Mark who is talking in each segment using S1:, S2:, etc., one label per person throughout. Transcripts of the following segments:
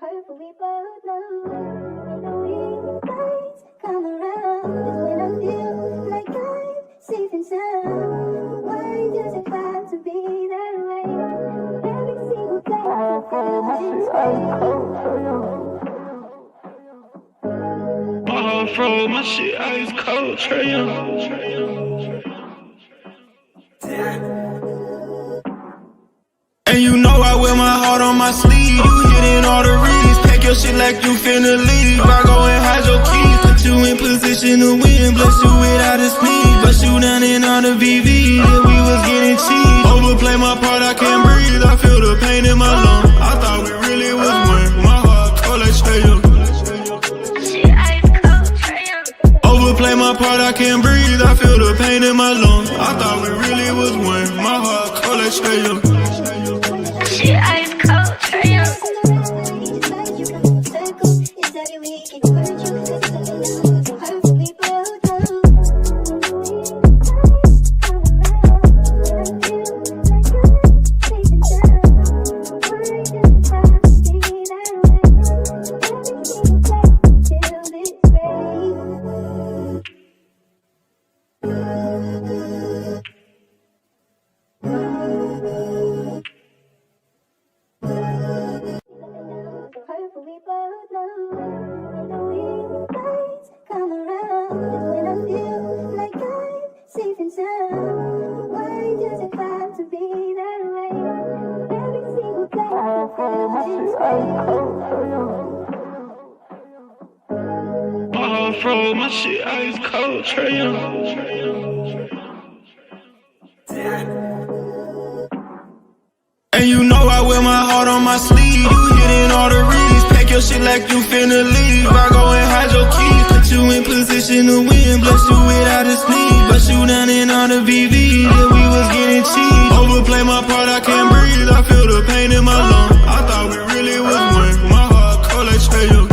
S1: we both know when the weekdays come around is when I feel like I'm safe and sound. Why does it have to be that way? Every single day I feel this way.
S2: My heart froze, my shit ice cold, Trae Young. And you know I wear my heart on my sleeve. You hitting all the reads. Pack your shit like you finna leave. I go and hide your keys. Put you in position to win. Bless you without a speed. Bust you down in all the VV. Yeah, we was getting cheap. Overplay my part, I can't breathe. I feel the pain in my lungs. I thought we really was one. My heart cold like Trae Young. Overplay my part, I can't breathe. I feel the pain in my lungs. I thought we really was one. My heart cold like Trae Young.
S3: Shit ice cold, Trae Young.
S2: My heart froze, my shit ice cold, Trae Young. And you know I wear my heart on my sleeve. You hitting all the reads. Pack your shit like you finna leave. I go and hide your keys. Put you in position to win. Bless you without a sneeze. Bust you down in all the VV. Yeah, we was getting cheap. Overplay my part, I can't breathe. I feel the pain in my lungs. I thought we really was one. My heart cold like Trae Young.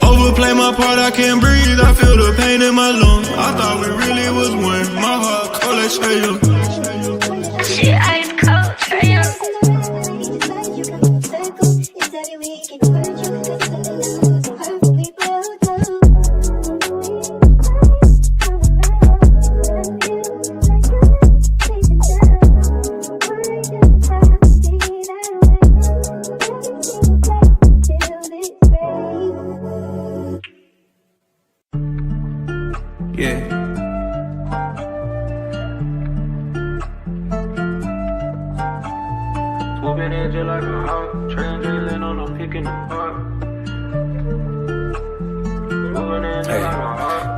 S2: Overplay my part, I can't breathe. I feel the pain in my lungs. I thought we really was one. My heart cold like Trae Young.
S3: Shit ice cold, Trae Young.
S2: Yeah. Swooping in just like a hawk, transiling on a pick in the park.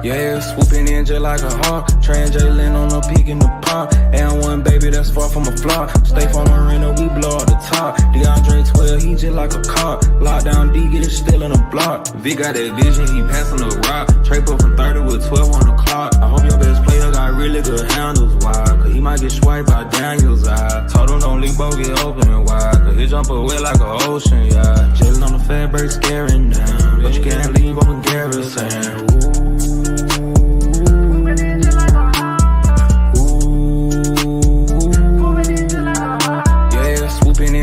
S4: Yeah, swooping in just like a hawk, transiling on a peak in the pond. And one baby that's far from a flop. Stay from the rental, we blow up the top. DeAndre 12, he just like a cop. Lockdown D, get it still in the block. Vic got that vision, he passing the rock. Trey put from 30 with 12 on the clock. I hope your best player got really good handles, why? Cause he might get swiped by Daniel's eye. Told him don't leave both get open and wide. Cause he jump away like an ocean, yeah. Chillin' on the fat break, scaring down. But you can't leave open Garrison.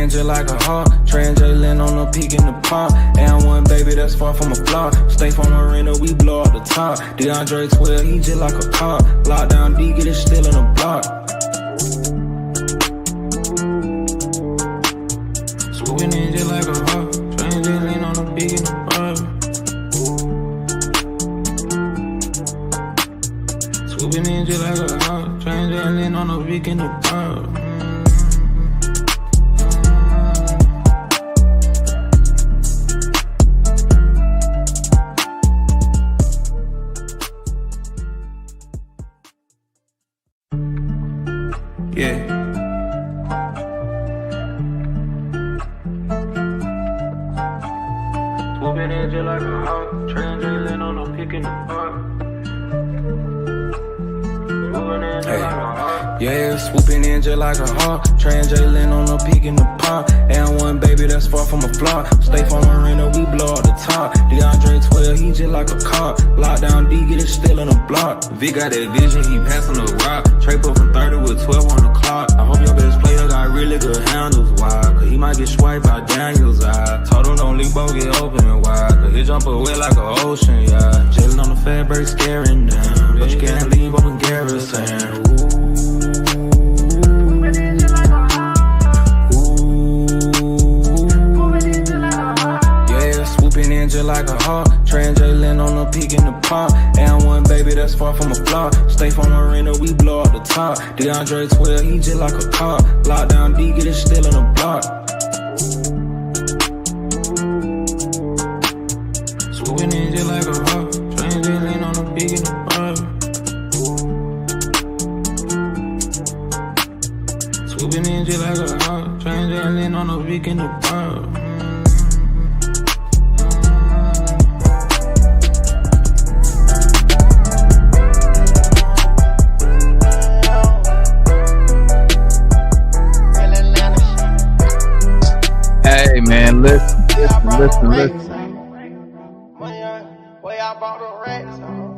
S4: Just like a hawk, transiling on a peak in the pond. And one baby that's far from a flop. Stay from the rental, we blow up the top. DeAndre 12, he just like a cop. Lockdown D, get it still in the block. Swooping in just like a hawk, transiling on a peak in the pond. Swooping in just like a hawk, transiling on a peak in the pond. Yeah. Swooping in just like a hawk, transiling on a pick in the park. Yeah, swooping in just like a hawk, transiling on a peak in the pond. And one baby that's far from a flop. Stay from the rental, we blow up the top. DeAndre 12, he just like a cop. Lockdown D, get it still in the block. Vic got that vision, he passing the rock. Trey put from 30 with 12 on the clock. I hope your best player got really good handles, why? Cause he might get swiped by Daniels. I told him don't leave, both get open wide. Cause he jump away like an ocean, yeah. Chillin' on the fabric, scaring them. But you can't leave on the garrison. Just like a hawk, Trey and Jalen on the peak in the park. And one baby that's far from a flaw. Stay from arena, we blow up the top. DeAndre 12, he just like a car. Lockdown D, get it still in the block. Swooping in just like a hawk, Trey and Jalen on the peak in the park. Swooping in just like a hawk, Trey and Jalen on the peak in the park.
S5: Hey man, listen.
S6: Way I brought the racks out.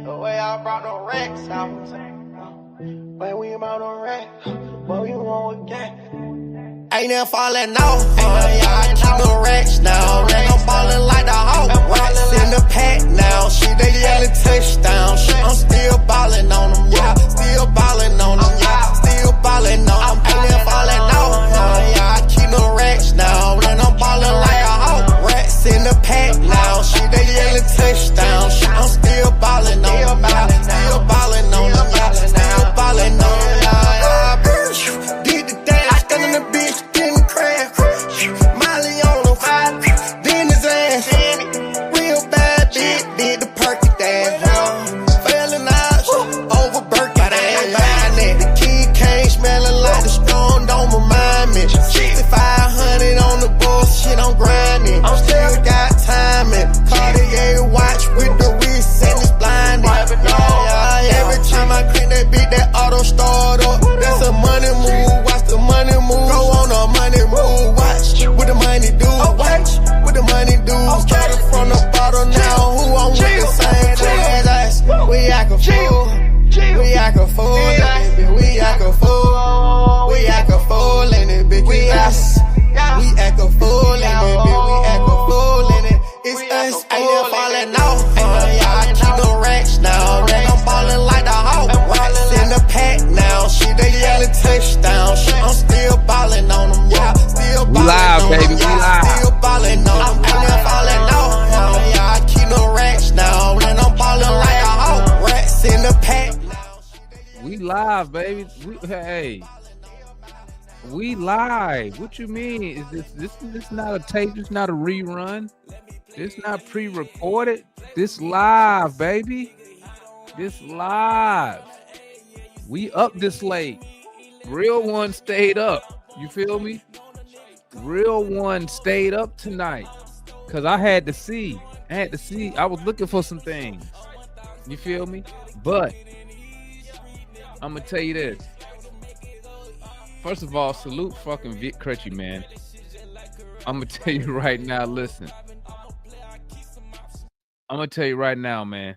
S6: The way I brought the racks out. When we brought the racks, boy, you want again. Ain't never falling off. I keep the racks now. I'm ballin' like the Hawk. Racks in the pack now. Shit, they yellin' touchdown. Shit, I'm still ballin' on them. Yeah, still ballin' on them. Yeah, still ballin' on them. Ain't never falling off. I keep the racks now. And I'm ballin' like a Hawk. Racks in the pack now. Shit, they yellin' touchdown. Shit, I'm still ballin' on them. Yeah, still ballin' on them. Yeah, still ballin' on them. Did the dash, still in the bitch, didn't crash. Molly on the fire, then his ass. Real bad bitch, did the perky dance. Failing out over Birkin dance. The kid came smelling like the strong, don't remind me. 6,500 on the bullshit, I'm grinding. I'm still got timing. Cartier watch with the wrist and it's blinding. Every time I clean that beat, that auto start up. That's a money move, watch the money move. Go on a money move, watch what the money do. Watch what the money do. Started from the bottom now, who I'm with the same as us. We act a fool, we act a fool, baby. We act a fool, we act a fool in it, bitch. We act a fool in it, baby. We act a fool in it. It's us, ain't never falling off. I keep the racks now. I'm ballin' like the Hawk. Racks in the pack now. Shit, they yellin' touchdown. Shit, I'm still ballin' on them. Yeah, still ballin'
S5: live,
S6: on
S5: baby,
S6: them.
S5: we
S6: Yeah,
S5: live.
S6: still ballin' on them. Ain't never falling off. I keep the racks now. And I'm ballin' like a Hawk. Racks in the pack now.
S5: We live, baby. We live. What you mean? Is this not a tape? This not a rerun? This not pre-recorded? This live, baby. This live. We up this late. Real one stayed up. You feel me? Real one stayed up tonight. Cause I had to see. I was looking for some things. You feel me? But I'm gonna tell you this. First of all, salute fucking Vic Krejci, man. I'm gonna tell you right now, listen. I'm gonna tell you right now, man.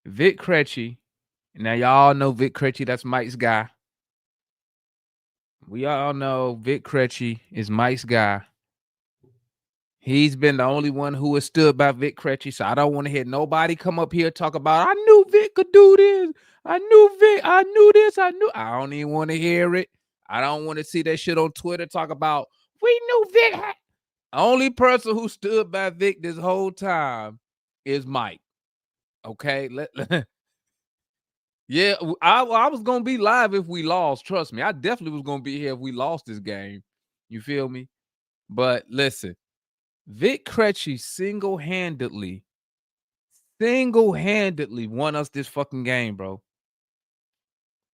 S5: Vic Krejci. Now y'all know Vic Krejci, that's Mike's guy. We all know Vic Krejci is Mike's guy. He's been the only one who has stood by Vic Krejci, so I don't want to hear nobody come up here talk about, I knew Vic could do this. I knew Vic, I knew this, I don't even want to hear it. I don't want to see that shit on Twitter talk about, we knew Vic. Only person who stood by Vic this whole time is Mike. Okay? Yeah, I was going to be live if we lost. Trust me. I definitely was going to be here if we lost this game. You feel me? But listen, Vic Krejci single-handedly won us this fucking game, bro.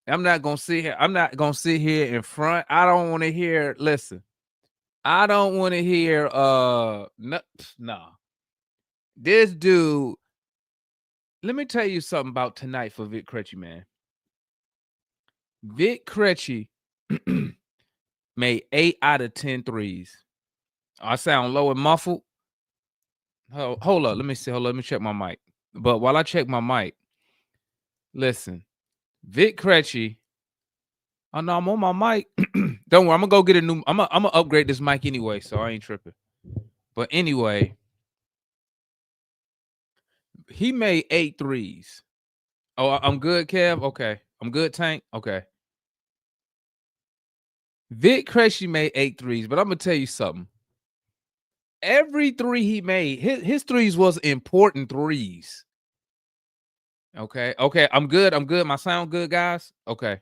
S5: I'm not going to sit here. I'm not going to sit here in front. I don't want to hear, listen. I don't want to hear, nah. This dude, let me tell you something about tonight for Vic Krejci, man. Vic Krejci made 8 out of 10 threes. I sound low and muffled. Hold up. Let me see. Hold up. Let me check my mic. But while I check my mic, listen, Vic Krejci Oh no, I'm on my mic. Don't worry, I'm gonna go get a new. I'm gonna upgrade this mic anyway, so I ain't tripping. But anyway, he made 8 threes. Oh, I'm good, Kev. Okay, I'm good, Tank. Okay. Vic Krejci made 8 threes, but I'm gonna tell you something. Every three he made, his threes was important threes. Okay, I'm good. My sound good, guys. Okay.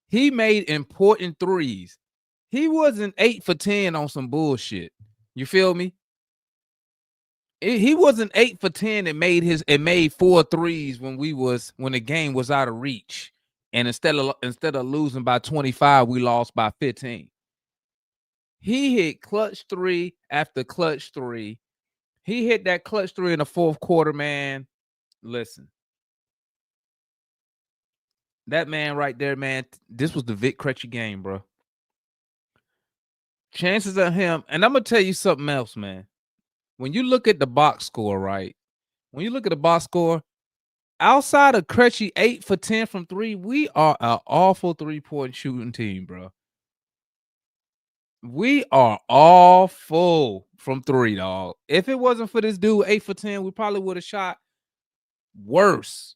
S5: He made important threes. He wasn't 8 for 10 on some bullshit. You feel me? He wasn't 8 for 10 and made 4 threes when the game was out of reach. And instead of losing by 25, we lost by 15. He hit clutch 3 after clutch 3. He hit that clutch 3 in the fourth quarter, man. Listen. That man right there, man, this was the Vic Krejci game, bro. Chances of him, and I'm going to tell you something else, man. When you look at the box score, right? When you look at the box score, outside of Krejci 8 for 10 from 3, we are an awful 3-point shooting team, bro. We are awful from 3, dog. If it wasn't for this dude 8 for 10, we probably would have shot worse.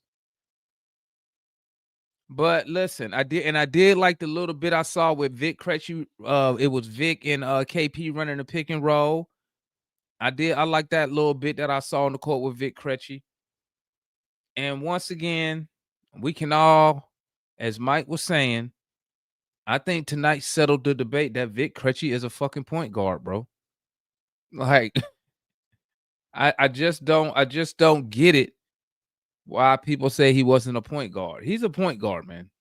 S5: But listen, I did like the little bit I saw with Vic Krejci. It was Vic and KP running the pick and roll. I like that little bit that I saw on the court with Vic Krejci. And once again, we can all, as Mike was saying, I think tonight settled the debate that Vic Krejci is a fucking point guard, bro. Like, I just don't get it. Why people say he wasn't a point guard. He's a point guard, man.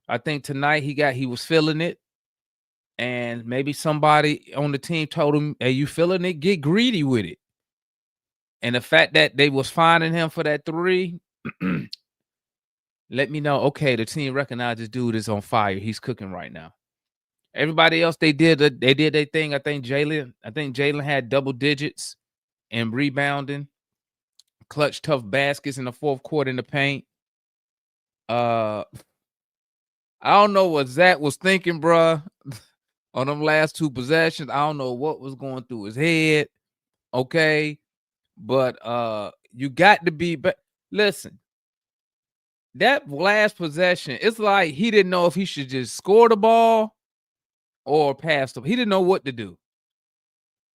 S5: I think tonight he was feeling it. And maybe somebody on the team told him, hey, you feeling it? Get greedy with it. And the fact that they was finding him for that 3, let me know, okay, the team recognized this dude is on fire. He's cooking right now. Everybody else, they did their thing. I think Jalen had double digits in rebounding, clutch tough baskets in the fourth quarter in the paint. I don't know what Zach was thinking, bruh, on them last 2 possessions. I don't know what was going through his head. Okay. But you got to be, but listen, that last possession, it's like he didn't know if he should just score the ball or pass them. He didn't know what to do.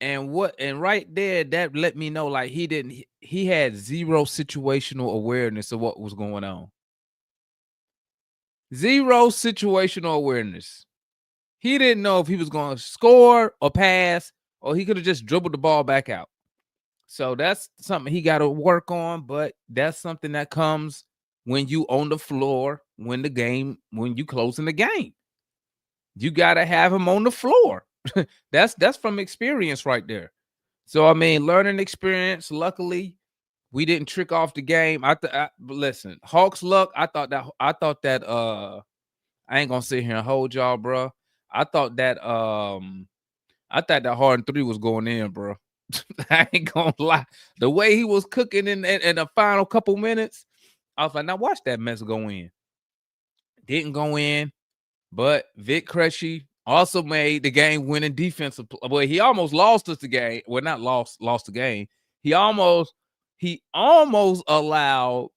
S5: And right there, that let me know like he had zero situational awareness of what was going on. Zero situational awareness. He didn't know if he was going to score or pass, or he could have just dribbled the ball back out. So that's something he got to work on, but that's something that comes when you on the floor, when you closing the game. You got to have him on the floor. That's from experience right there. So, I mean, learning experience. Luckily, we didn't trick off the game. Listen, Hawks luck. I thought that I ain't gonna sit here and hold y'all, bro. I thought that Harden 3 was going in, bro. I ain't gonna lie. The way he was cooking in the final couple minutes, I was like, now watch that mess go in. Didn't go in, but Vic Krejci also made the game-winning defensive. Well, he almost lost us the game. Well, not lost the game. He almost allowed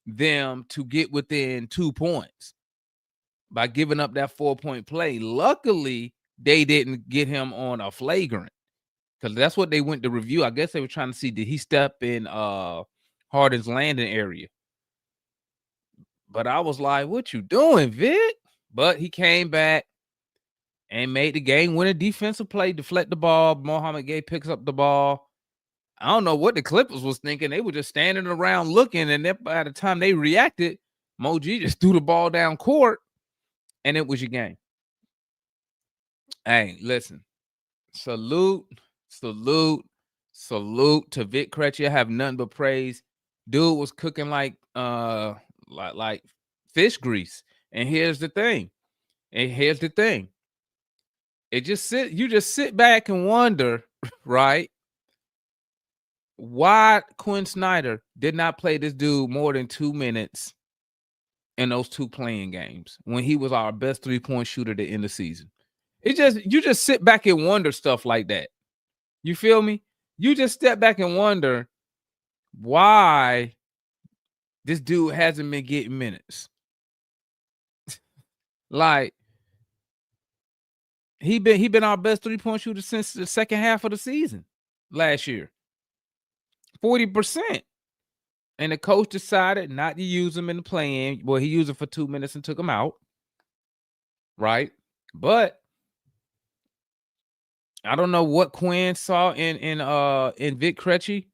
S5: them to get within 2 points by giving up that 4-point play. Luckily, they didn't get him on a flagrant. Because that's what they went to review. I guess they were trying to see, did he step in Harden's landing area? But I was like, what you doing, Vic? But he came back and made the game-winning defensive play, deflect the ball. Mohamed Gay picks up the ball. I don't know what the Clippers was thinking. They were just standing around looking, and then by the time they reacted, Mo G just threw the ball down court, and it was your game. Hey, listen, salute to Vic Krejci. I have nothing but praise. Dude was cooking like fish grease. And here's the thing. You just sit back and wonder, right? Why Quinn Snyder did not play this dude more than 2 minutes in those 2 playing games when he was our best 3-point shooter to end the season. You just sit back and wonder stuff like that. You feel me? You just step back and wonder why this dude hasn't been getting minutes. Like he been our best 3-point shooter since the second half of the season last year. 40%. And the coach decided not to use him in the play-in. Well, he used him for 2 minutes and took him out. Right? But I don't know what Quinn saw in Vic Krejci,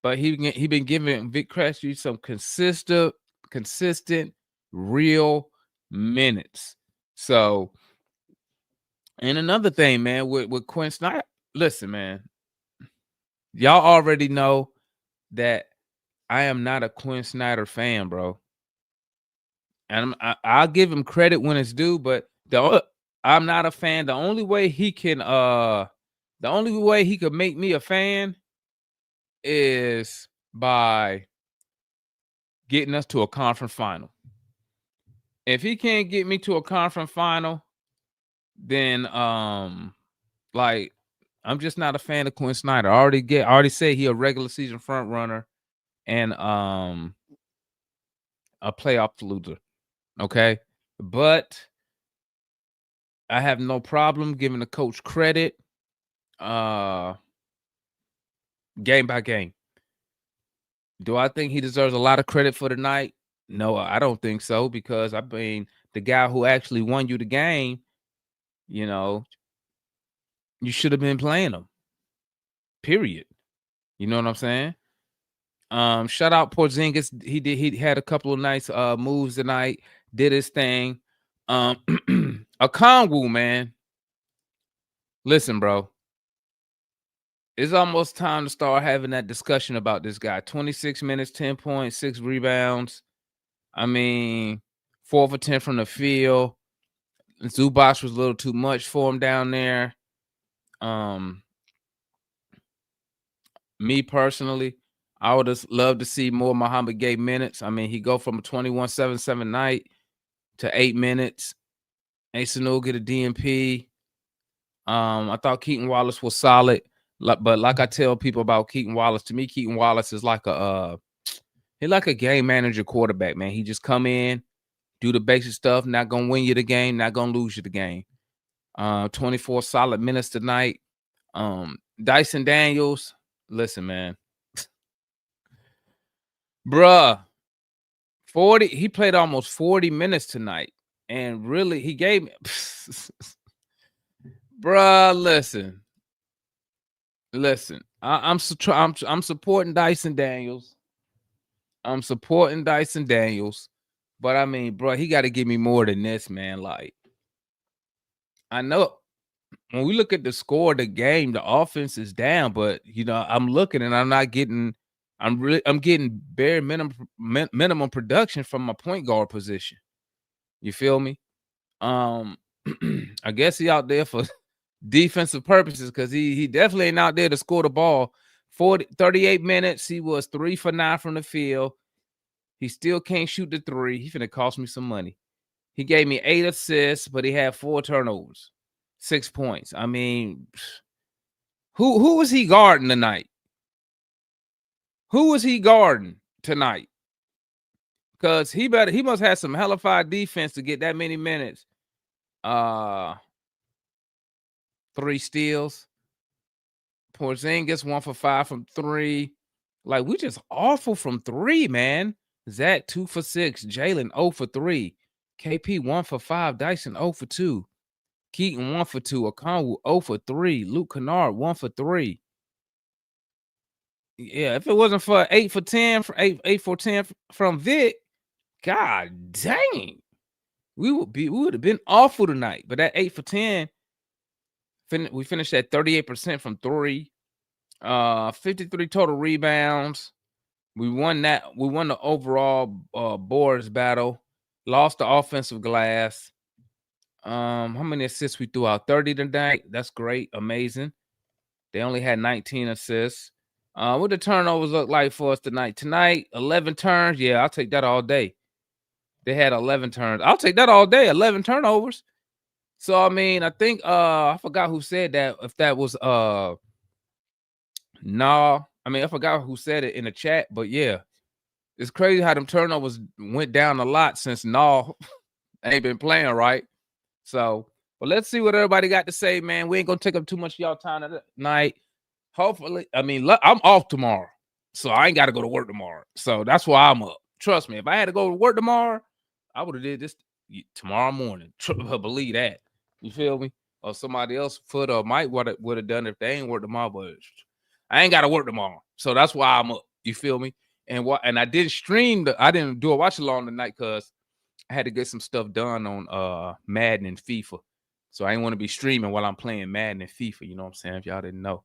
S5: but he been giving Vic Krejci some consistent, real minutes. So, and another thing, man, with Quinn Snyder, listen, man, y'all already know that I am not a Quinn Snyder fan, bro. And I'll give him credit when it's due, but I'm not a fan. The only way he could make me a fan is by getting us to a conference final. If he can't get me to a conference final, then like I'm just not a fan of Quinn Snyder. I already said he a regular season front runner and a playoff loser. Okay, but I have no problem giving the coach credit game by game. Do I think he deserves a lot of credit for the night? No, I don't think so, because I mean, the guy who actually won you the game, you know, you should have been playing him. Period. You know what I'm saying? Shout out Porzingis. He had a couple of nice moves tonight, did his thing. Okongwu, man. Listen, bro. It's almost time to start having that discussion about this guy. 26 minutes, 10 points, 6 rebounds. I mean, 4 for 10 from the field. Zubac was a little too much for him down there. Me personally, I would have loved to see more Muhammad Gay minutes. I mean, he go from a 21-7 night to 8 minutes. Asanu get a DNP. I thought Keaton Wallace was solid. But like I tell people about Keaton Wallace, to me, Keaton Wallace is like a game manager quarterback, man. He just come in, do the basic stuff, not gonna win you the game, not gonna lose you the game. 24 solid minutes tonight. Dyson Daniels, listen, man. Bruh, 40, he played almost 40 minutes tonight. And really, he gave me bruh, listen. I'm supporting Dyson Daniels. I'm supporting Dyson Daniels, but I mean, bro, he got to give me more than this, man. Like, I know when we look at the score of the game, the offense is down, but you know, I'm looking and I'm getting bare minimum production from my point guard position. You feel me? I guess he out there for defensive purposes, because he definitely ain't out there to score the ball. 38 minutes, he was 3 for 9 from the field. He still can't shoot the 3. He finna cost me some money. He gave me 8 assists, but he had 4 turnovers, 6 points. I mean, who was he guarding tonight? Who was he guarding tonight? Because he must have some hellified defense to get that many minutes. 3 steals. Porzingis 1 for 5 from 3. Like, we just awful from 3, man. Zach 2 for 6. Jalen 0 for 3. KP 1 for 5. Dyson 0 for 2. Keaton 1 for 2. Okongwu 0 for 3. Luke Kennard 1 for 3. Yeah, if it wasn't for 8 for 10 from Vic, god dang, we would have been awful tonight. But that 8 for 10. We finished at 38% from 3, 53 total rebounds. We won that. We won the overall boards battle. Lost the offensive glass. How many assists we threw out? 30 tonight. That's great. Amazing. They only had 19 assists. What the turnovers look like for us tonight? Tonight, 11 turns. Yeah, I'll take that all day. They had 11 turns. I'll take that all day. 11 turnovers. So I mean, I think I forgot who said that. If that was nah, I mean I forgot who said it in the chat, but yeah, it's crazy how them turnovers went down a lot since Nah ain't been playing right. So, but let's see what everybody got to say, man. We ain't gonna take up too much of y'all time tonight. Hopefully, I mean, I'm off tomorrow, so I ain't got to go to work tomorrow. So that's why I'm up. Trust me, if I had to go to work tomorrow, I would have did this tomorrow morning. Believe that. You feel me? Or somebody else Foot or Mike would have done it if they ain't work tomorrow, but I ain't got to work tomorrow, so that's why I'm up. You feel me? And I didn't stream I didn't do a watch along tonight because I had to get some stuff done on Madden and FIFA. So I ain't want to be streaming while I'm playing Madden and FIFA. You know what I'm saying? If y'all didn't know,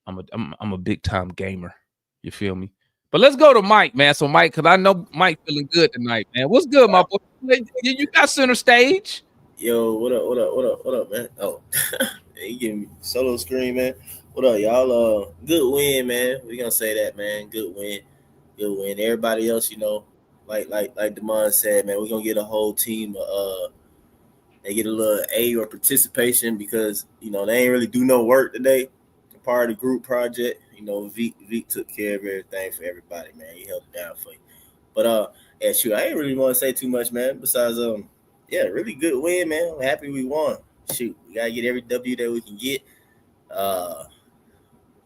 S5: I'm a big time gamer. You feel me? But let's go to Mike, man. So Mike, because I know Mike feeling good tonight, man. What's good, my boy? You got center stage.
S7: Yo, what up, man? Oh, you giving me solo screen, man. What up, y'all? Good win, man. We gonna say that, man. Good win. Everybody else, you know, like Demond said, man, we're gonna get a whole team they get a little A or participation because, you know, they ain't really do no work today. Part of the group project. You know, Vic took care of everything for everybody, man. He held it down for you. But yeah, shoot, I ain't really want to say too much, man. Besides, yeah, really good win, man. I'm happy we won. Shoot, we gotta get every W that we can get.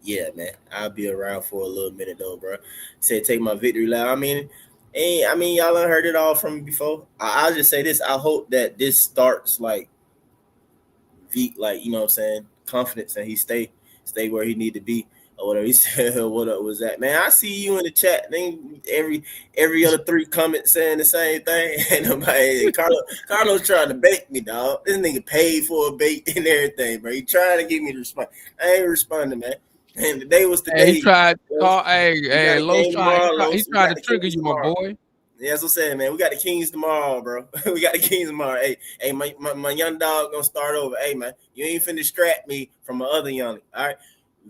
S7: Yeah, man. I'll be around for a little minute though, bro. Said take my victory lap. I mean, y'all done heard it all from me before. I'll just say this. I hope that this starts like Vic, like, you know what I'm saying, confidence, and he stay where he need to be. Or whatever he said, what up was that, man? I see you in the chat. Every other 3 comments saying the same thing. Ain't nobody. Carlos trying to bait me, dog. This nigga paid for a bait and everything, bro. He trying to get me to respond. I ain't responding, man. And today was the day.
S5: He tried. He tried to trigger you, my boy.
S7: Yeah, that's what I'm saying, man. We got the Kings tomorrow, bro. We got the Kings tomorrow. Hey, my young dog gonna start over. Hey, man, you ain't finna strap me from my other young. All right.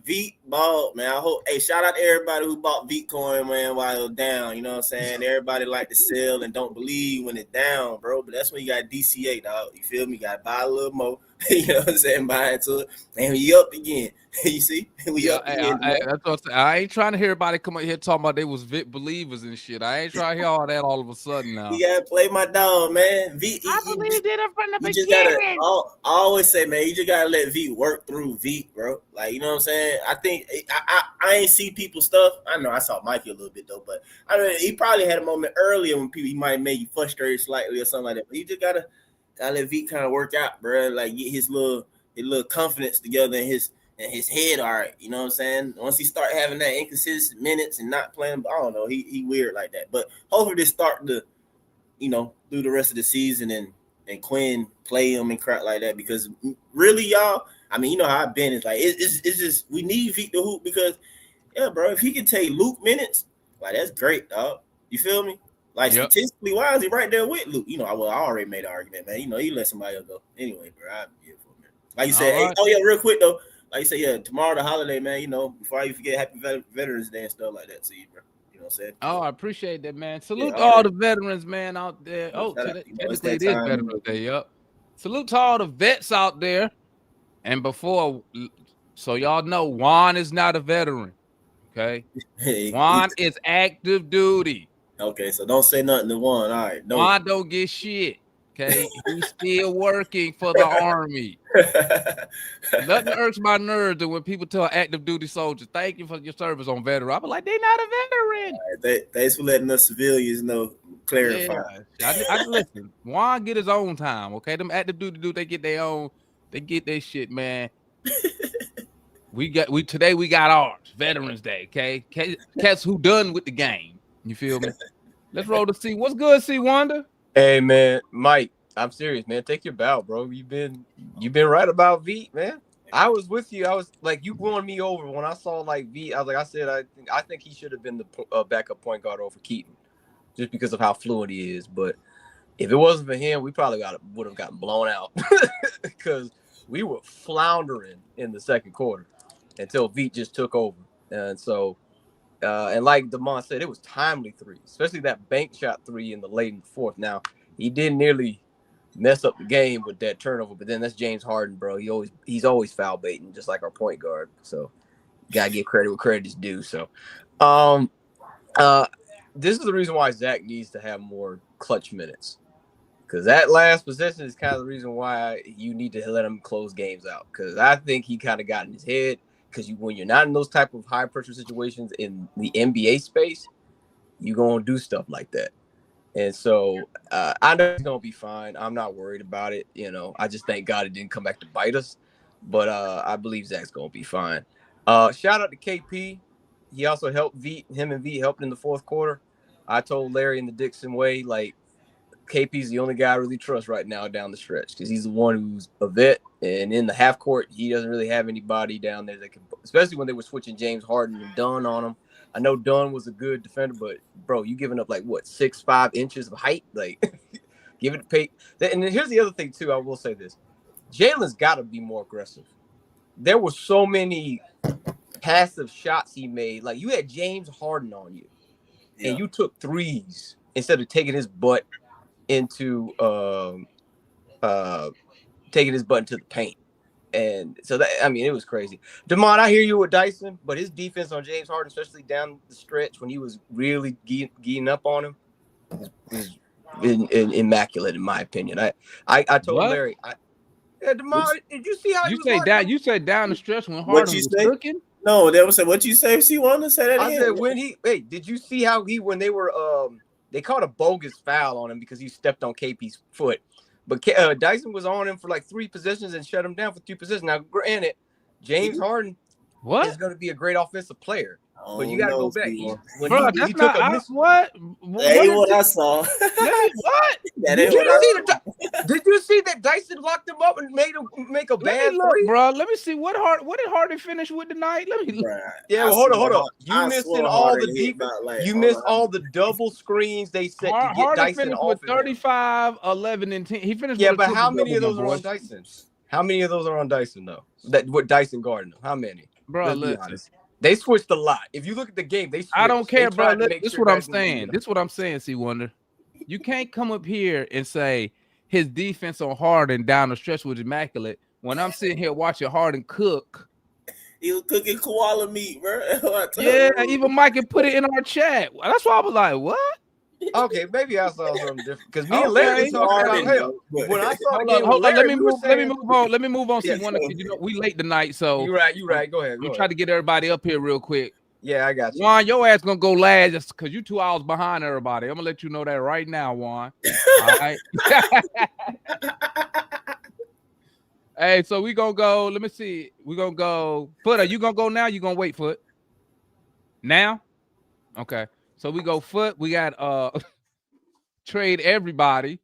S7: Veet bought, man. I hope. Hey, shout out to everybody who bought Bitcoin, man, while it was down. You know what I'm saying? Everybody like to sell and don't believe when it's down, bro. But that's when you got DCA, dog. You feel me? You got to buy a little more. You know what I'm saying? Buy into it, and we up again. You see? We up again.
S5: That's what I'm saying. I ain't trying to hear everybody come up here talking about they was Vic believers and shit. I ain't trying to hear all that all of a sudden now.
S7: You gotta play my dog, man. V,
S3: I believed in it from the
S7: you just
S3: beginning.
S7: gotta. I always say, man, you just gotta let V work through V, bro. Like, you know what I'm saying? I think I ain't see people's stuff. I know I saw Mikey a little bit though, but I mean, he probably had a moment earlier when he might make you frustrated slightly or something like that. But you just gotta let V kind of work out, bro. Like, get his little confidence together in his head, all right. You know what I'm saying? Once he start having that inconsistent minutes and not playing, I don't know, he weird like that. But hopefully this start to, you know, through the rest of the season and Quinn play him and crap like that, because really, y'all, I mean, you know how I've been. It's like it's just we need Vic to hoop because, yeah, bro, if he can take Luke minutes, like, that's great, dog. You feel me? Like, statistically wise, he right there with Luke. You know, I already made an argument, man. You know, he let somebody else go. Anyway, bro, I'll be here for a minute. Like you said, hey, oh yeah, real quick though. Like you said, yeah, tomorrow the holiday, man. You know, before I forget, happy Veterans Day and stuff like that to you, bro. You know what I'm saying?
S5: Oh, I appreciate that, man. Salute to all the veterans, man, out there. Oh, technically it is Veterans Day, yup. Salute to all the vets out there. And before, so y'all know, Juan is not a veteran, okay? Juan is active duty.
S7: Okay, so don't say nothing to Juan. All right.
S5: Juan don't get shit, okay? He's still working for the Army. Nothing irks my nerves than when people tell active duty soldiers, thank you for your service on veteran. I'm like, they're not a veteran.
S7: Right, thanks for letting us civilians know, clarify.
S5: Yeah, I listen, Juan get his own time, okay? Them active duty dudes, they get their own, they get their shit, man. Today we got ours, Veterans Day, okay? Cats who done with the game. You feel me? Let's roll to see. What's good, C Wonder?
S8: Hey man, Mike, I'm serious, man. Take your bow, bro. You've been right about V, man. I was with you. I was like, you won me over when I saw like V. I think he should have been the backup point guard over Keaton, just because of how fluent he is. But if it wasn't for him, we probably would have gotten blown out because we were floundering in the second quarter until V just took over. And so And like Damon said, it was timely three, especially that bank shot three in the late in the fourth. Now, he did nearly mess up the game with that turnover, but then that's James Harden, bro. He's always foul baiting, just like our point guard. So gotta give credit where credit is due. So this is the reason why Zach needs to have more clutch minutes. Because that last possession is kind of the reason why you need to let him close games out. Because I think he kind of got in his head. Because when you're not in those type of high pressure situations in the NBA space, you're going to do stuff like that. And so I know he's going to be fine. I'm not worried about it. You know, I just thank God it didn't come back to bite us. But I believe Zach's going to be fine. Shout out to KP. He also helped Veet. Him and Veet helped in the fourth quarter. I told Larry in the Dixon way, like, KP's the only guy I really trust right now down the stretch because he's the one who's a vet, and in the half court, he doesn't really have anybody down there that can, especially when they were switching James Harden and Dunn on him. I know Dunn was a good defender, but bro, you giving up like what 6'5" inches of height, like give it a pay. And then here's the other thing too. I will say this: Jalen's got to be more aggressive. There were so many passive shots he made. Like you had James Harden on you, and you took threes instead of taking his butt into taking his butt into the paint. And so that, I mean, it was crazy. Damon, I hear you with Dyson, but his defense on James Harden, especially down the stretch when he was really geeing up on him, was immaculate in my opinion. I told Larry, Damon, did you see how
S5: you said down the stretch when Harden was cooking?
S7: No, that was what you say. See, want to say that again?
S8: I said did you see how when they were they called a bogus foul on him because he stepped on KP's foot. But Dyson was on him for like 3 possessions and shut him down for 2 possessions. Now, granted, James Harden is going to be a great offensive player. But you got to go back.
S5: What
S7: I saw.
S5: What?
S8: Did you see that Dyson locked him up and made him make a bad three?
S5: Bro, let me see. What did Harden finish with tonight? Let me look.
S8: Yeah, well, hold on. You missed all the deep. You missed all the double screens they set to get Dyson off.
S5: With 35, 11, and 10. He finished.
S8: Yeah, but how many of those are on Dyson? How many of those are on Dyson though? What Dyson guarding? How many?
S5: Bro, listen.
S8: They switched a lot. If you look at the game, they switched.
S5: I don't care, bro. This is what I'm saying. This is what I'm saying, C Wonder. You can't come up here and say his defense on Harden down the stretch was immaculate when I'm sitting here watching Harden cook.
S7: He was cooking koala meat, bro.
S5: Yeah, even Mike can put it in our chat. That's why I was like, what?
S8: Okay, maybe I saw something different because me and Larry talking about hell. When I saw the game,
S5: let me move on. Let me move on. See, you know, we late tonight, so
S8: you right. Go ahead.
S5: We try to get everybody up here real quick.
S8: Yeah, I got you.
S5: Juan, your ass gonna go last just because you 2 hours behind everybody. I'm gonna let you know that right now, Juan. All right. Hey, so we gonna go. Let me see. We gonna go. Foot, are you gonna go now? You gonna wait, Foot? Now? Okay. So we go Foot. We got trade everybody.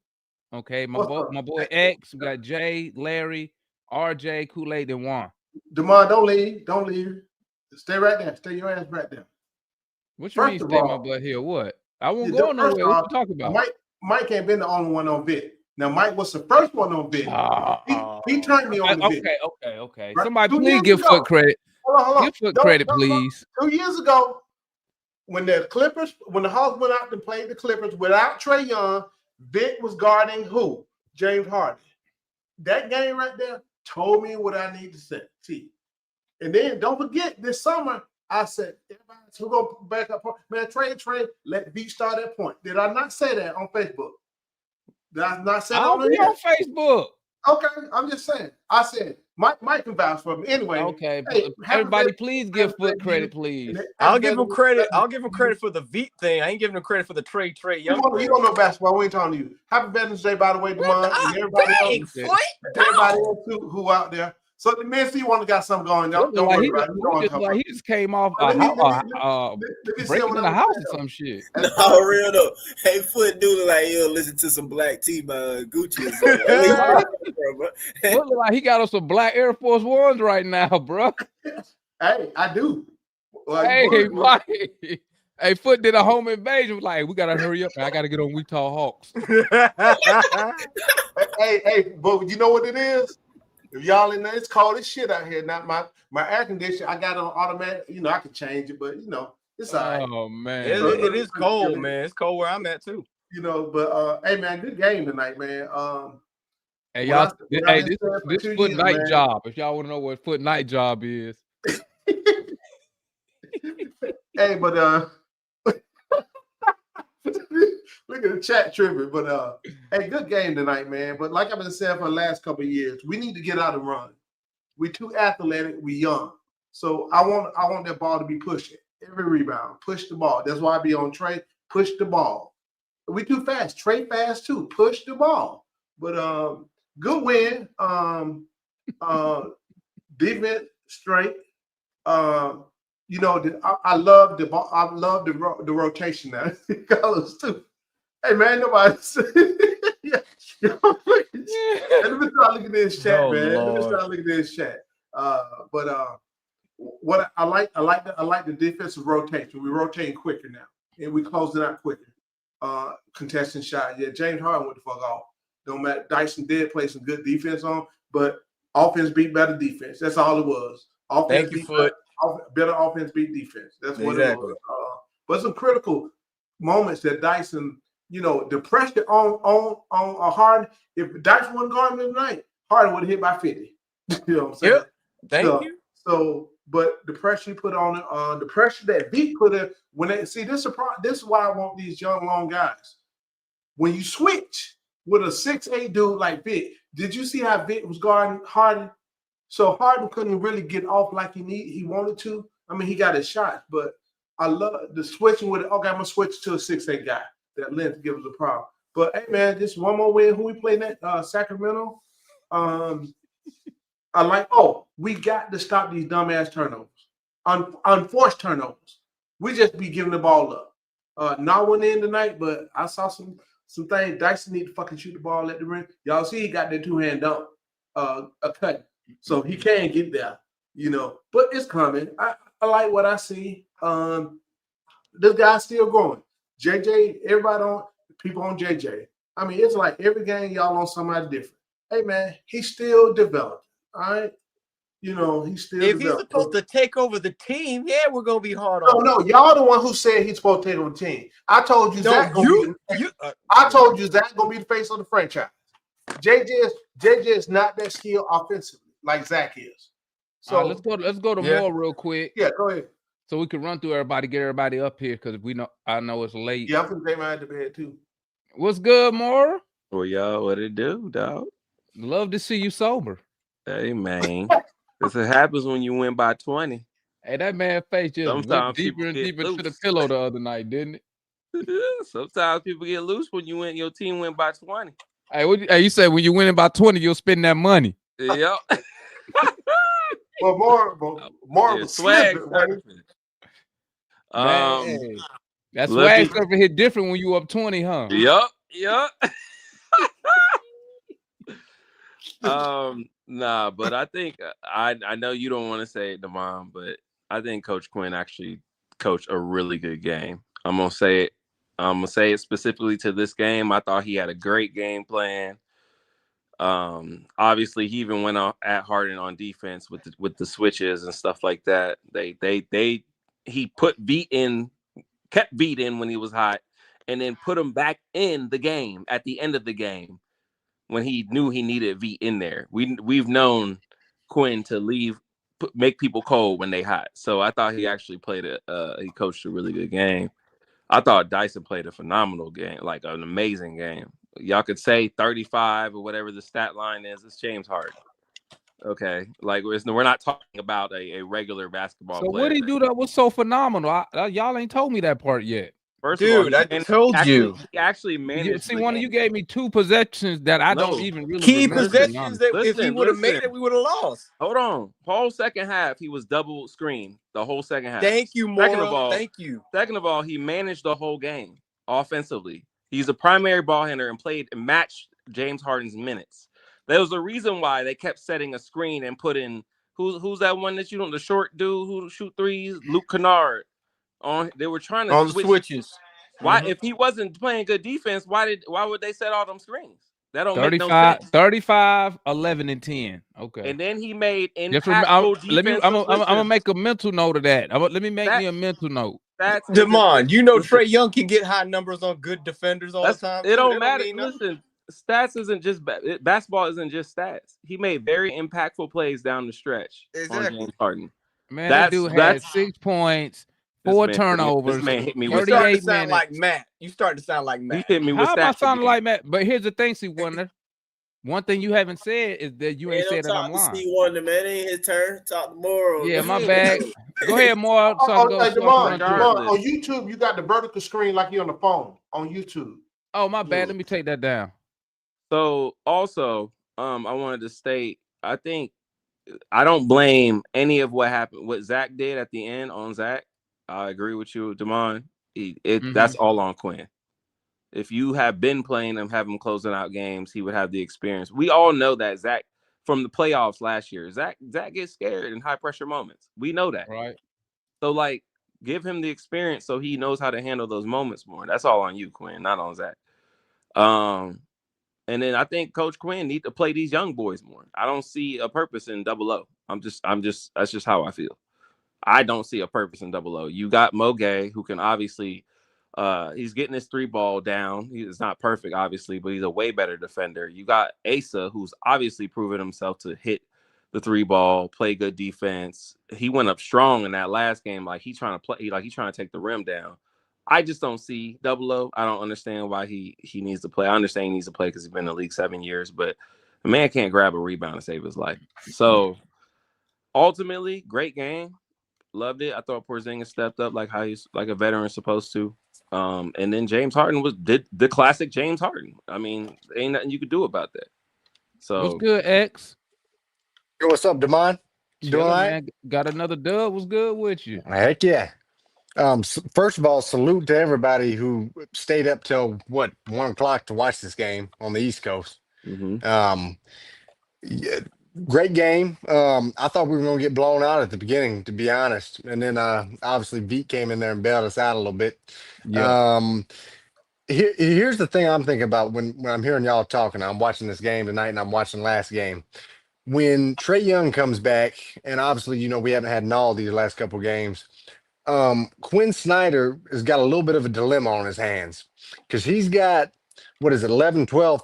S5: Okay, my boy X. We got Jay, Larry, RJ, Kool-Aid, and Juan.
S9: Damon, don't leave. Stay right there. Stay your ass right there.
S5: What you mean stay my butt here? What? I won't go nowhere. What you talking about?
S9: Mike ain't been the only one on Vic. Now Mike was the first one on Vic. He turned me on Vic.
S5: Okay. Right? Somebody please give Foot credit.
S9: Hold on.
S5: Give Foot credit, please.
S9: 2 years ago, when the Hawks went out and played the Clippers without Trae Young, Vic was guarding who? James Harden. That game right there told me what I need to see. And then don't forget, this summer, I said, everybody who go back up, man, trade, let Vic start that point. Did I not say that on Facebook? Did I not say that
S5: on Facebook?
S9: Okay, I'm just saying. I said, Mike can vouch for me. Anyway.
S5: Okay, everybody, please give Foot credit, please.
S8: I'll give him credit. I'll give him credit for the Veet thing. I ain't giving him credit for the Trae Young.
S9: You don't know basketball. We ain't talking to you. Happy Veterans Day, by the way, Damon, and everybody else who out there. So the men see one got something going. Don't worry about it.
S5: He just came off breaking in the house or some shit.
S7: No, real though. Hey, Foot do look like he'll listen to some Black Tea by Gucci.
S5: Look like he got on some black Air Force Ones right now, bro.
S9: Hey, I do.
S5: Hey, Mike. Hey, Foot did a home invasion. Like, we gotta hurry up. I gotta get on We Talk Hawks.
S9: hey, but you know what it is? If y'all in there, it's cold as shit out here. Not my air conditioner. I got it on automatic. You know, I can change it, but you know, It's all right.
S5: Oh man.
S8: It is cold, man. It's cold where I'm at too.
S9: You know, but hey man, good game tonight, man.
S5: Hey,
S9: What
S5: y'all.
S9: I've
S5: Hey,
S9: been saying for
S5: this
S9: 2
S5: foot
S9: years,
S5: night
S9: man.
S5: job. If y'all want to know what foot night job is,
S9: Hey, but look at the chat tripping. But hey, good game tonight, man. But like I've been saying for the last couple of years, we need to get out and run. We too athletic, we young. So I want that ball to be pushing. Every rebound, push the ball. That's why I be on Trey, push the ball. We too fast. Trey fast too. Push the ball. But good win. Defense straight. You know, I love the ball. I love the rotation now. Carlos too. Hey man, nobody. Yeah. Let me start looking at this chat,
S8: Oh,
S9: man. Let me
S8: Lord.
S9: start looking at this chat. But what I like the defensive rotation. We rotating quicker now, and we closing out quicker. Contesting shot. Yeah, James Harden went the fuck off. Don't matter. Dyson did play some good defense on, but offense beat better defense. That's all it was. Offense
S8: Thank you,
S9: beat
S8: Foot.
S9: better offense beat defense. That's what
S8: Exactly.
S9: it was. But some critical moments that Dyson, you know, the pressure on Harden. If Dyson wasn't guarding him tonight, Harden would have hit by 50. You know what I'm saying?
S8: Yep. Thank you.
S9: So, but the pressure he put on it, the pressure that Vic put in when they see this is why I want these young long guys. When you switch with a 6'8" dude like Vic, did you see how Vic was guarding Harden? So Harden couldn't really get off like he wanted to. I mean, he got his shots, but I love the switching with it. Okay, I'm gonna switch to a 6'8" guy. That length gives us a problem. But hey, man, just one more win. Who we playing at? Sacramento. I like. Oh, we got to stop these dumbass turnovers, unforced turnovers. We just be giving the ball up. Not one in tonight, but I saw some things. Dyson need to fucking shoot the ball at the rim. Y'all see he got that 2-hand dunk, a cut, so he can't get there. You know, but it's coming. I like what I see. This guy's still growing. JJ, everybody on people on JJ. I mean, it's like every game y'all on somebody different. Hey man, he's still developing. All right, you know he's still.
S8: If he's
S9: developing.
S8: supposed to take over the team, yeah, we're gonna be hard on.
S9: No, y'all the one who said he's supposed to take over the team. I told you Zach. I told you Zach gonna be the face of the franchise. JJ is not that skilled offensively like Zach is. So
S5: let's go to more real quick.
S9: Yeah, go ahead.
S5: So we can run through everybody, get everybody up here because I know it's late.
S9: Yeah, I'm gonna take mine to bed too.
S5: What's good, Mora?
S10: Well, y'all, what it do, dog?
S5: Love to see you sober.
S10: Hey, man. This happens when you win by 20.
S5: Hey, that man face just
S10: Sometimes
S5: went deeper and deeper to the
S10: loose.
S5: pillow the other night, didn't it?
S10: Sometimes people get loose when your team win by 20.
S5: Hey, you say when you win by 20, you'll spend that money.
S10: Yep.
S9: Well, more
S10: swag.
S5: Man, that swag stuff hit different when you up 20, huh?
S10: Yep. Nah, but I think I know you don't want to say it, Devon, but I think Coach Quinn actually coached a really good game. I'm gonna say it specifically to this game. I thought he had a great game plan. Obviously, he even went out at Harden on defense with the switches and stuff like that. He put kept Beat in when he was hot, and then put him back in the game at the end of the game when he knew he needed Veet in there. We've known Quinn to make people cold when they hot. So I thought he actually he coached a really good game. I thought Dyson played a phenomenal game, like an amazing game. Y'all could say 35 or whatever the stat line is. It's James Harden. Okay, like we're not talking about a regular basketball player.
S5: So what did he do that was so phenomenal? Y'all ain't told me that part yet.
S10: First
S8: Dude,
S10: of all,
S8: I told you.
S10: He actually managed.
S5: See, one of you gave me 2 possessions that I don't even really
S8: key
S5: remember.
S8: possessions that if he would have made it, we would have lost.
S10: Hold on. Whole second half, he was double screened the whole second half.
S8: Thank you, Mora. Thank you.
S10: Second of all, he managed the whole game offensively. He's a primary ball handler and matched James Harden's minutes. There was a reason why they kept setting a screen and put in who's that one that you know, the short dude who shoot threes, Luke Kennard. They were trying to
S8: on the switches.
S10: Why, if he wasn't playing good defense, why would they set all them screens? That don't
S5: 35,
S10: make no sense.
S5: 35, 11, and 10. Okay.
S10: And then he made
S5: I'm gonna make a mental note of that. Let me make me a mental note.
S10: stats.
S8: Demond, you know
S10: Listen.
S8: Trey Young can get high numbers on good defenders all the time.
S10: It
S8: too.
S10: don't
S8: That
S10: matter.
S8: mean nothing.
S10: Listen, stats isn't just basketball isn't just stats. He made very impactful plays down the stretch on
S8: Exactly.
S10: James Harden.
S5: Man, that dude had 6 points, 4 turnovers.
S10: This man hit me with
S8: You start to
S5: 38
S8: sound like
S5: minutes.
S8: Matt. You start to sound like Matt.
S10: He hit me with
S5: How am I
S10: stats
S5: sounding
S10: again.
S5: like Matt? But here's the thing, C Wonder. One thing you haven't said is that you ain't said that I'm lying.
S7: C Wonder, man. It ain't his turn. Talk to Morrow.
S5: Yeah, my bad. Go ahead, Morrow. So I can go
S9: Okay,
S5: so I
S9: Demond,
S5: can run through it.
S9: Demond, on YouTube, you got the vertical screen like you on the phone on YouTube.
S5: Oh, my bad. Let me take that down.
S10: So also, I wanted to state, I think I don't blame any of what happened, what Zach did at the end on Zach. I agree with you, Demond. That's all on Quinn. If you have been playing him, have him closing out games, he would have the experience. We all know that Zach from the playoffs last year, Zach gets scared in high pressure moments. We know that.
S5: Right.
S10: So like give him the experience so he knows how to handle those moments more. That's all on you, Quinn, not on Zach. And then I think Coach Quinn need to play these young boys more. I don't see a purpose in 0-0. That's just how I feel. I don't see a purpose in 0-0. You got Mo Gay, who can obviously he's getting his 3-ball down. He's not perfect, obviously, but he's a way better defender. You got Asa, who's obviously proven himself to hit the 3-ball, play good defense. He went up strong in that last game, like he's trying to play, like he's trying to take the rim down. I just don't see 0-0. I don't understand why he needs to play. I understand he needs to play because he's been in the league 7 years, but the man can't grab a rebound and save his life. So ultimately, great game. Loved it. I thought Porzingis stepped up like how he's like a veteran supposed to. And then James Harden did the classic James Harden. I mean, ain't nothing you could do about that. So
S5: what's good, X?
S11: Yo, what's up, Demond? You doing all right?
S5: Man, got another dub. What's good with you?
S11: Heck yeah. First of all, salute to everybody who stayed up till 1 o'clock to watch this game on the East Coast. Yeah, great game. I thought we were going to get blown out at the beginning, to be honest. And then obviously Veet came in there and bailed us out a little bit.
S5: Yeah.
S11: Here's the thing I'm thinking about when I'm hearing y'all talking. I'm watching this game tonight and I'm watching last game. When Trey Young comes back, and obviously, we haven't had Nall these last couple games. Quinn Snyder has got a little bit of a dilemma on his hands because he's got, 11, 12,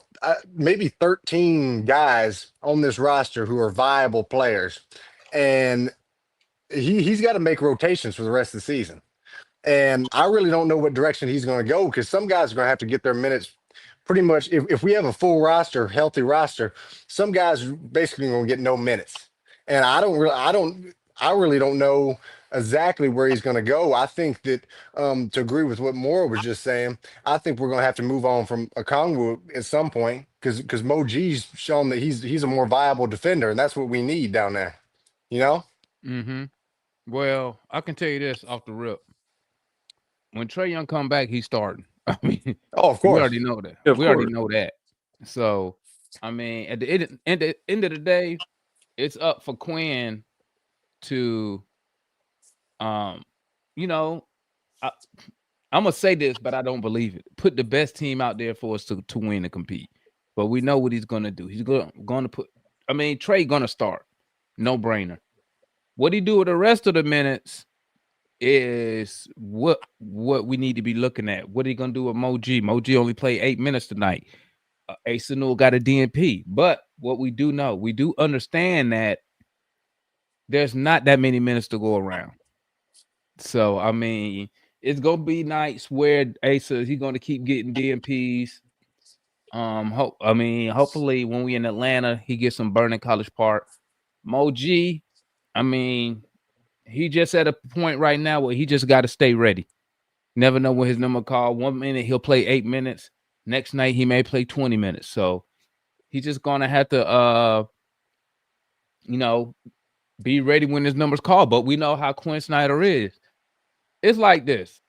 S11: maybe 13 guys on this roster who are viable players. And he's got to make rotations for the rest of the season. And I really don't know what direction he's going to go because some guys are going to have to get their minutes pretty much. If we have a full roster, healthy roster, some guys are basically going to get no minutes. And I really don't know exactly where he's going to go. I think that to agree with what Moore was just saying, I think we're going to have to move on from Okongwu at some point because Mo G's shown that he's a more viable defender, and that's what we need down there.
S5: Well, I can tell you this off the rip. When Trey Young come back, he's starting. I mean,
S11: of course,
S5: we already know that. Already know that. So, I mean, at the end of the day, it's up for Quinn to, I'm gonna say this, but I don't believe it. Put the best team out there for us to win and compete. But we know what he's gonna do. He's going to put. I mean, Trey gonna start, no brainer. What he do with the rest of the minutes is what we need to be looking at. What are you gonna do with Mo G? Mo G only played 8 minutes tonight. Asa Newell got a DNP, but what we do know, we do understand that there's not that many minutes to go around. So I mean, it's gonna be nights where Asa he's gonna keep getting DNPs. Hopefully when we in Atlanta, he gets some burning College Park. Mo G, I mean, he just at a point right now where he just got to stay ready. Never know when his number called. 1 minute he'll play 8 minutes. Next night he may play 20 minutes. So he's just gonna have to be ready when his number's called. But we know how Quinn Snyder is. It's like this.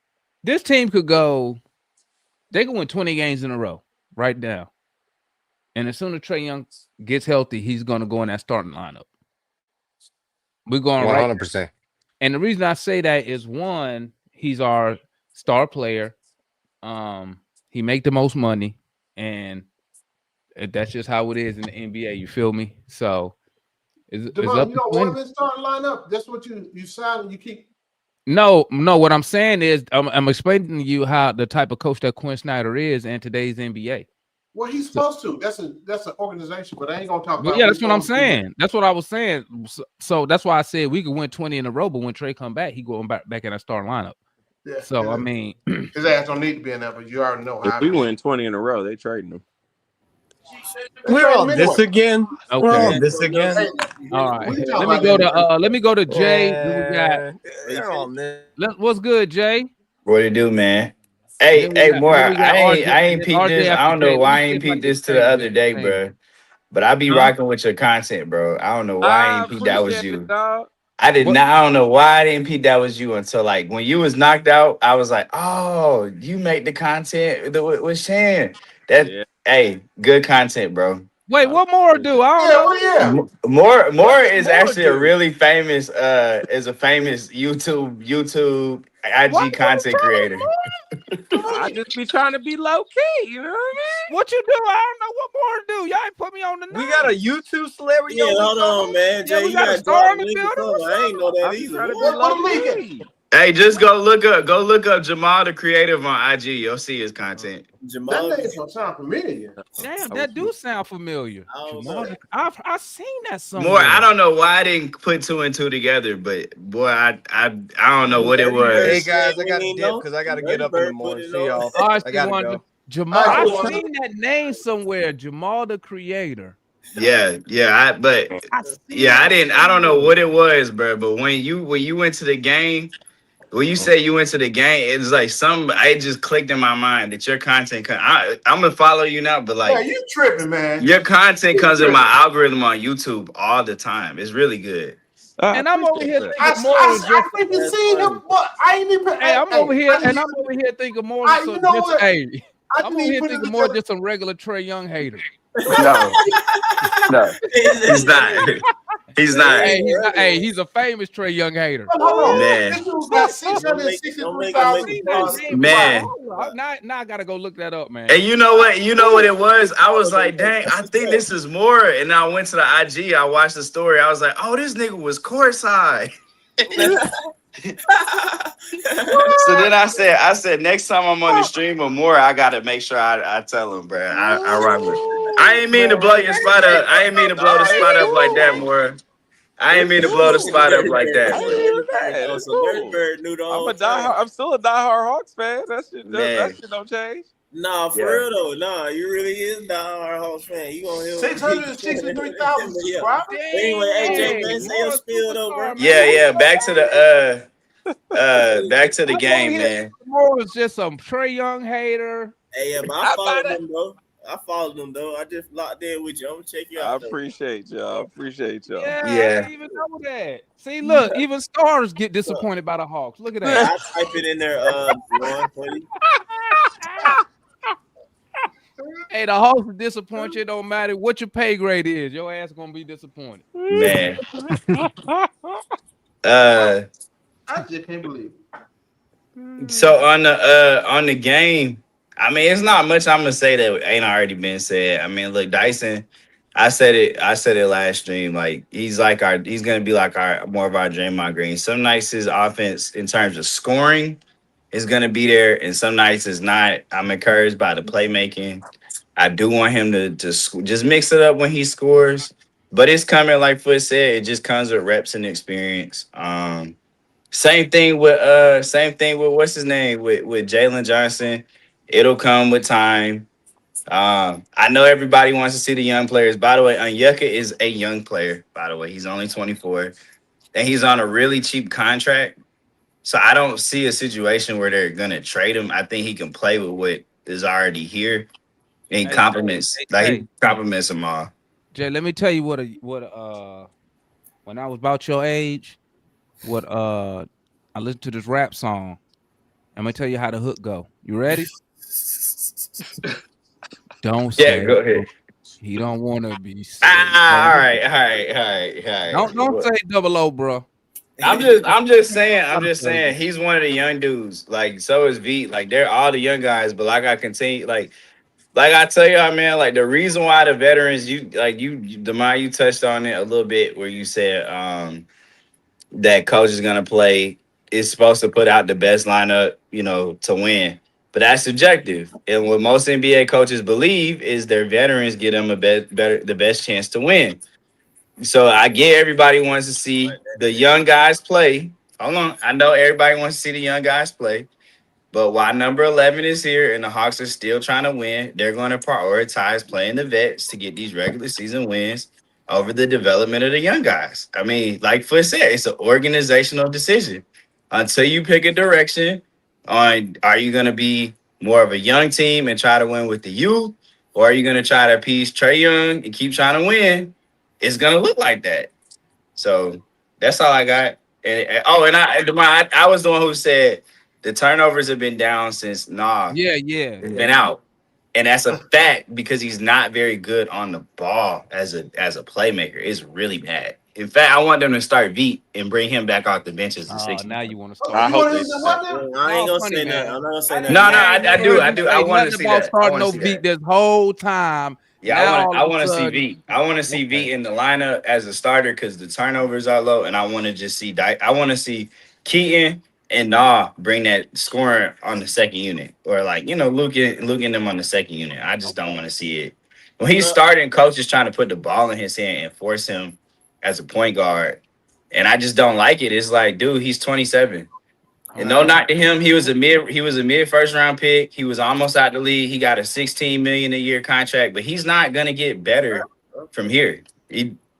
S5: This team could go, they could win 20 games in a row right now. And as soon as Trey Young gets healthy, he's gonna go in that starting lineup. We're going
S11: 100%.
S5: Right. And the reason I say that is one, he's our star player. He make the most money, and that's just how it is in the NBA. You feel me? So, it's up
S9: you don't want him in starting lineup. That's what you sign. You keep
S5: No, no. What I'm saying is, I'm explaining to you how the type of coach that Quinn Snyder is in today's NBA.
S9: Well, he's
S5: So,
S9: supposed to. That's an organization, but I ain't gonna talk
S5: but
S9: about.
S5: yeah,
S9: what's
S5: that's what I'm
S9: on the field.
S5: saying. That's what I was saying. So that's why I said we could win 20 in a row, but when Trey come back, he going back in our starting lineup.
S9: Yeah,
S5: So I mean,
S9: his ass don't need to be in there, but you already know
S10: If
S9: how.
S10: we win 20 in a row, they trading him.
S8: We're on this again. We're
S5: okay.
S8: on this again.
S5: All right.
S9: We talking
S5: Let me
S9: about
S5: go
S9: that.
S5: to Jay. Then we got
S8: We're on this.
S5: what's good, Jay?
S12: What it do, man?
S5: And
S12: Hey,
S5: then we
S12: hey,
S5: got
S12: more.
S5: then we got
S12: I
S5: RJ.
S12: ain't
S5: And then
S12: peeped
S5: RJ
S12: this. I
S5: after
S12: don't
S5: Jay.
S12: know
S5: Let
S12: why
S5: me
S12: I
S5: see
S12: ain't
S5: if I
S12: peeped
S5: can
S12: this to the
S5: change
S12: other
S5: it.
S12: day,
S5: Change it.
S12: bro. But I be
S5: Huh?
S12: rocking with your content, bro. I don't know why I
S10: I
S12: ain't peeped that was
S10: appreciate it,
S12: you.
S10: dog.
S12: I did
S5: What?
S12: not. I don't know why I didn't peep that was you until like when you was knocked out. I was like, oh, you make the content with Shan. That
S10: Yeah,
S12: hey, good content, bro.
S5: Wait,
S10: I
S5: what more
S10: appreciate
S5: do?
S10: it.
S5: I don't
S9: Yeah,
S5: know.
S9: well, yeah.
S12: More
S7: What
S12: is
S7: more
S12: actually a
S7: do?
S12: really famous is a famous YouTube
S5: Why
S12: IG
S5: you gotta
S12: content
S5: tell us
S12: creator.
S5: more?
S10: I just be trying to be low key, you know what I
S5: What you do? I don't know what more to do. Y'all ain't put me on the
S8: We got a
S5: name.
S8: YouTube celebrity
S7: Yeah,
S8: on this
S7: hold on,
S8: song.
S7: man.
S5: Yeah,
S7: Jay,
S5: we
S7: you
S5: got a
S7: gotta
S5: star
S7: drop
S5: in
S7: the
S5: the
S7: link or
S5: building.
S7: something.
S5: What's
S7: I ain't know that
S10: I be
S7: either.
S10: trying to be
S7: What?
S9: What
S10: low
S9: the leak at?
S10: key.
S12: Hey, just go look up Jamal the Creative on IG. You'll see his content.
S9: That
S7: Jamal.
S9: name don't sound familiar.
S5: Damn,
S10: I
S5: that
S10: was
S5: do sound familiar.
S7: I don't
S5: Jamal,
S7: know.
S5: I've seen that
S12: More, I
S5: somewhere.
S12: don't know why I didn't put two and two together, but boy, I don't know
S7: Some
S12: what it
S7: dirty bird
S8: Hey
S12: was.
S7: said
S8: guys, I
S7: we
S8: gotta
S7: ain't
S8: dip
S7: know.
S8: because I
S7: Some
S8: gotta get
S7: dirty
S8: up in the
S7: bird put
S8: morning.
S7: it
S8: See
S7: on.
S8: y'all.
S5: All right,
S8: I
S5: Steve
S8: gotta
S5: Wonder.
S8: go.
S5: Jamal,
S9: All right,
S5: I've
S9: Steve Wonder.
S5: seen that name somewhere. Jamal the Creator.
S12: But
S5: I seen
S12: yeah, I
S5: that
S12: didn't. I don't know
S5: somewhere.
S12: what it was, bro. But when you went to the game, when you say you went to the game, it's like some. It just clicked in my mind that your content. I'm gonna follow you now, but
S9: Yeah,
S12: like
S9: you tripping, man.
S12: your content
S9: You
S12: comes in
S9: tripping.
S12: my algorithm on YouTube all the time. It's really good.
S10: I
S5: And I'm over
S10: appreciate
S5: here
S10: that.
S5: thinking more was just.
S9: I even
S7: That's
S9: seen him,
S7: funny.
S9: but I ain't even.
S5: Hey, I'm over here, and I'm over here thinking more
S9: I,
S5: so
S9: you know
S5: just.
S9: what?
S5: Hey,
S9: I
S5: I'm
S9: didn't
S5: over
S9: even
S5: here
S9: put it
S5: thinking more
S9: together.
S5: just some regular Trey Young hater.
S12: No, no, he's not. He's not.
S5: Hey, he's not. Hey, he's a famous Trey Young hater.
S9: Hold on.
S12: Man,
S9: This dude got
S7: Don't make him make
S9: 663,000
S7: a
S5: Seen that
S7: post.
S5: name before.
S12: man.
S5: Now I gotta go look that up, man.
S12: And you know what? You know what it was? I was
S7: Follow
S12: like,
S7: them,
S12: dang, I
S7: that's
S12: think this is more. And I went to the IG. I watched the story. I was like, oh, this nigga was courtside. So then I said, next time I'm on the stream or more, I gotta make sure I tell him, bro. I rock with. I ain't mean to blow your spot up. I ain't mean to blow the
S10: Nah, it's
S12: spot up like that,
S10: cool.
S12: more. I ain't
S10: It's
S12: mean to blow the
S10: cool.
S12: spot up
S7: Dirty
S12: like
S7: Bird.
S12: that,
S10: I ain't
S12: bro.
S10: even
S7: Dirty Bird.
S10: mad.
S7: Oh,
S10: It's
S7: so Dirty
S10: cool.
S7: Bird knew the whole
S10: I'm
S7: time.
S10: still a diehard Hawks fan. That
S12: Man,
S10: shit don't change.
S7: Nah, for
S12: yeah.
S7: real though. Nah, you really is diehard Hawks fan. You gonna hear
S9: 663,000
S7: yeah.
S9: subscribers.
S7: But anyway, AJ, man,
S5: Dang,
S7: say your
S5: more
S7: spiel though,
S5: superstar,
S7: bro.
S5: man.
S12: Yeah. Back to the
S5: I'm over
S12: game,
S5: here
S12: man.
S5: thinking more was just some Trey Young hater.
S7: Hey, yeah, but I
S10: I
S7: followed
S10: got it.
S7: them, bro. I followed them though. I just locked in with you. I'm gonna check you
S10: I
S7: out though.
S10: appreciate y'all. I appreciate y'all.
S5: Yeah, I
S12: Yeah.
S5: didn't even know that. See, look, even stars get disappointed by the Hawks. Look at
S7: Hey,
S5: that.
S7: I type it in there, Juan, for you.
S5: Hey, the Hawks will disappoint you. It don't matter what your pay grade is. Your ass gonna be disappointed.
S12: Man.
S9: I just can't believe it.
S12: So on the game, I mean, it's not much I'm gonna say that ain't already been said. I mean, look, Dyson, I said it last stream. Like he's gonna be like our more of our Draymond Green. Some nights his offense in terms of scoring is gonna be there, and some nights it's not. I'm encouraged by the playmaking. I do want him to just mix it up when he scores, but it's coming. Like Foot said, it just comes with reps and experience. Same thing with what's his name with Jalen Johnson. It'll come with time. I know everybody wants to see the young players. By the way, Onyeka is a young player. By the way, he's only 24, and he's on a really cheap contract. So I don't see a situation where they're gonna trade him. I think he can play with what is already here, and he
S5: Hey,
S12: complements
S5: hey,
S12: he complements them all.
S5: Jay, let me tell you what when I was about your age, I listened to this rap song. I'm gonna tell you how the hook go. You ready? Don't
S12: Yeah,
S5: say
S12: go ahead.
S5: he don't want to be safe.
S12: All right.
S5: Don't say double O, bro.
S12: I'm just saying he's one of the young dudes. Like so is V. Like they're all the young guys, but like I continue like I tell y'all, man, like the reason why the veterans Demar, you touched on it a little bit where you said that coach is gonna play is supposed to put out the best lineup, to win. But that's subjective. And what most NBA coaches believe is their veterans get them the best chance to win. So I get everybody wants to see the young guys play. Hold on. I know everybody wants to see the young guys play. But while number 11 is here and the Hawks are still trying to win, they're going to prioritize playing the vets to get these regular season wins over the development of the young guys. I mean, like Foot said, it's an organizational decision. Until you pick a direction on, are you going to be more of a young team and try to win with the youth, or are you going to try to appease Trae Young and keep trying to win? It's going to look like that. So that's all I got. I was the one who said the turnovers have been down since
S5: Yeah.
S12: been out. And that's a fact because he's not very good on the ball as a playmaker. It's really bad. In fact, I want them to start Veet and bring him back off the bench as a six.
S5: Now you want to start.
S10: I hope
S9: I
S7: I ain't gonna say that. I'm not gonna say that.
S12: No, I do. I want to see that.
S5: Starting no Veet this whole time.
S12: Yeah, I want to see Veet. I want to see Veet in the lineup as a starter because the turnovers are low, and I want to just see. I want to see Keaton and bring that scoring on the second unit, or Luke and them on the second unit. I just don't want to see it when he's starting. Coach is trying to put the ball in his hand and force him as a point guard, and I just don't like it. It's like, dude, he's 27. And no knock to him. He was a mid first round pick. He was almost out the league. He got a $16 million a year contract, but he's not gonna get better from here.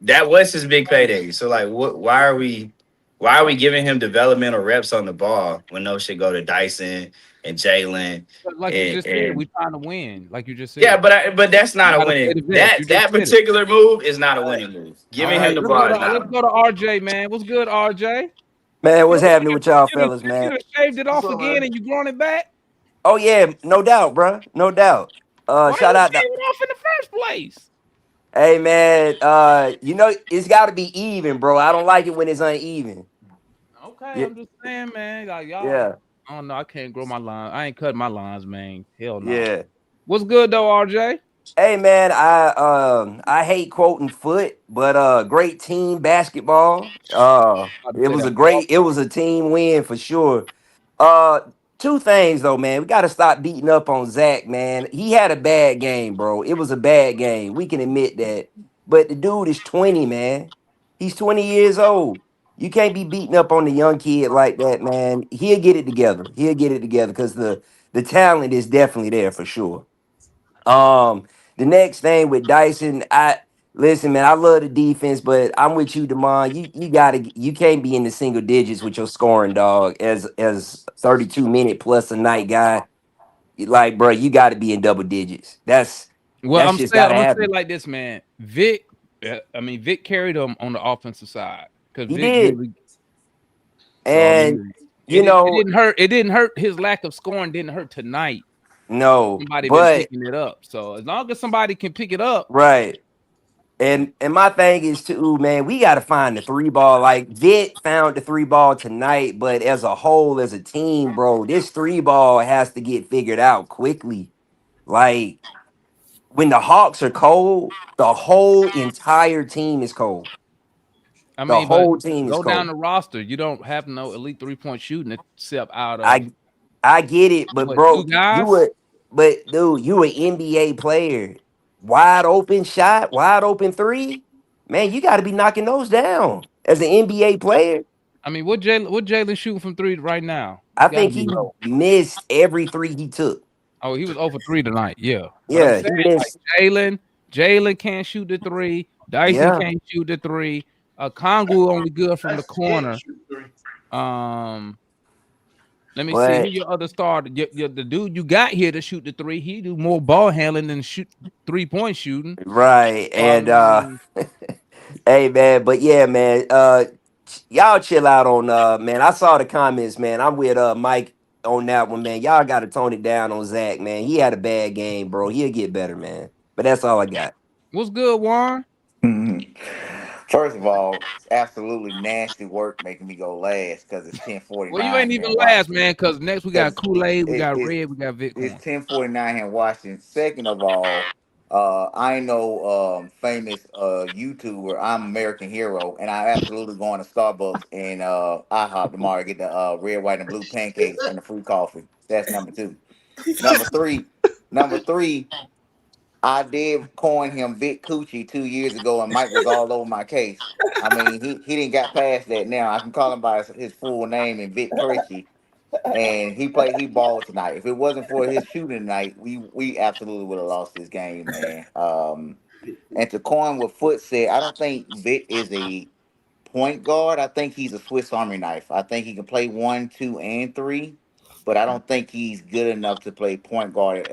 S12: That was his big payday. So like, why are we giving him developmental reps on the ball when those should go to Dyson and Jalen?
S5: Like you just said, we trying to win. Like you just said.
S12: Yeah, but that's not a winning. That particular move is not a winning move. Giving him the ball.
S5: Let's go to RJ, man. What's good, RJ?
S13: Man, what's happening with y'all fellas, man?
S5: You shaved it off again and you growing it back?
S13: Oh yeah, no doubt, bro. No doubt. Shout out to
S5: shave it off in the first place.
S13: Hey man, it's gotta be even, bro. I don't like it when it's uneven.
S5: Okay, I'm just saying, man. Like y'all,
S13: Yeah.
S5: I don't know. I can't grow my line. I ain't cutting my lines, man. Hell no.
S13: Yeah.
S5: What's good though, RJ?
S13: Hey man, I hate quoting Foot, but great team basketball. It was a team win for sure. Two things though, man. We gotta stop beating up on Zach, man. He had a bad game, bro. It was a bad game. We can admit that. But the dude is 20, man. He's 20 years old. You can't be beating up on the young kid like that, man. He'll get it together. Because the talent is definitely there for sure. The next thing with Dyson, listen, man, I love the defense, but I'm with you, Damon. You can't be in the single digits with your scoring, dog, as 32-minute plus a night guy. Like, bro, you got to be in double digits.
S5: I'm gonna say
S13: happen.
S5: it like this, man. Vic carried him on the offensive side because
S13: He did. And
S5: it didn't hurt. His lack of scoring didn't hurt tonight.
S13: No,
S5: Somebody
S13: but
S5: been picking it up. So as long as somebody can pick it up,
S13: right. And my thing is too, man, we got to find the three ball. Like Vic found the three ball tonight, but as a whole, as a team, bro, this three ball has to get figured out quickly. Like when the Hawks are cold, the whole entire team is cold.
S5: I mean,
S13: the whole team is
S5: go
S13: cold.
S5: down the roster. You don't have no elite 3-point shooting except out of.
S13: I get it, but bro,
S5: two guys?
S13: you an NBA player. Wide open shot, wide open three. Man, you got to be knocking those down as an NBA player.
S5: I mean, what Jalen shooting from three right now?
S13: I think he missed every three he took.
S5: Oh, he was over 3 tonight. Yeah.
S13: Yeah,
S5: But I'm
S13: he
S5: saying,
S13: missed.
S5: like, Jalen can't shoot the 3. Dyson can't shoot the 3. Kongu only good from the corner. Let me see who your other starter. The dude you got here to shoot the 3. He do more ball handling than shoot 3-point shooting.
S13: Right. And hey man, but yeah, man. Y'all chill out on man. I saw the comments, man. I'm with Mike on that one, man. Y'all gotta tone it down on Zach, man. He had a bad game, bro. He'll get better, man. But that's all I got.
S5: What's good, Warren?
S14: First of all, it's absolutely nasty work making me go last because it's 10:49.
S5: Well, you ain't even last, man, because next we got Kool-Aid, we got Red, we got Vic.
S14: It's 10:49 here in Washington. Second of all, I know famous YouTuber. I'm American Hero, and I absolutely going to Starbucks and IHOP tomorrow to get the red, white, and blue pancakes and the free coffee. That's number two. Number three, number three. I did coin him Vic Coochie 2 years ago, and Mike was all over my case. I mean, he didn't got past that. Now I can call him by his full name and Vic Coochie, and he balled tonight. If it wasn't for his shooting tonight, we absolutely would have lost this game, man. And to coin what Foot said, I don't think Vic is a point guard. I think he's a Swiss Army knife. I think he can play 1, 2, and 3, but I don't think he's good enough to play point guard.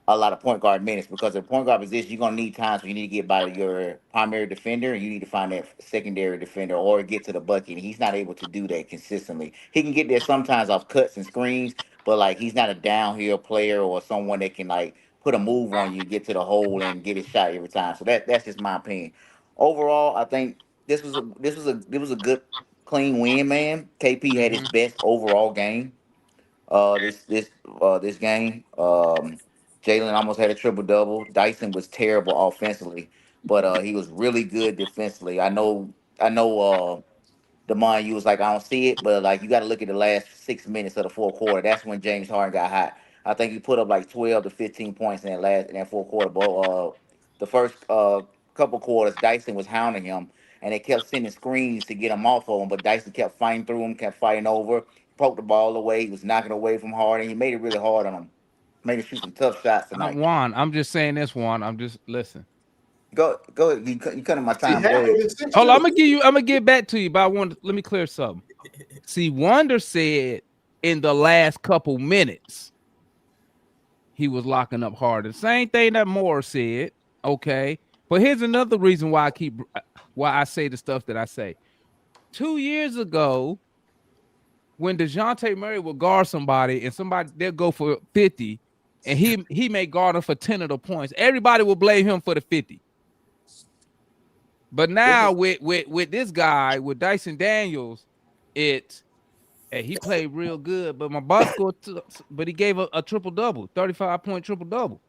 S14: A lot of point guard minutes because at point guard position, you're gonna need times where you need to get by your primary defender and you need to find that secondary defender or get to the bucket. And he's not able to do that consistently. He can get there sometimes off cuts and screens, but like he's not a downhill player or someone that can like put a move on you, get to the hole and get his shot every time. So that's just my opinion. Overall, I think this was a good clean win, man. KP had his best overall game this game. Jalen almost had a triple double. Dyson was terrible offensively, but he was really good defensively. I know Demond, you was like, I don't see it, but like you got to look at the last 6 minutes of the fourth quarter. That's when James Harden got hot. I think he put up like 12 to 15 points in that fourth quarter. But the first couple quarters, Dyson was hounding him, and they kept sending screens to get him off of him. But Dyson kept fighting through him, kept fighting over, poked the ball away. He was knocking away from Harden. He made it really hard on him. Made him shoot some tough shots tonight.
S5: Juan, I'm just saying this, Juan. I'm just listen.
S14: Go ahead. You cut in my time. Go ahead.
S5: Hold on, I'm gonna get back to you, but let me clear something. See, Wonder said in the last couple minutes he was locking up Harden. Same thing that Moore said. Okay, but here's another reason why I say the stuff that I say. 2 years ago, when DeJounte Murray would guard somebody and they'll go for 50, and he may guard him for 10 of the points, everybody will blame him for the 50. But now with this guy, with Dyson Daniels, he played real good. But my boss scored, but he gave a triple-double, 35-point triple-double.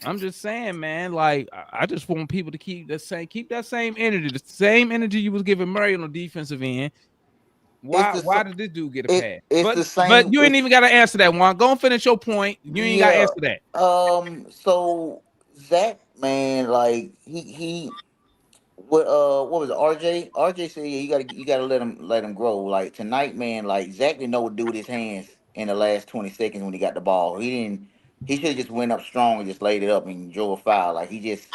S5: I'm just saying, man, like I just want people to keep that same energy, the same energy you was giving Murray on the defensive end. Why did this dude get a pass?
S14: It's the same.
S5: But you ain't even got to answer that one. Go and finish your point. You ain't got to answer that.
S14: So Zach, man, like what was it? RJ said, yeah, you gotta let him grow. Like tonight, man, like Zach didn't know what to do with his hands in the last 20 seconds when he got the ball. He should have just went up strong and just laid it up and drove a foul. Like he just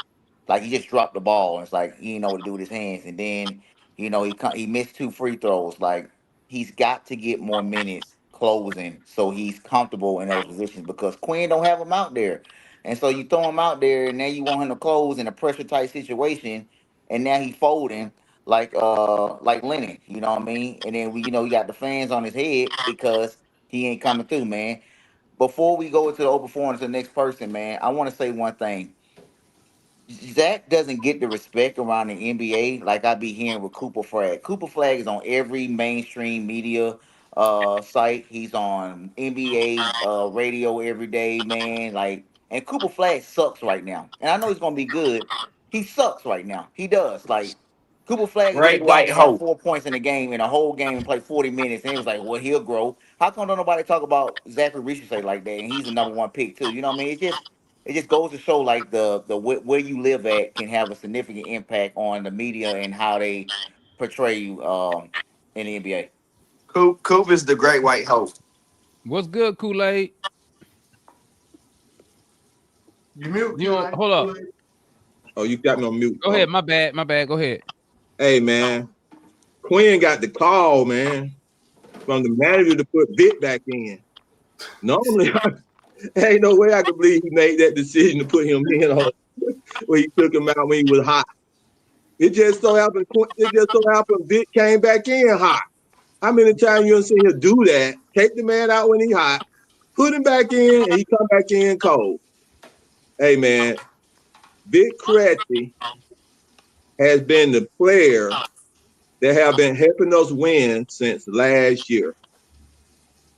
S14: dropped the ball and it's like he didn't know what to do with his hands. And then he missed 2 free throws. Like he's got to get more minutes closing so he's comfortable in those positions because Quinn don't have him out there. And so you throw him out there and now you want him to close in a pressure tight situation. And now he's folding like Lennon, you know what I mean? And then we got the fans on his head because he ain't coming through, man. Before we go into the open forum to the next person, man, I want to say one thing. Zach doesn't get the respect around the NBA like I be hearing with Cooper Flag. Cooper Flag is on every mainstream media site. He's on NBA radio every day, man. Like, and Cooper Flag sucks right now. And I know he's gonna be good. He sucks right now. He does. Like Cooper Flag
S12: Great white hope.
S14: 4 points in the game in a whole game and played 40 minutes. And he was like, well, he'll grow. How come don't nobody talk about Zachary Richardson like that? And he's the number 1 pick too. You know what I mean? It just goes to show like the where you live at can have a significant impact on the media and how they portray you in the NBA.
S12: Coop is the great white hope.
S5: What's good, Kool-Aid?
S9: You mute.
S5: Hold up.
S15: Oh, you got me on mute.
S5: Go ahead. My bad. Go ahead.
S15: Hey, man. Quinn got the call, man, from the manager to put Vic back in. Normally, ain't no way I could believe he made that decision to put him in when he took him out when he was hot. It just so happened Vic came back in hot. How many times you done seen him do that? Take the man out when he hot, put him back in, and he come back in cold. Hey, man, Vic Krejci has been the player that have been helping us win since last year.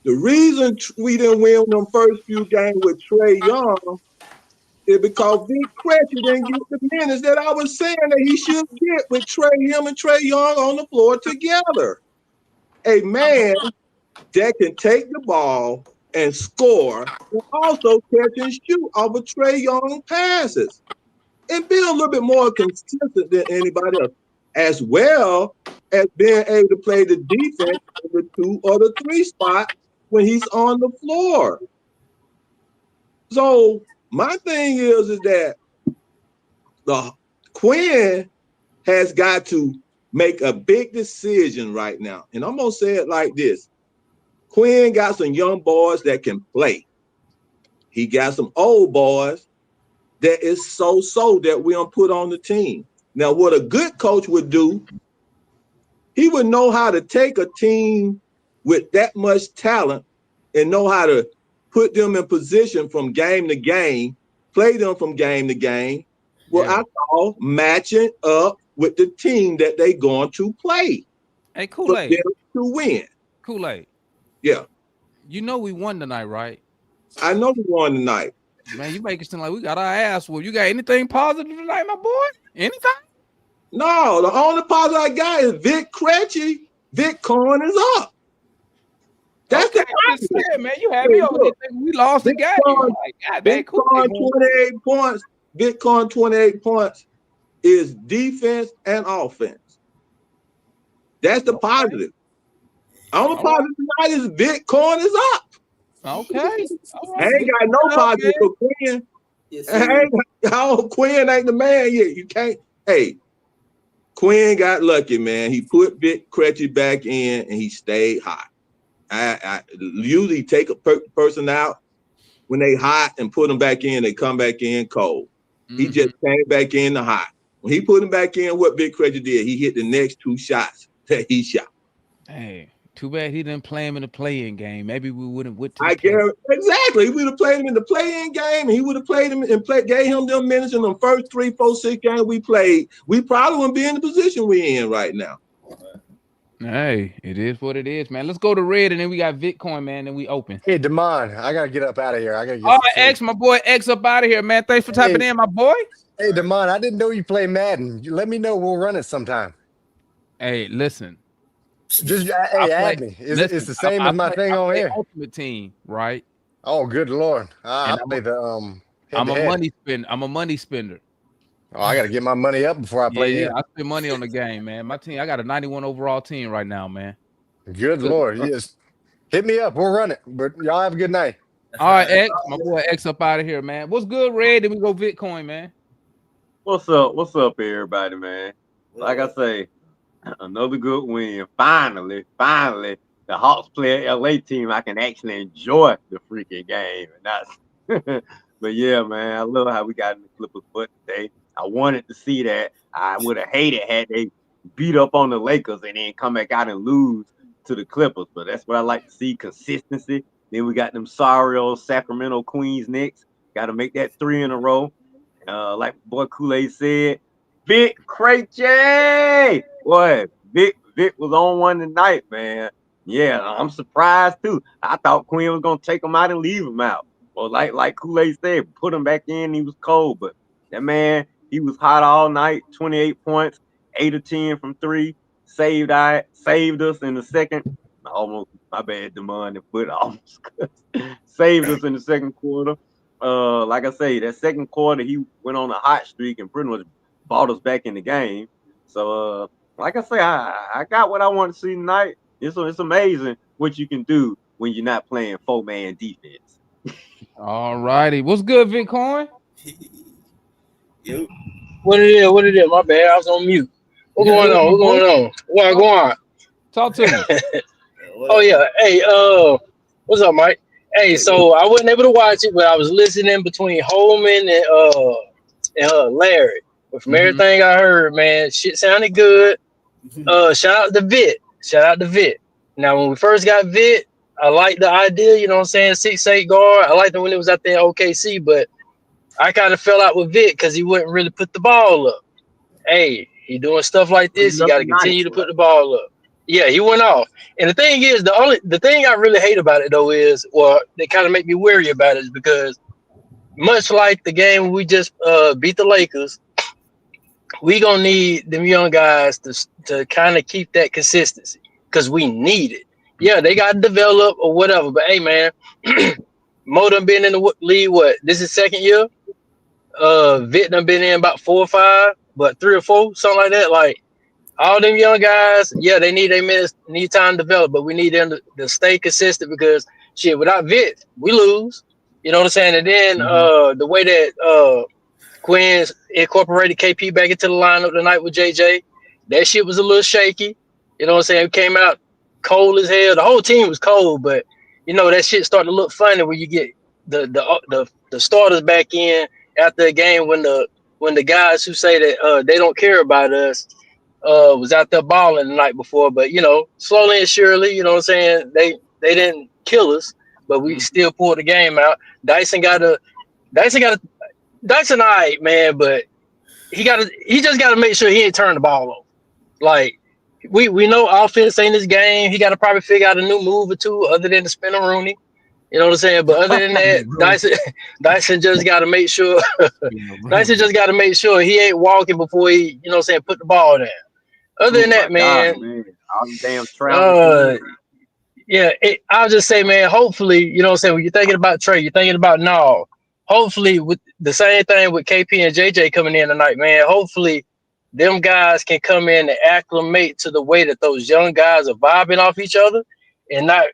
S15: The reason we didn't win them first few games with Trae Young is because Vic Krejci didn't get the minutes that I was saying that he should get with him and Trae Young on the floor together. A man that can take the ball and score and also catch and shoot off of Trae Young passes and be a little bit more consistent than anybody else, as well as being able to play the defense in the 2 or the 3 spot when he's on the floor. So my thing is that the Quinn has got to make a big decision right now. And I'm going to say it like this. Quinn got some young boys that can play. He got some old boys that is so that we don't put on the team. Now, what a good coach would do, he would know how to take a team with that much talent and know how to put them in position from game to game, play them from game to game, what I call matching up with the team that they going to play.
S5: Hey, Kool-Aid.
S15: To win.
S5: Kool-Aid.
S15: Yeah.
S5: You know we won tonight, right?
S15: I know we won tonight.
S5: Man, you make it seem like we got our ass whooped. You got anything positive tonight, my boy? Anything?
S15: No, the only positive I got is Vic Krejci. Vic Cohen is up. That's
S5: okay, I'm just saying, man. You had me over there thinking we lost the game.
S15: Bitcoin 28 points. Bitcoin 28 points is defense and offense. That's the positive. Only positive tonight is Bitcoin is up.
S5: Okay.
S15: I ain't got no positive for Quinn. Quinn ain't the man yet. You can't. Hey, Quinn got lucky, man. He put Vic Krejci back in and he stayed hot. I usually take a person out when they hot and put them back in. They come back in cold. He just came back in the hot. When he put him back in, what Vic Krejci did, he hit the next 2 shots that he shot.
S5: Hey, too bad he didn't play him in the play-in game. Maybe we wouldn't went to.
S15: I guarantee exactly. He would have played him in the play-in game, and he would have played him and gave him them minutes in the first 3, 4, 6 games we played. We probably wouldn't be in the position we're in right now.
S5: Hey, it is what it is, man. Let's go to Red, and then we got Bitcoin, man, and we open.
S11: Hey, Damon, I gotta get up out of here. I gotta get.
S5: All right, X, my boy, X up out of here, man. Thanks for typing in, my boy.
S11: Hey, Damon, I didn't know you play Madden. Let me know. We'll run it sometime.
S5: Hey, listen.
S11: Just add me. It's the same as my thing on here.
S5: Ultimate Team, right?
S11: Oh, good Lord! I play the
S5: I'm a money spender. I'm a money spender.
S11: Oh, I got to get my money up before I play.
S5: Yeah, I spend money on the game, man. My team, I got a 91 overall team right now, man.
S11: Good Lord, yes. Hit me up. We'll run it. But y'all have a good night.
S5: All right, X, my boy X up out of here, man. What's good, Red? Then we go Bitcoin, man.
S16: What's up? What's up, everybody, man? Like I say, another good win. Finally, the Hawks play an LA team. I can actually enjoy the freaking game. And that's but yeah, man, I love how we got in the Clippers butt today. I wanted to see that. I would have hated had they beat up on the Lakers and then come back out and lose to the Clippers. But that's what I like to see, consistency. Then we got them sorry old Sacramento Queens Knicks. Got to make that 3 in a row. Like boy Kool-Aid said, Vic Krejci. Boy, Vic was on one tonight, man. Yeah, I'm surprised too. I thought Quinn was gonna take him out and leave him out. Well, like Kool-Aid said, put him back in. He was cold, but that man, he was hot all night. 28 points, 8 of 10 from 3. Saved us in the second. Almost, my bad, Damon and Foot almost saved us in the second quarter. Like I say, that second quarter he went on a hot streak and pretty much brought us back in the game. So, like I say, I got what I want to see tonight. It's amazing what you can do when you're not playing 4-man defense.
S5: All righty, what's good, Bitcoin?
S17: What it is? My bad, I was on mute. What's going on? What going on?
S5: Talk to me.
S17: Oh yeah, hey, what's up, Mike? Hey, so I wasn't able to watch it, but I was listening between Holman and Larry. But from everything I heard, man, shit sounded good. Shout out to Vit. Now, when we first got Vit, I liked the idea, you know what I'm saying? 6'8" guard. I liked it when it was out there in OKC, but I kind of fell out with Vic because he wouldn't really put the ball up. Hey, he doing stuff like this. You got to continue to put the ball up. Yeah, he went off. And the thing is, the thing I really hate about it though is, well, they kind of make me weary about it is because much like the game we just beat the Lakers, we gonna need them young guys to kind of keep that consistency because we need it. Yeah, they got to develop or whatever, but hey, man, Mo done been in the league. What? This is second year. Vic done been in about 4 or 5, but 3 or 4, something like that. Like all them young guys, yeah, they need their minutes, need time to develop, but we need them to stay consistent because shit, without Vic, we lose. You know what I'm saying? And then the way that Quinn's incorporated KP back into the lineup tonight with JJ, that shit was a little shaky. You know what I'm saying? It came out cold as hell. The whole team was cold, but you know that shit started to look funny when you get the starters back in after a game when the guys who say that they don't care about us was out there balling the night before. But you know, slowly and surely, you know what I'm saying, they didn't kill us, but we still pulled the game out. Dyson all right, man, but he just gotta make sure he ain't turn the ball over. Like we know offense ain't his game. He gotta probably figure out a new move or two other than the spin a Rooney. You know what I'm saying? But other than that, Dyson just gotta make sure Dyson just gotta make sure he ain't walking before he, you know what I'm saying, put the ball down. Other than that, man,
S16: all the damn travel.
S17: yeah, I'll just say, man, hopefully, you know what I'm saying, when you're thinking about Trey, you're thinking about Nall. Hopefully, with the same thing with KP and JJ coming in tonight, man, hopefully them guys can come in and acclimate to the way that those young guys are vibing off each other. And not,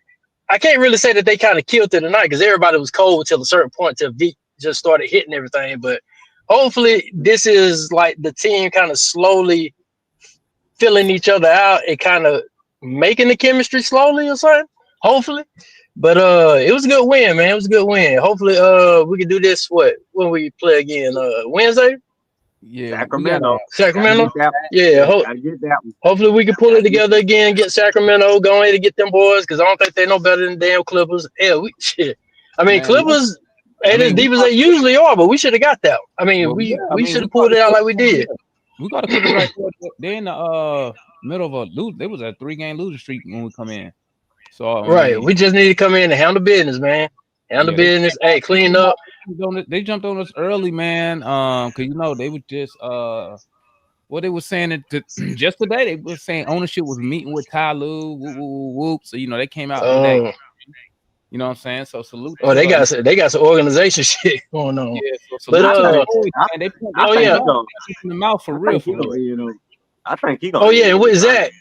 S17: I can't really say that they kind of killed it tonight because everybody was cold until a certain point till Vic just started hitting everything. But hopefully this is like the team kind of slowly filling each other out and kind of making the chemistry slowly or something. Hopefully. But it was a good win, man. It was a good win. Hopefully we can do this when we play again? Wednesday?
S5: Yeah,
S17: Sacramento.
S16: Yeah,
S17: Hopefully we can pull it together again, get Sacramento going to get them boys, because I don't think they know better than damn Clippers. Hell, shit. I mean, Clippers ain't as deep as they usually are, but we should have got that. I mean, we should have pulled it out like we did.
S5: We got to put it right there. They're in the middle of a lose. They was a 3-game losing streak when we come in. So
S17: right, we just need to come in and handle business, man. Handle business. Hey, clean up.
S5: They jumped on us early, man. Cause you know they were just what they were saying just today. They were saying ownership was meeting with Ty Lue. Whoop. So you know they came out today. You know what I'm saying? So salute.
S17: Oh, they got some organization shit going on.
S5: Yeah, so
S17: but
S5: they in the mouth for real.
S16: You know, I think he gonna.
S17: Oh yeah, and with Zach.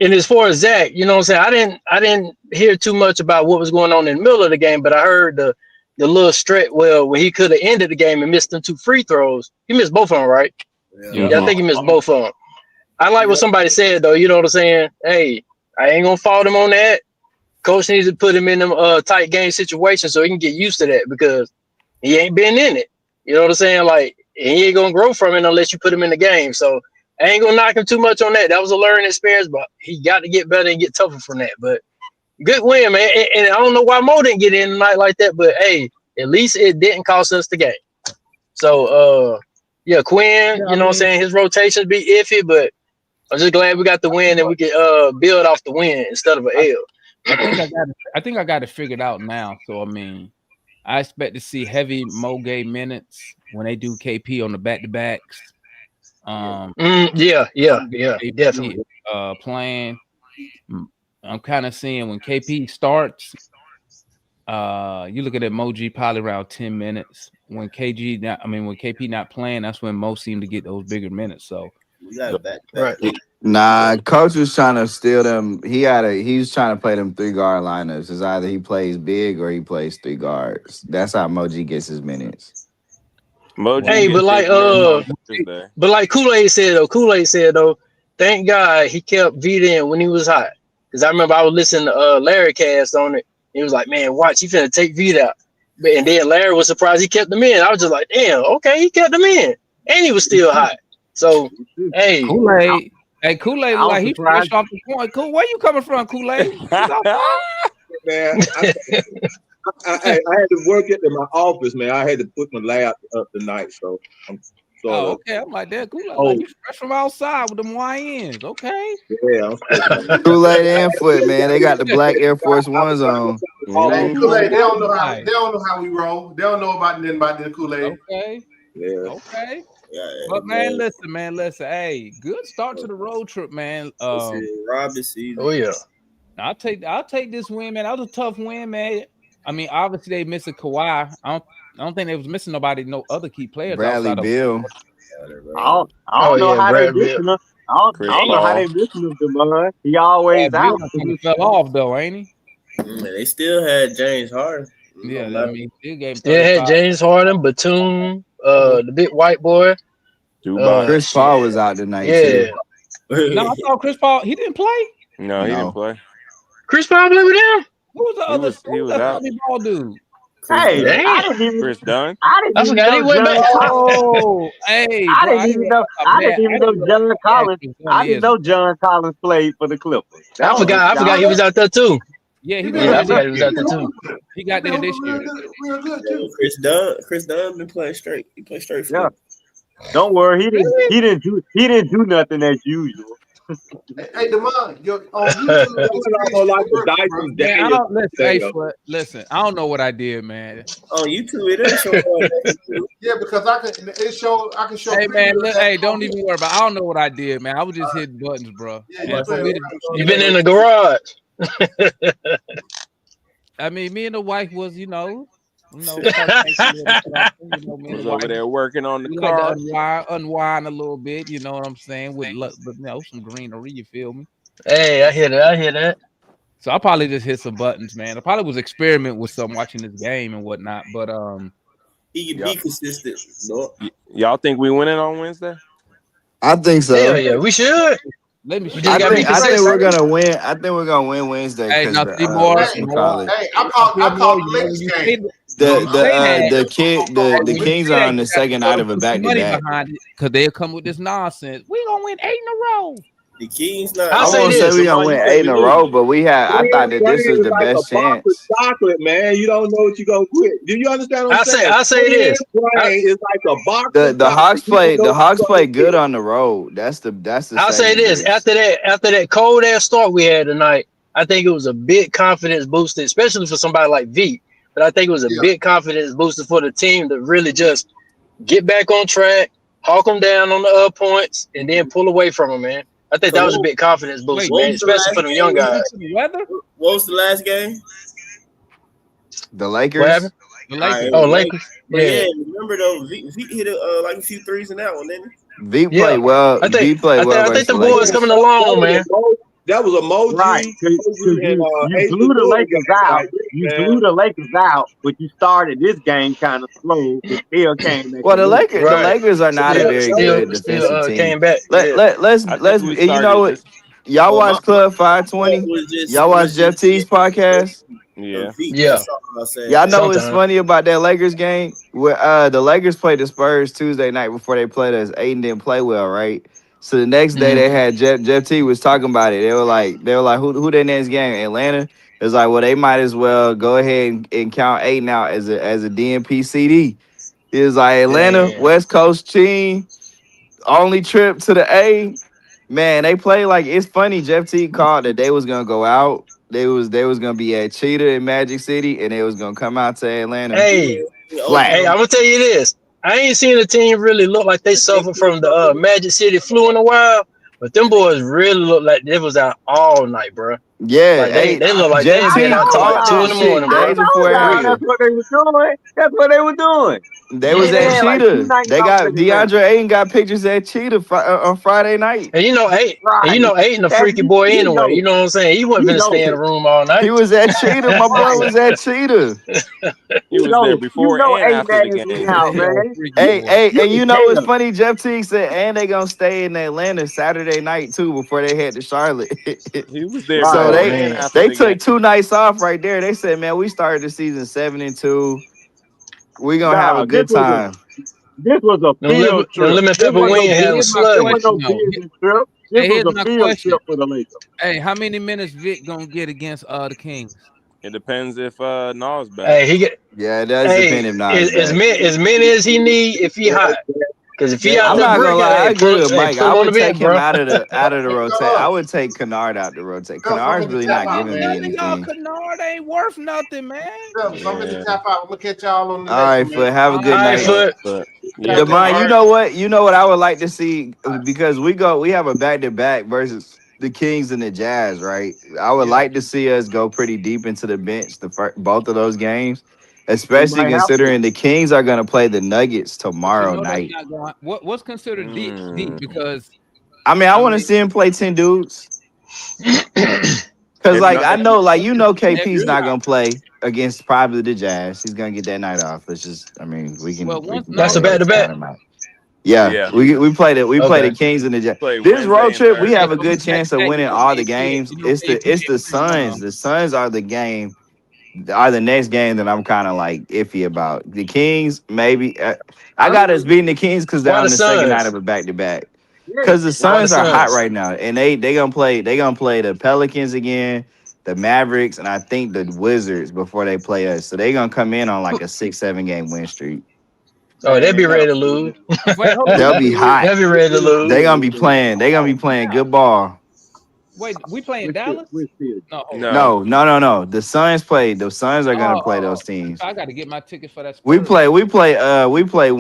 S17: And as far as Zach, you know what I'm saying, I didn't hear too much about what was going on in the middle of the game, but I heard the little stretch when he could have ended the game and missed them 2 free throws. He missed both of them, right? Yeah, I think he missed both of them. I like what somebody said though. You know what I'm saying? Hey, I ain't gonna fault him on that. Coach needs to put him in them tight game situations so he can get used to that because he ain't been in it. You know what I'm saying? Like he ain't gonna grow from it unless you put him in the game. So I ain't gonna knock him too much on that. That was a learning experience, but he got to get better and get tougher from that. But good win, man. And I don't know why Mo didn't get in tonight like that, but hey, at least it didn't cost us the game. So yeah, Quinn, you know what I'm saying, his rotations be iffy, but I'm just glad we got the win and we can build off the win instead of an L.
S5: I think I got it figured out now. So I mean, I expect to see heavy Mo Gay minutes when they do KP on the back-to-backs.
S17: Yeah, definitely.
S5: Playing. I'm kind of seeing when KP starts. You look at emoji probably around 10 minutes. When KP not playing, that's when Mo seem to get those bigger minutes. So
S7: we got that.
S17: Right.
S12: Nah, coach was trying to steal them. He was trying to play them 3-guard lineups. It's either he plays big or he plays 3 guards. That's how Moji gets his minutes.
S17: Hey, but like Kool-Aid said though, thank God he kept Vita in when he was hot. Because I remember I was listening to Larry Cast on it. He was like, man, watch, he finna take Vita out. And then Larry was surprised he kept him in. I was just like, damn, okay, he kept him in. And he was still hot. So, hey.
S5: Kool-Aid. Hey, Kool-Aid, like he's fresh off the point. Where you coming from, Kool-Aid?
S15: Man, I had to work at my office, man. I had to put my lab up tonight, so I'm sorry.
S5: Okay. I'm like that. Kool-Aid, like you fresh from outside with them YNs. Okay.
S15: Yeah.
S12: Kool-Aid and Foot, man. They got the black Air Force Ones on.
S9: Hey, Kool-Aid, they don't know how we roll. They don't know about nothing about the Kool-Aid.
S5: Okay.
S15: Yeah.
S5: Okay.
S7: Yeah,
S5: But man, listen. Hey, good start to the road trip, man.
S7: Rob this season.
S17: Oh yeah.
S5: I'll take this win, man. That was a tough win, man. I mean, obviously they missing Kawhi. I don't think they was missing nobody, no other key players
S14: Bradley
S5: outside
S14: Beal.
S16: I don't know how they missing him. I don't know how they missing him, Devon. He always out.
S5: He fell off though, ain't he?
S7: They still had James Harden.
S5: Yeah, I mean,
S17: Still had James Harden, Batum, the big white boy.
S14: Chris Paul was out tonight
S17: Yeah.
S14: too.
S5: No, I thought Chris Paul. He didn't play.
S10: No, he didn't play.
S17: Chris Paul played with them.
S5: Who was the other?
S10: He was out.
S5: Ball dude.
S16: Hey,
S17: I
S16: didn't even.
S10: Chris Dunn.
S16: I
S17: forgot he went back.
S5: Oh, hey,
S16: I didn't even know. I didn't even know John Collins. I didn't know John Collins played for the Clippers.
S17: I forgot he was out there too.
S5: Yeah, he
S17: I forgot he was out there too.
S5: He got there this year.
S9: Real good too.
S7: Chris Dunn been playing straight. He played straight.
S16: Yeah. Don't worry, he didn't do nothing as usual.
S9: Hey, Demond, on YouTube,
S5: Man, I don't listen. I don't know what I did, man.
S7: On YouTube, it is.
S9: Yeah, because I can show.
S5: Hey man, don't even worry about. I don't know what I did, man. I was just hitting buttons, bro.
S9: Yeah,
S17: you been in the garage.
S5: I mean, me and the wife was,
S10: Was over there working on the
S5: we
S10: car.
S5: like to unwind a little bit, you know what I'm saying? With some greenery, you feel me?
S17: Hey, I hear that.
S5: So I probably just hit some buttons, man. I probably was experimenting with some watching this game and whatnot, but
S7: he can be consistent. No.
S10: Y'all think we winning on Wednesday?
S14: I think so.
S17: Yeah, we should.
S5: Let me.
S14: I think we're gonna win. I think we're gonna win Wednesday.
S5: Hey, now,
S14: I
S9: called the Lakers game.
S14: The Kings are on the second night of a back-to-back.
S5: Because they'll come with this nonsense. We gonna win 8 in a row.
S7: The Kings not.
S14: I won't say we're gonna win 8 in a row, but I thought that this was the best chance.
S15: Chocolate, man. You don't know what you gonna quit. Do you understand what I'm saying?
S17: I say this.
S15: It's like a box.
S14: The Hawks play good on the road. That's the.
S17: I'll say this. After that cold ass start we had tonight, I think it was a big confidence booster, especially for somebody like V. But I think it was a big confidence booster for the team to really just get back on track, hawk them down on the points, and then pull away from them, man. I think that was a big confidence booster, man, especially for them young guys.
S7: What was the last game?
S14: The Lakers.
S17: What happened?
S5: The Lakers.
S17: Oh, Lakers.
S7: Yeah, remember though, V hit like a few threes in that one, didn't he?
S14: V played well.
S17: I think the boys coming along, man.
S15: That was a Moji.
S16: Right. You blew the Lakers out. You blew the Lakers out, but you started this game kind of slow. It still came back.
S14: Well, the Lakers are not a very good defensive team.
S17: Came back.
S14: Let's you know what? Y'all watch Club 520? Y'all watch Jeff T's podcast?
S10: Yeah.
S14: Y'all know what's funny about that Lakers game? Where the Lakers played the Spurs Tuesday night before they played us. Aiden didn't play well, right? So the next day they had Jeff T was talking about it. They were like, who their next game? Atlanta. It was like, well, they might as well go ahead and count Aiden out as a DNP CD. It was like Atlanta, West Coast team, only trip to the A. Man, they play like it's funny. Jeff T called that they was gonna go out. They was gonna be at Cheetah in Magic City, and they was gonna come out to Atlanta.
S17: Hey,
S14: flat.
S17: I'm gonna tell you this. I ain't seen the team really look like they suffered from the Magic City flu in a while, but them boys really look like they was out all night, bro.
S14: Yeah,
S17: like they look like they been out till 2 in the morning, bro.
S16: That's what they was doing. That's what they were doing.
S14: They was at Cheetah. They got DeAndre Ayton got pictures at Cheetah on Friday night.
S17: And Ayton a freaky boy anyway. You know what I'm saying? He wasn't gonna stay in the room all night.
S14: He was at Cheetah. My boy was at Cheetah.
S10: He was there before and after the game.
S14: Hey, and you know what's funny? Jeff T said, and they gonna stay in Atlanta Saturday night too before they head to Charlotte.
S10: He was there.
S14: So they took 2 nights off right there. They said, man, we started the season 7-2. We're gonna have a good time.
S16: This was a field trip.
S17: Lemon Pepper Wing had a slug.
S16: This was a field trip for the Lakers.
S5: Hey, how many minutes Vic gonna get against the Kings?
S10: It depends if Nas back.
S17: Hey,
S14: it does depend if Nas
S17: as many as he need if he hot. Because if he out
S12: I'm
S17: there
S12: not gonna
S17: breaking,
S12: lie. I
S17: hey,
S12: agree with
S17: put
S12: Mike.
S17: him
S12: I
S17: on the
S12: would take
S17: bench,
S12: him
S17: bro.
S12: out of the rotate. I would take Kennard out the rotate. Kennard's really not
S9: out,
S12: giving me
S9: man.
S5: None of y'all
S12: anything.
S5: Kennard ain't worth nothing, man.
S9: Fellas, I'm gonna
S12: Yeah.
S9: tap out. I'm gonna catch y'all on the
S12: All
S9: next
S12: right,
S9: one,
S12: Foot.
S9: man.
S12: Have a
S5: All
S12: good
S17: All right,
S12: night.
S17: Foot.
S10: But
S9: Yeah,
S12: Demond, you
S9: man.
S12: know what? You know what I would like to see because we have a back to back versus the Kings and the Jazz, right? I would
S5: Yeah.
S12: like to see us go pretty deep into the bench both of those games,
S16: We
S12: especially
S16: might have to.
S12: considering the Kings are going to play the Nuggets
S5: But you
S12: tomorrow
S5: know that's
S12: night.
S5: not going. What's considered deep? Because
S12: I mean, I
S5: I
S12: want to
S5: mean,
S12: see him play 10 dudes. Cause
S10: if
S12: like
S10: not,
S12: I know, like
S5: if
S12: KP's
S5: you're
S12: not
S5: not
S12: gonna play against probably the Jazz. He's gonna get that night off. It's just, I mean, we
S5: well,
S12: can
S5: once
S17: That's
S12: go
S17: a
S5: no,
S12: ahead
S17: back
S12: and
S17: to
S12: count
S17: back.
S12: him out. Yeah,
S10: yeah,
S12: we played it. We play the
S17: Okay.
S12: Kings and the Jazz.
S10: play
S12: This
S10: Wednesday
S12: road
S10: and
S12: trip, we
S10: Thursday.
S12: have a
S5: but
S12: good chance of
S5: back,
S12: winning all the games. It's the Suns. The Suns are the game. Are the next game that I'm kind of like iffy about. The Kings, maybe. I got us beating the Kings because they're
S17: Why
S12: on
S17: the
S12: the second night
S17: Suns?
S12: of a back to back.
S16: Yeah.
S12: Because the
S17: Why the
S12: Suns are hot
S17: Suns?
S12: right now, and they gonna play. They gonna play the Pelicans again, the Mavericks, and I think the Wizards before they play us. So they gonna come in on like a 6-7 game win streak.
S17: Oh, they
S16: Man,
S17: be ready
S16: no.
S17: to lose.
S5: wait, hold on.
S12: They'll be hot.
S17: They be ready to lose.
S12: They gonna be playing. They gonna be playing good ball.
S5: Wait, we playing
S16: We're still,
S5: Dallas?
S16: we're still.
S5: No, hold on.
S10: No,
S12: No. The Suns play. The Suns are gonna play
S5: Oh,
S12: those teams.
S5: I got to get my ticket for that
S12: We
S5: Spurs.
S12: play. We play
S5: I'm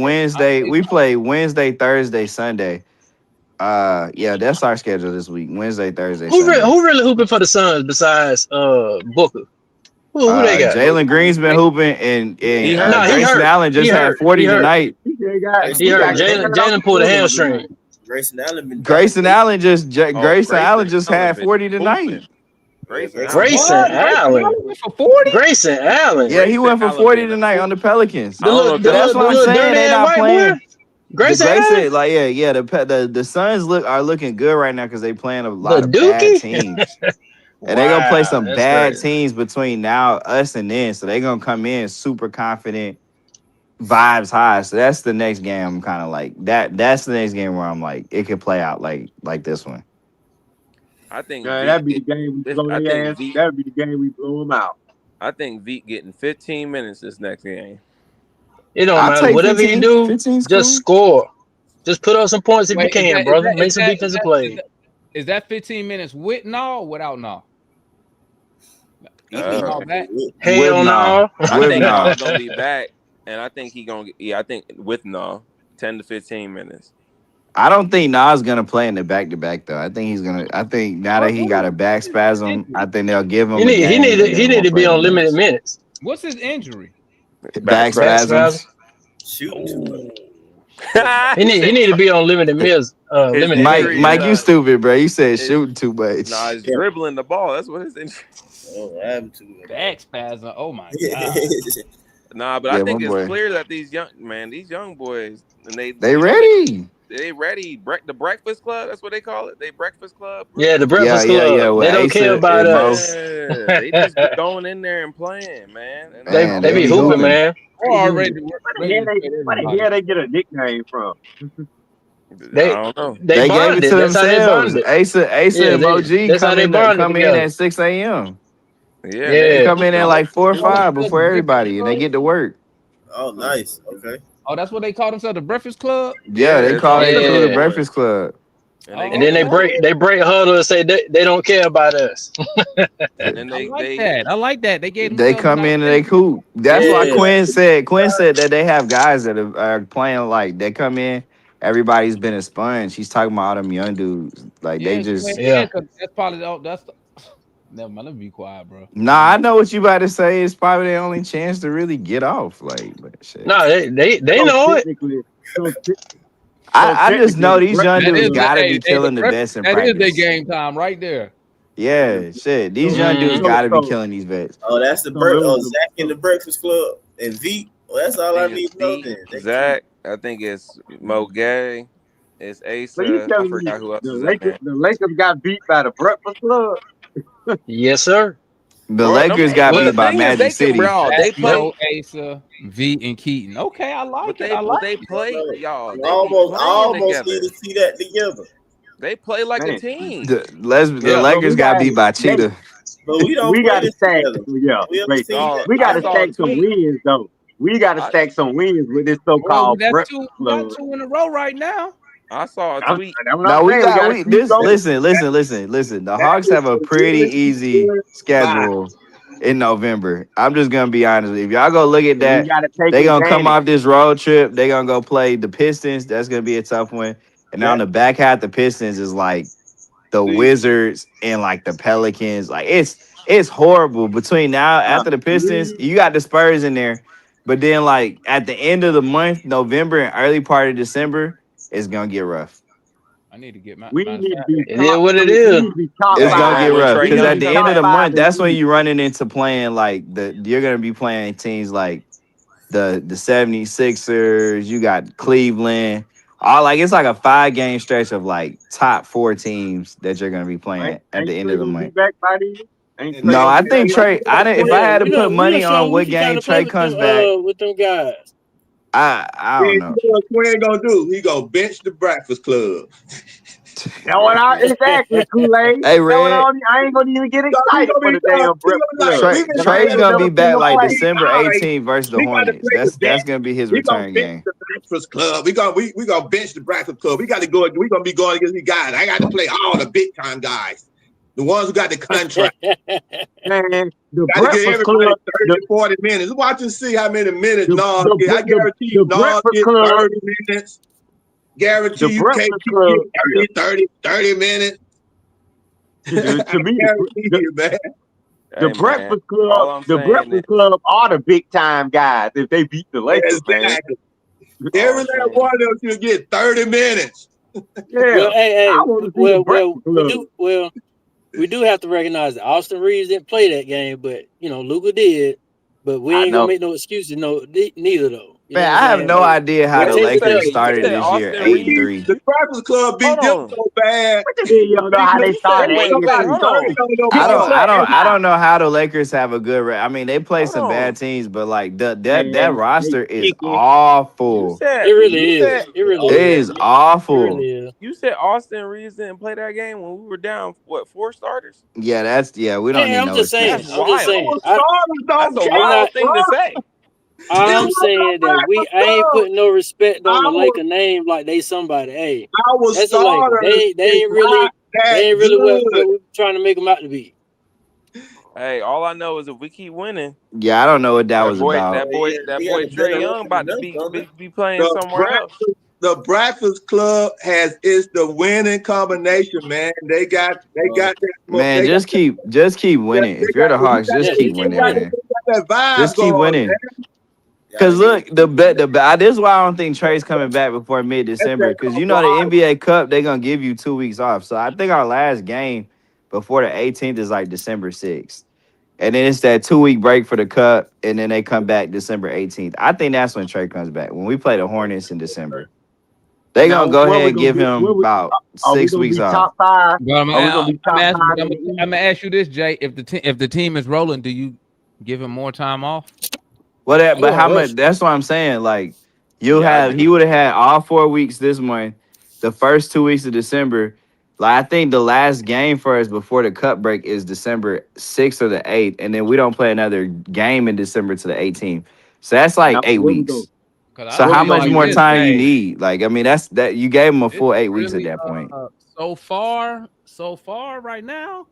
S12: Wednesday.
S5: big
S12: We
S5: on
S12: play Wednesday, Thursday, Sunday. Yeah, that's our schedule this week. Wednesday, Thursday, Sunday.
S17: Who really hooping for the Suns besides Booker? Who they got?
S12: Jalen Green's been hooping, and
S10: he
S12: and
S10: hurt.
S17: No, he
S12: Grayson
S17: hurt.
S12: Allen
S17: He
S12: just had
S17: hurt.
S12: 40
S17: He hurt.
S12: tonight.
S16: He got
S17: He hurt.
S16: cut off
S17: Jalen
S16: the
S17: pulled a
S16: field
S17: hamstring.
S7: Grayson Allen been
S12: Grayson Allen just
S10: Oh,
S12: Grayson Allen just
S10: Allen
S12: had
S10: been
S12: 40 tonight.
S10: hooping. Grayson Allen.
S17: Grayson
S5: What?
S17: Allen.
S5: Allen for 40?
S17: Grayson Allen.
S12: Yeah, he
S10: Grayson
S12: went for
S10: Allen
S12: 40
S10: been
S12: tonight on the Pelicans.
S10: I don't know if
S17: The
S12: That's what I'm
S17: little
S12: saying.
S17: dirty
S12: They
S17: ass
S12: not
S17: white
S12: playing.
S17: boy. Grayson
S12: The
S17: Allen.
S12: like the Suns are looking good right now because they playing a
S17: The
S12: lot of bad
S17: Dookie.
S12: teams. And they're gonna play
S17: Wow,
S12: some
S17: that's
S12: bad
S17: crazy.
S12: teams between now, us, and then. So they're gonna come in super confident, vibes high. So that's the next game. I'm kind of like that. That's the next game where I'm like, it could play out like this one.
S10: I think
S16: Yeah,
S10: Veet,
S16: that'd be the game we blow
S10: I
S16: their
S10: think
S16: ass.
S10: Veet,
S16: That'd be the game we blow them out.
S10: I think Veet getting 15 minutes this next game.
S17: It don't
S12: I'll
S17: matter.
S12: take
S17: Whatever
S12: 15.
S17: you do,
S12: 15's
S17: just
S12: cool.
S17: score. Just put up some points if you
S5: Wait,
S17: can, brother. Make some defensive plays.
S5: Is that 15 minutes with Naw or without Naw?
S10: Uh,
S5: back?
S17: Hell no.
S10: I
S12: With
S10: think
S12: Nah.
S10: Naw's gonna be back, and I think he gonna get. Yeah, I think with Naw, 10 to 15 minutes.
S12: I don't think Nas gonna play in the back to back though. I think he's gonna. I think now that he got a back spasm, I think they'll give him.
S17: He need to be on limited minutes.
S5: What's his injury?
S12: Back spasms.
S7: Shoot.
S17: He need to be on limited minutes. Limited minutes.
S12: Mike, you stupid, bro. You said shooting too much.
S10: Nah, he's dribbling the ball. That's what his injury.
S7: Oh, what happened to him?
S5: Back spasm. Oh my god.
S10: Nah, but
S12: Yeah,
S10: I think
S12: my
S10: it's
S12: boy.
S10: clear that these young boys, and
S12: They
S10: you know,
S12: ready.
S10: They ready. The Breakfast Club. That's what they call it. They Breakfast Club.
S17: Yeah, the Breakfast Club.
S12: with
S17: They don't
S12: Asa
S17: care about
S12: and Mo.
S17: us.
S10: Yeah, they just be going in there and playing, man. And
S12: Man,
S17: They be hooping, man.
S16: Where the hell they get a nickname from?
S10: I don't know.
S12: They gave it to
S17: That's how they
S12: themselves.
S17: bonded.
S12: Asa
S17: Yeah,
S12: and Mo G
S17: that's how
S12: come
S17: they
S12: in
S17: bonded
S12: come in
S17: together.
S12: at 6 a.m.
S10: Yeah,
S12: They
S17: Yeah.
S12: come in at like 4 or 5 before everybody, and they get to work.
S7: Oh, nice. Okay.
S5: Oh, that's what they call themselves, the Breakfast Club.
S12: Yeah, they call it
S17: Yeah.
S12: the Breakfast Club.
S17: And then they break huddle and say they don't care about us.
S10: And then
S5: I like that. They gave
S12: They
S5: themselves
S12: come
S5: an
S12: in and they cool. That's why
S17: Yeah.
S12: Quinn said that they have guys that are playing like they come in. Everybody's been a sponge. He's talking about all them young dudes. Like they just.
S5: Yeah, 'cause that's probably never mind. Let me be quiet, bro.
S12: Nah, I know what you about to say. It's probably their only chance to really get off. Like, but shit.
S17: No, they know it.
S12: I just know these young
S5: That
S12: dudes
S5: is
S12: gotta
S5: the-
S12: be
S5: hey,
S12: killing the
S5: Breakfast-
S12: best in
S5: That is their
S12: practice.
S5: game time right there.
S12: Yeah, shit. These young dudes gotta be killing these vets.
S7: Oh, that's the Zach in the Breakfast Club and V. Well, that's all I need to know then.
S10: Zach, I think it's Mo Gay. It's
S16: So you
S10: Asa. I
S16: telling me
S10: forgot who else
S16: the
S10: is in there.
S16: Lakers got beat by the Breakfast Club?
S17: Yes, sir.
S12: The Lakers got
S10: Well,
S12: beat
S10: the
S12: by
S10: thing is,
S12: Magic
S10: they can-
S12: City.
S10: bro, they play.
S5: Mo, Asa, V, and Keaton. Okay, I like it. I like
S10: They play, y'all. They be
S7: Almost
S10: playing
S7: need
S10: together.
S7: to see that together.
S10: They play like a
S16: Man.
S10: team.
S12: The
S16: Yeah,
S12: Lakers
S16: but
S12: got
S16: we
S12: beat by
S16: got-
S12: Cheetah.
S7: But we don't
S16: We
S7: play
S16: got to
S7: this
S16: stack.
S7: together.
S16: Yeah,
S7: We
S16: wait,
S7: seen that.
S16: we got to
S10: I saw
S16: stack
S10: a
S16: some
S10: tweet.
S16: wins though. We got to stack some wins with this
S5: Well,
S16: so-called
S5: that's
S16: Breakfast
S5: we got
S16: Club.
S5: 2 in a row right now.
S10: I saw a
S16: I'm,
S10: tweet.
S16: that's what
S12: No,
S16: I'm
S12: we
S16: saying.
S12: got
S16: gotta
S12: we
S16: keep
S12: this.
S16: going.
S12: Listen. The Hawks have a pretty easy schedule in November. I'm just gonna be honest. If y'all go look at
S16: We
S12: that,
S16: got to take
S12: they gonna come
S16: advantage.
S12: off this road trip. They gonna go play the Pistons. That's gonna be a tough one. And on the back half, the Pistons is like the Wizards and like the Pelicans. Like it's horrible. Between now after the Pistons, you got the Spurs in there. But then like at the end of the month, November and early part of December, it's gonna get rough.
S5: I need to get my
S16: We
S5: matter of
S16: need to
S5: fact.
S16: be
S17: It is
S16: top
S17: what it
S16: three.
S17: is.
S16: We need to be top
S12: It's gonna
S16: five.
S12: get rough
S10: Trae
S12: because
S10: Young
S12: at the
S10: come
S12: end of
S10: back.
S12: the
S16: Top five
S12: month,
S16: in
S12: that's when
S16: the
S12: you're running into playing like you're gonna be playing teams like the 76ers, you got Cleveland. All like it's like a 5-game stretch of like top 4 teams that you're gonna be playing at the
S16: Ain't
S12: end
S16: Trey
S12: of the
S16: gonna be
S12: month.
S16: back by then? Ain't Trey
S12: No,
S16: gonna
S12: I
S16: be back
S12: think
S16: by
S12: Trey. I didn't. If I
S17: Yeah,
S12: had to put money on what game Trey comes back,
S17: with them guys.
S12: I
S15: Yeah,
S12: don't
S15: you
S12: know.
S15: know what Quinn gonna do? He gonna bench the Breakfast Club.
S16: That's what exactly, Kool-Aid.
S12: Hey,
S16: That's what
S12: Red.
S16: I ain't gonna even get
S15: We
S16: excited
S15: gonna
S16: for
S15: be
S16: the damn Breakfast
S15: like
S16: Club.
S15: we
S12: Trey's
S15: gonna
S16: I ain't
S12: gonna
S16: never
S12: be
S16: seen
S12: back
S16: them
S12: like
S16: play.
S12: December
S15: all right.
S12: 18th versus the
S15: We got to
S12: Hornets.
S15: play the
S12: That's
S15: bench.
S12: gonna be his
S15: We gonna
S12: return
S15: bench
S12: game.
S15: the Breakfast Club. We gonna bench the Breakfast Club. We got to go. We gonna be going against these guys. I got to play all the big time guys, the ones who got the contract.
S16: Man, the
S15: Got to get
S16: Breakfast
S15: everybody
S16: Club,
S15: 30, 40 minutes. Watch and see how many minutes
S16: the,
S15: Nas
S16: the,
S15: get. I
S16: the,
S15: guarantee
S16: the
S15: you, Nas
S16: Breakfast
S15: get
S16: Club,
S15: 30 minutes. Guarantee
S16: the
S15: you,
S16: Breakfast Club,
S15: KP get 30 minutes.
S16: to
S15: I
S16: me,
S15: guarantee you, man.
S16: the
S10: Hey, man.
S16: Breakfast
S10: All
S16: Club,
S10: I'm
S16: the
S10: saying is,
S16: Breakfast Club are the big time guys if they beat the Lakers, man.
S15: Exactly.
S10: all
S15: Every
S10: I'm
S15: last
S10: saying,
S15: one of them should get 30 minutes.
S16: Yeah,
S17: Well,
S16: I want to see the Breakfast Club.
S17: we do have to recognize that Austin Reeves didn't play that game, but Luka did. But we
S16: I
S17: ain't gonna
S16: know.
S17: make no excuses, neither though. You
S12: Man,
S17: know what
S12: I
S17: I'm
S12: have
S17: saying?
S12: no
S17: Like,
S12: idea how
S17: we
S12: the
S17: take the
S12: Lakers
S17: W.
S10: you
S12: started
S10: said
S12: this year
S10: Austin
S12: 8-3.
S15: The Breakfast Club beat them
S10: Hold on.
S15: so bad.
S16: What the hell you don't know how they
S10: You said,
S16: started?
S10: wait, hold on.
S12: I don't know how the Lakers have a good. I mean, they play
S10: Hold
S12: some bad
S10: on.
S12: teams, but like that
S16: Man,
S12: roster
S16: they
S12: is
S16: kicking.
S17: It
S12: awful.
S17: really is. It really
S12: It
S17: is.
S12: is awful.
S17: It really is.
S10: You said Austin Reeves didn't play that game when we were down, what, 4 starters?
S12: Yeah, we don't
S17: Hey,
S12: need
S17: I'm
S12: no
S17: just saying.
S12: excuses.
S17: I'm just saying.
S10: That's a
S17: I'm
S10: wild
S17: not.
S10: thing to say.
S17: I'm saying that I ain't putting no respect on the
S15: Our,
S17: Laker name like they somebody. Hey,
S15: our
S17: that's a Laker.
S15: starters
S17: They
S15: is
S17: ain't
S15: not that
S17: what
S15: good.
S17: we're trying to make them out to be.
S10: Hey, all I know is if we keep winning,
S12: Yeah, I don't know what that was about.
S10: that boy Trey Young about to be playing somewhere else.
S15: The Breakfast Club is the winning combination, man. They got that.
S12: Man,
S15: They got
S12: just keep winning. If you're the Hawks, just keep winning, man.
S15: that vibe
S12: Just keep
S15: going,
S12: winning.
S15: man.
S12: Because look, this is why I don't think Trey's coming back before mid-December. Because you know the NBA Cup, they're gonna give you 2 weeks off. So I think our last game before the 18th is like December 6th. And then it's that 2-week break for the Cup, and then they come back December 18th. I think that's when Trey comes back. When we play the Hornets in December. They're
S16: Now,
S12: gonna go
S16: where
S12: ahead
S16: we
S12: and
S16: gonna
S12: give
S16: be?
S12: him about
S16: Are we
S12: 6
S16: gonna
S12: weeks
S16: be
S12: off.
S16: top five?
S5: But
S16: Are we gonna be top five?
S5: I'm gonna ask you this, Jay. If the team is rolling, do you give him more time off?
S12: Well, but how much? That's what I'm saying. Like he would have had all 4 weeks this month, the first 2 weeks of December. Like I think the last game for us before the cup break is December 6th or the 8th, and then we don't play another game in December to the 18th. So that's like
S16: Now,
S12: 8
S16: where we
S12: weeks.
S16: go?
S12: So how much more time you
S5: Hey,
S12: need? Like I mean, that's that you gave him a full 8 weeks at
S5: really,
S12: that point.
S5: so far right now,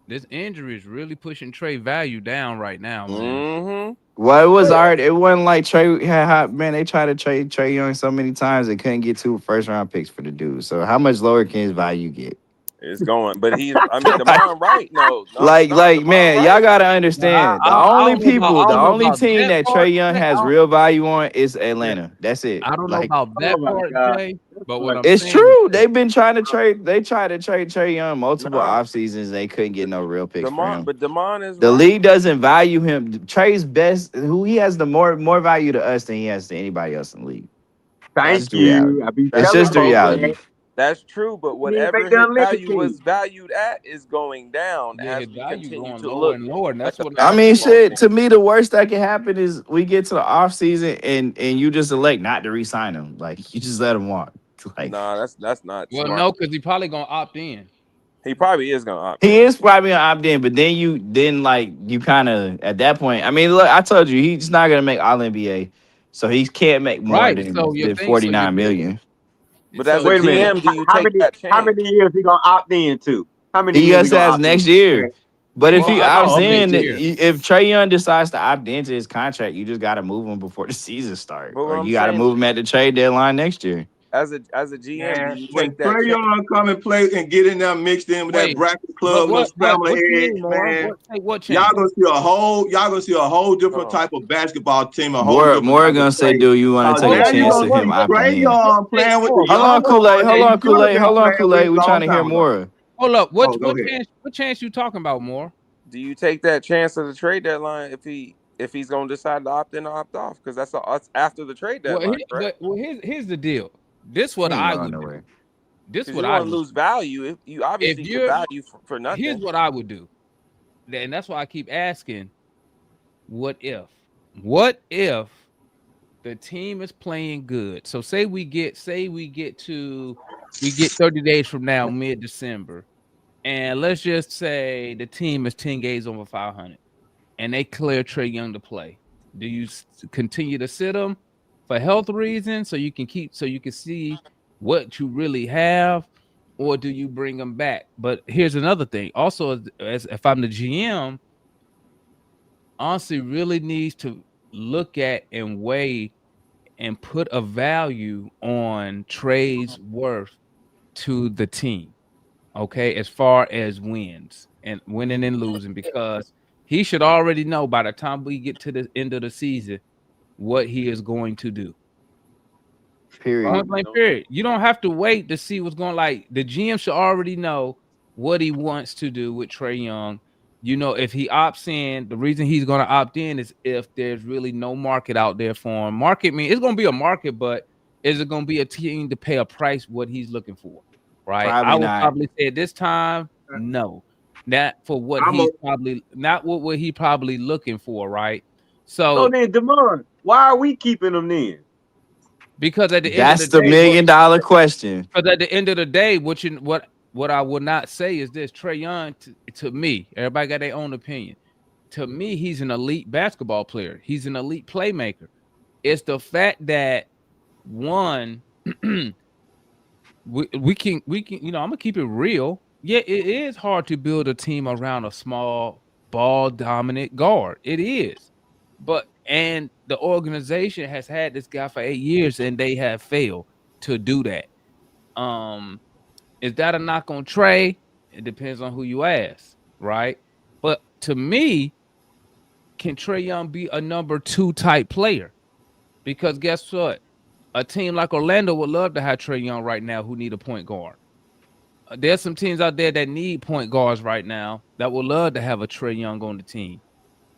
S5: this injury is really pushing Trey value down right now, man.
S12: Well, it was already. It wasn't like Trey had hot man. They tried to trade Trey Young so many times they couldn't get 2 first-round picks for the dude. So how much lower can his value get?
S10: It's going, but DeMond right? No,
S12: Like
S10: DeMond
S12: man,
S10: right.
S12: y'all gotta understand. The only team that Trey Young has real value on is Atlanta. That's it.
S5: I don't know
S12: Like
S5: about that part, Jay, but what I'm
S12: it's
S5: saying
S12: true. They've been trying to trade. They tried to trade Trey Young multiple
S10: Nah.
S12: off seasons. They couldn't get no real picks for him.
S10: But DeMond is
S12: The
S10: right.
S12: league doesn't value him. Trey's best. Who he has the more value to us than he has to anybody else in the league.
S16: Thank you.
S12: It's just the reality.
S10: That's true, but whatever
S16: make
S10: his
S16: them listen
S10: value
S16: to
S10: was
S16: you.
S10: valued at is going down
S5: Yeah,
S10: as
S5: his
S10: we
S5: value
S10: continue
S5: going
S10: to
S5: lower
S10: look.
S5: and lower, and that's what
S12: I mean,
S10: basketball
S12: shit.
S10: thing.
S12: To me, the worst that can happen is we get to the off season and you just elect not to re-sign him. Like you just let him walk. Like
S10: Nah, that's not
S5: Well,
S10: smart.
S5: no, because he probably gonna opt in.
S10: He probably is gonna opt
S12: He
S10: in.
S12: is probably gonna opt in, but then you kind of at that point. I mean, look, I told you he's not gonna make All NBA, so he can't make more
S5: Right.
S12: than
S5: So your
S12: than
S5: thing. So your
S12: 49 million.
S10: But as a
S16: Wait a minute.
S10: GM, do you
S16: How
S10: take
S16: many
S10: that
S16: how
S10: chance?
S16: many years he gonna opt in to? How many
S12: He
S16: years he
S12: just
S16: gonna
S12: has
S16: opt in?
S12: next year. But if
S5: Well,
S12: he
S5: I
S12: opts
S5: thought
S12: in,
S5: next year.
S12: if Trae Young decides to opt into his contract, you just got to move him before the season starts,
S10: But what
S12: or
S10: I'm
S12: you got to
S10: saying,
S12: move him at the trade deadline next year.
S10: as a GM, do
S16: Man,
S10: you
S15: When
S10: take that
S15: Trey
S10: chance?
S15: Young come and play and get in there mixed in with that
S5: Wait.
S15: bracket
S5: But
S15: club, little scramble
S5: what you
S15: eggs,
S5: mean, more?
S15: man.
S5: What
S15: Y'all
S5: chance?
S15: gonna see a whole different
S10: Oh.
S15: type of basketball team, a whole
S12: More
S15: different type of
S12: gonna say,
S15: play.
S12: do you want to take a
S15: Now you
S12: chance
S15: gonna
S12: of
S5: What
S12: him
S15: see
S5: what
S12: opting
S15: Trey
S12: in?
S15: Young
S5: hey,
S15: playing with the
S5: more.
S12: Hold
S15: young
S12: on,
S15: boys
S12: Kool-Aid.
S15: that
S12: Hold
S15: he
S12: on,
S15: should have
S12: Kool-Aid.
S15: been
S12: Hold on,
S15: playing with
S12: Kool-Aid.
S15: a
S12: We trying
S15: long
S12: to hear
S15: time ago.
S12: more.
S5: Hold up.
S15: Oh, go ahead.
S5: What chance you talking about, more?
S10: Do you take that chance of the trade deadline if he's gonna decide to opt in or opt off? Because that's after the trade
S5: Well,
S10: deadline, correct?
S5: here's the deal. This what
S12: He ain't
S5: I
S12: going
S5: would do.
S12: nowhere.
S5: This
S10: Because
S5: what
S10: you
S5: I
S10: want to
S5: would.
S10: lose value. If you
S5: If
S10: obviously could
S5: you're
S10: value for
S5: here's
S10: nothing.
S5: what I would do, and that's why I keep asking, what if? What if the team is playing good? So say we get 30 days from now, mid-December, and let's just say the team is 10 games over 500, and they clear Trae Young to play. Do you continue to sit him for health reasons so you can see what you really have, or do you bring him back? But here's another thing. Also, as if I'm the GM, honestly, really needs to look at and weigh and put a value on Trey's worth to the team. Okay, as far as wins and winning and losing, because he should already know by the time we get to the end of the season what he is going to do.
S12: Period.
S5: Point blank, period. You don't have to wait to see what's going. Like the GM should already know what he wants to do with Trae Young. You know, if he opts in, the reason he's going to opt in is if there's really no market out there for him. Market mean it's going to be a market, but is it going to be a team to pay a price what he's looking for? Right? I
S12: Probably
S5: would
S12: not.
S5: probably say at this time, no. Not for what
S15: I'm
S5: he's
S15: a-
S5: probably not what he probably looking for, right?
S16: So
S5: So
S16: then, Demond, why are we keeping him then?
S5: because at the end of
S12: That's
S5: the
S12: the
S5: day,
S12: $1 million question.
S5: because at the end of the day, what I would not say is this: Trae Young, to me, everybody got their own opinion. To me, he's an elite basketball player. He's an elite playmaker. It's the fact that one, we can, you know, I'm gonna keep it real. Yeah, it is hard to build a team around a small ball dominant guard. It is, and the organization has had this guy for 8 years, and they have failed to do that. Is that a knock on Trae? It depends on who you ask, right? But to me, can Trae Young be a number 2 type player? Because guess what? A team like Orlando would love to have Trae Young right now who need a point guard. There's some teams out there that need point guards right now that would love to have a Trae Young on the team,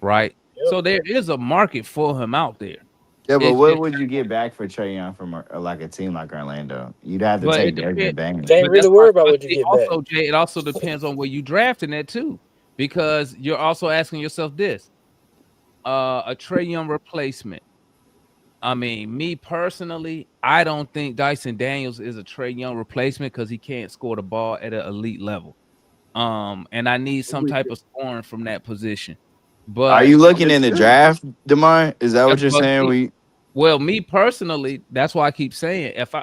S5: right? So there is a market for him out there.
S12: Yeah, but
S5: It's
S12: what
S5: just,
S12: would you get back for Trae Young from like a team like Orlando? You'd have to
S5: but
S12: take
S5: it
S12: Desmond
S5: depends.
S12: Bane.
S17: Can't
S5: But
S17: really
S5: that's
S17: worry
S5: why.
S17: about
S5: But
S17: what you
S5: see,
S17: get back.
S5: also, Jay, it also depends on where you drafting that too, because you're also asking yourself this: a Trae Young replacement. I mean, me personally, I don't think Dyson Daniels is a Trae Young replacement because he can't score the ball at an elite level. And I need some type of scoring from that position.
S12: Are
S5: But
S12: you looking in the draft, Demar? Is that what you're
S5: but
S12: saying?
S5: see, well, me personally, that's why I keep saying if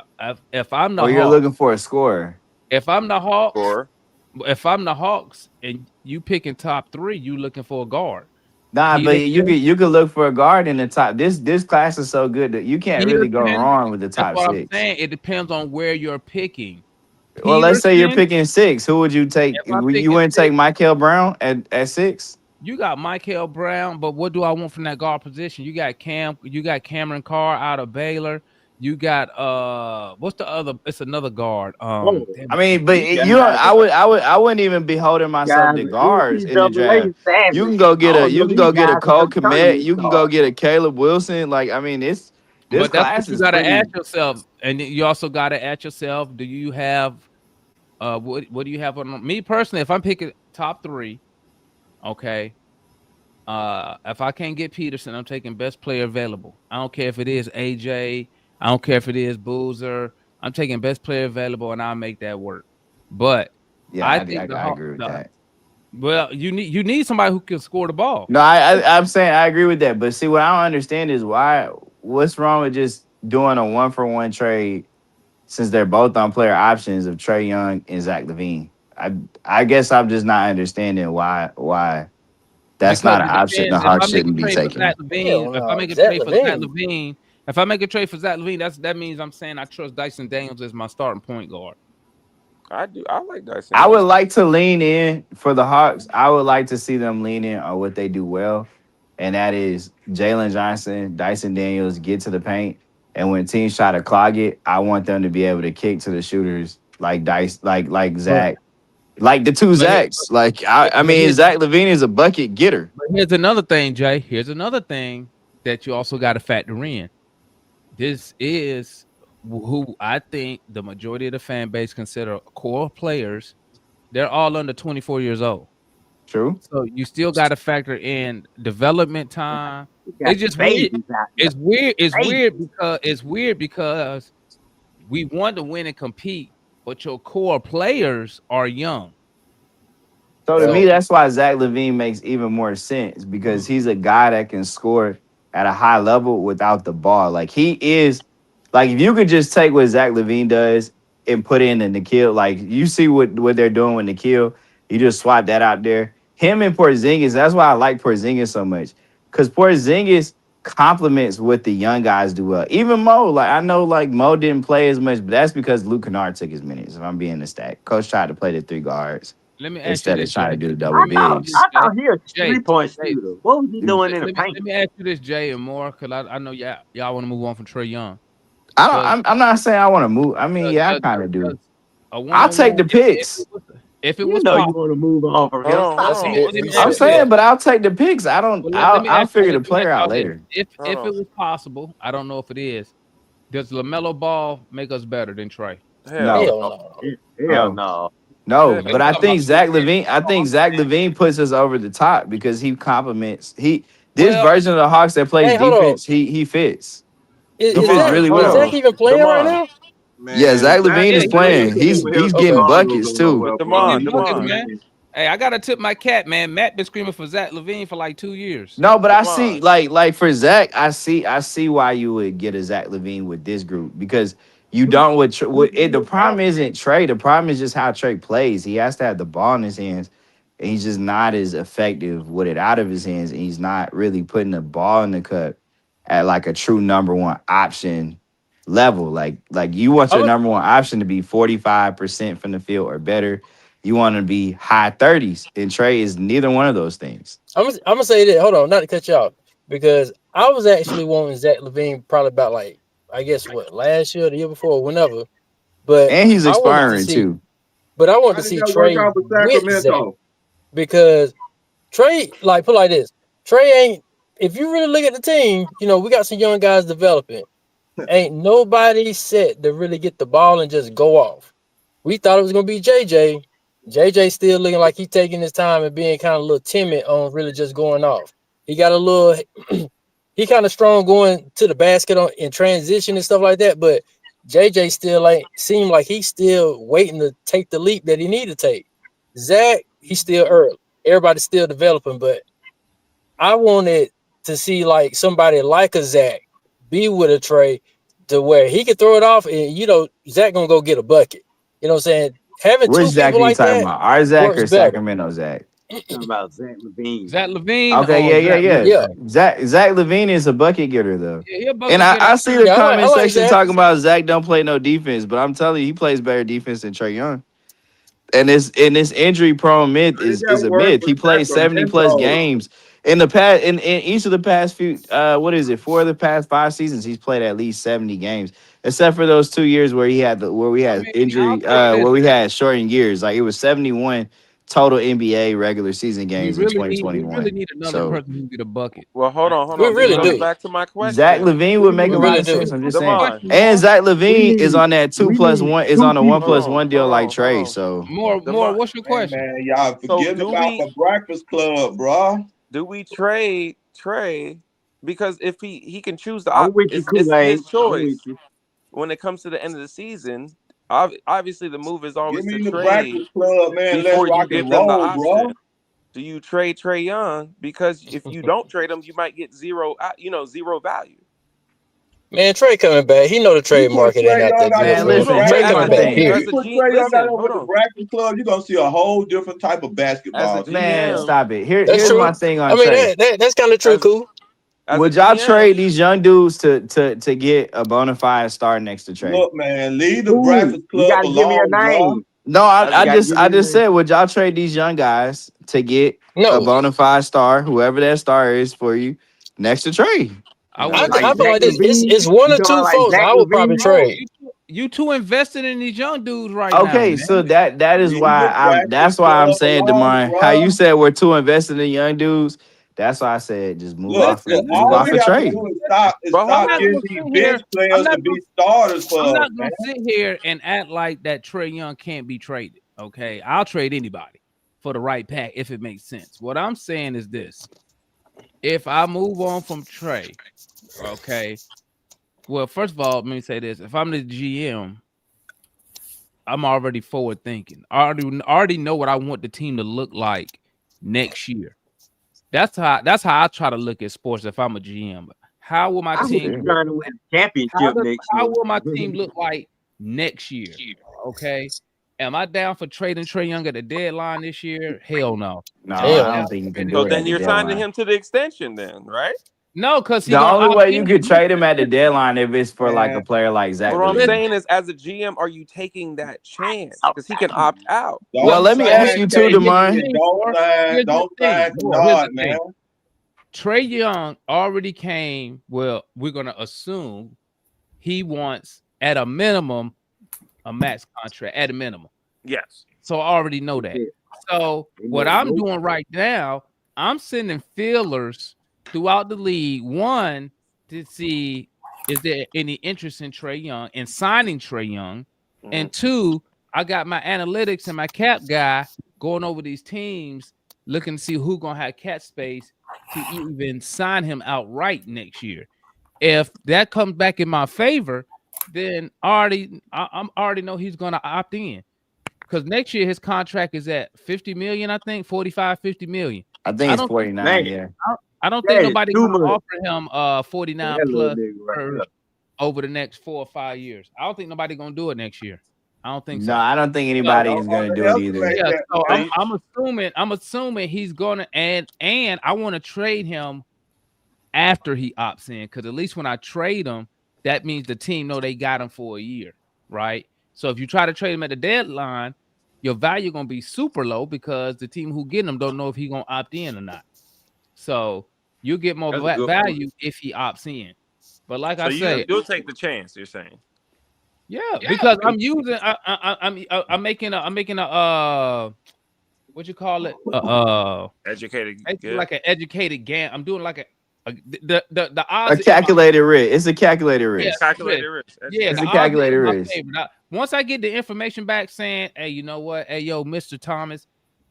S5: I'm the
S12: Or you're
S5: Hawks,
S12: looking for a scorer?
S5: if I'm the Hawks,
S10: Or
S5: if I'm the Hawks and you picking top 3, you looking for a guard.
S12: Nah, but you
S5: Peterson,
S12: could look for a guard in the top. This class is so good that you can't really go
S5: Peterson.
S12: wrong with the
S5: That's
S12: top
S5: what I'm
S12: 6.
S5: saying. It depends on where you're picking.
S12: Well, let's say you're
S5: Peterson,
S12: picking 6. Who would you take?
S5: if I'm
S12: You
S5: picking
S12: wouldn't
S5: 6,
S12: take Michael Brown at 6?
S5: you got Michael Brown, but what do I want from that guard position? You got Cameron Carr out of Baylor. You got what's the other? It's another guard.
S16: Oh,
S5: Damn
S12: I
S5: it.
S12: mean, but
S16: you
S12: you,
S16: guys,
S12: I wouldn't even be holding myself
S16: guys,
S12: to guards in the draft.
S16: NCAA savage.
S12: You can go get
S16: I don't know these
S12: a
S16: guys are
S12: Cole
S16: gonna turn
S12: Kmet.
S16: these
S12: You can go
S16: stars.
S12: get a Caleb Wilson. Like, I mean, this
S5: But that's what
S12: class
S5: you
S12: is
S5: got to
S12: pretty.
S5: ask yourself, and you also got to ask yourself: do you have what do you have on me personally? If I'm picking top 3, okay. If I can't get Peterson, I'm taking best player available. I don't care if it is AJ. I don't care if it is Boozer. I'm taking best player available, and I'll make that work. But
S12: Yeah,
S5: I
S12: I,
S5: think
S12: I, I agree with that.
S5: well, you need somebody who can score the ball.
S12: No, I'm saying I agree with that. But see, what I don't understand is what's wrong with just doing a 1-for-1 trade since they're both on player options of Trae Young and Zach LaVine. I guess I'm just not understanding why that's
S5: Because
S12: not an
S5: it
S12: option the
S5: depends. If I
S12: Hawks
S5: make a
S12: shouldn't be
S5: trade for
S12: taking.
S5: Zach LaVine, if I make a
S17: Zach
S5: trade for Zach
S17: LaVine.
S5: LaVine, if I make a trade for Zach LaVine, that means I'm saying I trust Dyson Daniels as my starting point guard.
S10: I do. I like Dyson.
S12: I would like to lean in for the Hawks. I would like to see them lean in on what they do well, and that is Jalen Johnson, Dyson Daniels get to the paint, and when teams try to clog it, I want them to be able to kick to the shooters like like Zach, like the two Zachs. Like I mean, Zach LaVine is a bucket getter.
S5: But here's another thing, Jay. Here's another thing that you also got to factor in. This is who I think the majority of the fan base consider core players. They're all under 24 years old.
S12: True.
S5: So you still got to factor in development time.
S16: got
S5: It's just weird.
S16: babies out there.
S5: It's weird. It's
S16: Babies.
S5: weird because we want to win and compete, but your core players are young.
S12: So to me, that's why Zach LaVine makes even more sense because he's a guy that can score at a high level without the ball. Like he is, like if you could just take what Zach LaVine does and put in the Nikhil, like you see what they're doing with Nikhil, you just swap that out there. Him and Porzingis, that's why I like Porzingis so much because Porzingis complements what the young guys do well. Even Mo, like I know like Mo didn't play as much, but that's because Luke Kennard took his minutes. If I'm being the stat, coach tried to play the 3 guards.
S5: Let me ask
S12: Instead
S5: you
S12: of
S5: this,
S12: trying to
S5: Jay.
S12: do the double bigs.
S16: I thought he was
S5: Jay,
S16: 3-point shooter. What was he doing in the paint?
S5: Let me ask you this, Jay and more, because I know y'all want to move on from Trae Young.
S12: I'm not saying I want to move. I mean, yeah, I kind of do. I'll take the picks.
S5: If it
S16: You
S5: was
S16: know you
S5: possible,
S16: want to move on from him.
S12: I'm saying, but I'll take the picks. I don't.
S5: let me
S12: I'll
S5: ask
S12: figure
S5: you-
S12: the player out later.
S5: If it was possible, I don't know if it is. Does LaMelo Ball make us better than Trae?
S12: No.
S16: Hell no.
S12: No, but I think Zach LaVine puts us over the top because he complements this version of the Hawks that plays
S17: hold on.
S12: defense. He fits.
S17: Is
S12: He fits
S17: Zach,
S12: really
S17: is
S12: well.
S17: Zach even playing right now?
S12: Yeah, Zach LaVine is playing. He's getting buckets too.
S5: Man. Hey, I gotta tip my cap, man. Matt been screaming for Zach LaVine for like 2 years.
S12: No, but I see like for Zach, I see why you would get a Zach LaVine with this group because you don't the problem isn't Trae. The problem is just how Trae plays. He has to have the ball in his hands, and he's just not as effective with it out of his hands, and he's not really putting the ball in the cup at like a true number one option level. Like you want your number one option to be 45% from the field or better. You want to be high 30s, and Trae is neither one of those things.
S17: I'm gonna say that. Hold on, not to cut you off, because I was actually wanting Zach LaVine probably about like I guess last year, the year before, whenever. But
S12: And he's
S17: I wanted to
S12: expiring
S17: see-
S12: too.
S17: But I want to
S15: How
S17: see
S15: did that work
S17: Trae
S15: out with
S17: with Zach
S15: Sacramento?
S17: because Trae, like put it like this, Trae ain't. If you really look at the team, you know we got some young guys developing. Ain't nobody set to really get the ball and just go off. We thought it was gonna be JJ. JJ still looking like he's taking his time and being kind of a little timid on really just going off. He got a little, he kind of strong going to the basket on in transition and stuff like that. But JJ still seem like he's still waiting to take the leap that he need to take. Zach, he's still early. Everybody's still developing, but I wanted to see like somebody like a Zach be with a Trae to where he could throw it off and Zach gonna go get a bucket. You know what I'm saying? Having
S12: Which
S17: two
S12: Zach
S17: people
S12: are you
S17: like
S12: talking
S17: that
S12: about? Our Zach
S17: works
S12: or
S17: better.
S12: Sacramento Zach?
S16: Talking about Zach LaVine.
S5: Zach LaVine.
S12: Okay,
S17: Yeah.
S12: Zach LaVine is a bucket getter though.
S5: Yeah, he a bucket
S12: And
S5: getter.
S12: I see the
S17: Yeah, I
S12: comment
S17: like
S12: section
S17: Zach.
S12: talking about Zach don't play no defense, but I'm telling you, he plays better defense than Trae Young. And this injury prone myth is a myth. He plays 70 plus games in the past. In each of the past few, 4 of the past 5 seasons, he's played at least 70 games, except for those 2 years where we had injury, where we had shortened years. Like it was 71 total NBA regular season games in 2021.
S5: We really need another person who get a bucket.
S10: Well, hold on.
S17: We really
S10: Goes
S17: do.
S10: back to my question.
S12: Zach LaVine would make a lot of
S17: do.
S12: sense. I'm just
S10: Devon.
S12: saying. And Zach LaVine is on that 2+1 is on a 1+1
S10: Hold
S12: deal
S10: on,
S12: like
S10: hold
S12: Trae.
S10: on.
S12: So
S5: More. What's your question?
S15: Man, y'all
S10: So
S15: forget
S10: do
S15: about
S10: we-
S15: the Breakfast Club, bro.
S10: Do we trade Trae? Because if he can choose the
S16: I'm with you,
S10: it's
S16: Kool-Aid.
S10: his
S16: I'm
S10: choice.
S16: with you.
S10: When it comes to the end of the season, Obviously, the move is
S15: Give
S10: always
S15: me
S10: to
S15: the
S10: trade
S15: Breakfast Club, man. Let's
S10: before you
S15: rock and
S10: give them the
S15: roll,
S10: option.
S15: bro.
S10: Do you trade Trey Young? Because if you don't trade him, you might get zero value.
S17: Man, Trey coming back. He know the
S15: You
S17: trade
S15: put
S17: market ain't
S15: Trey
S17: out
S15: Young
S17: there
S15: out
S17: good
S15: there
S12: Man,
S17: for
S15: with
S17: him.
S15: the
S12: listen.
S17: Trey
S12: Here's
S15: Breakfast
S12: my
S17: coming
S15: Club.
S17: back.
S12: thing.
S15: If
S10: As
S15: you
S17: Period.
S10: a
S15: put
S10: G,
S15: Trey Young out
S10: listen,
S15: there
S10: hold
S15: with the
S10: on.
S15: Breakfast Club, you're gonna see a whole different type of basketball
S10: As a
S15: team.
S12: Man,
S10: GM,
S12: stop it.
S17: That's
S12: Here's
S17: true.
S12: my thing
S17: I
S12: on
S17: mean,
S12: Trey.
S17: that's kind of true,
S10: as
S17: cool.
S10: as a
S12: Would y'all
S10: GM,
S12: trade these young dudes to get a bona fide star next to Trey?
S15: Look, man, leave the
S16: Ooh,
S15: Breakfast
S16: you
S15: Club
S16: gotta give me a
S15: alone, bro.
S16: name.
S12: No,
S10: as
S16: You
S10: a
S16: gotta give
S12: I
S16: me a
S12: just
S16: name.
S12: said, would y'all trade these young guys to get a
S17: No,
S12: bona fide star, whoever that star is for you, next to Trey?
S5: I
S10: as a
S5: wouldn't.
S16: Like
S17: I feel
S16: Zach
S17: like this.
S16: LaVine?
S17: It's one
S16: You
S17: or
S16: talking
S17: two
S16: about like
S17: folks
S16: Zach
S17: I would probably
S16: LaVine?
S5: No,
S17: trade.
S5: you too invested in these young dudes right now,
S12: Okay, so
S5: man.
S12: that is
S15: Leave the
S12: why
S15: Breakfast
S12: that's why I'm
S15: Club
S12: saying,
S15: alone,
S12: Demar, how you
S15: bro.
S12: said we're too invested in young dudes. That's why I said just
S15: Look,
S5: Listen,
S15: all
S12: move off
S15: we
S12: of
S15: have to
S12: Trey.
S15: do is
S10: but hold
S5: I'm
S15: stop
S5: not
S10: on.
S15: getting
S5: gonna
S15: these
S5: sit
S15: bench
S5: here. I'm
S15: players to
S5: not
S15: be
S5: gonna.
S15: starters for
S5: I'm
S15: us,
S5: not
S15: man.
S5: gonna sit here and act like that Trey Young can't be traded. Okay, I'll trade anybody for the right pack if it makes sense. What I'm saying is this: if I move on from Trey, okay. Well, first of all, let me say this: if I'm the GM, I'm already forward thinking. I already know what I want the team to look like next year. That's how I try to look at sports. If I'm a GM, how will my
S16: I hope
S5: team
S16: you're
S5: look?
S16: trying to win a championship next
S5: How
S16: year.
S5: will my team look like next year? Okay. Am I down for trading Trey Young at the deadline this year? Hell no.
S12: No,
S5: Am I
S17: Hell
S12: I
S17: no.
S12: don't
S5: down
S12: think you
S5: for
S12: can
S5: trading
S12: do
S10: So
S12: it
S5: Trey
S12: at
S10: then
S12: the
S10: you're
S5: Young?
S10: signing
S12: deadline.
S10: him to the extension, then, right?
S5: No, because he
S12: The
S5: gonna
S12: only
S5: opt
S12: way you
S5: in.
S12: could trade him at the deadline if it's for like a
S15: Man,
S12: player like Zach
S10: But what I'm
S5: Listen,
S12: LaVine.
S10: saying is, as a GM, are you taking that chance? Because he can opt out.
S12: Well,
S15: don't
S12: let me
S5: well,
S12: ask
S15: sign
S12: you too,
S5: here's the
S12: Demar.
S15: KD and
S5: thing, Moore. Here's the
S15: don't
S5: thing,
S15: sign
S5: Moore. Here's the
S15: Kennard, man.
S5: thing. Trey Young already came. Well, we're gonna assume he wants at a minimum a max contract at a minimum.
S10: Yes.
S5: So I already know that. So what I'm doing right now, I'm sending feelers throughout the league. One, to see is there any interest in Trey Young and signing Trey Young, and two, I got my analytics and my cap guy going over these teams, looking to see who gonna have cap space to even sign him outright next year. If that comes back in my favor, then I'm already know he's gonna opt in. Because next year his contract is at 50 million, I think 45, 50 million.
S12: I think
S5: I
S12: it's
S5: don't
S12: 49, yeah.
S5: I don't
S16: That
S5: think
S16: is
S5: nobody
S16: too
S5: gonna
S16: much.
S5: offer him 49
S16: That little
S5: plus
S16: nigga right
S5: per
S16: there.
S5: over the next 4 or 5 years. I don't think nobody gonna do it next year. I don't think
S12: No,
S5: so.
S12: I don't think
S5: So
S12: anybody is
S15: Don't
S12: gonna do it either.
S15: underestimate
S5: yeah,
S15: that,
S5: so
S15: man.
S5: I'm assuming he's gonna and I want to trade him after he opts in, because at least when I trade him, that means the team know they got him for a year, right? So if you try to trade him at the deadline, your value gonna be super low because the team who getting him don't know if he gonna opt in or not. So you get more
S10: That's a good point.
S5: value if he opts in. But like
S10: So
S5: I said,
S10: you'll take the chance. You're saying.
S5: yeah, because I'm using I'm making a what you call it
S10: Educated.
S5: basically
S10: Yeah.
S5: like an educated game. I'm doing like the
S12: A
S5: odds are in my
S12: calculated risk. It's a calculated
S5: yeah,
S12: risk.
S10: Calculated risk.
S5: yeah,
S12: It's
S5: the
S12: a
S5: odds are
S12: calculated
S5: in my
S12: risk.
S5: favor. Now, once I get the information back saying, hey, you know what? Hey, yo, Mr. Thomas,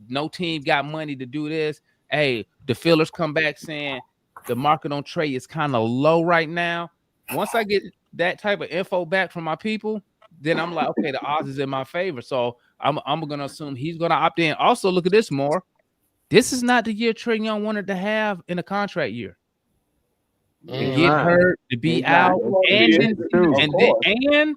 S5: no team got money to do this. Hey, the fillers come back saying the market on Trey is kind of low right now. Once I get that type of info back from my people, then I'm like, okay, the odds is in my favor. So I'm gonna assume he's gonna opt in. Also, look at this more. This is not the year Trey Young wanted to have in a contract year. To get hurt, to be out, and then and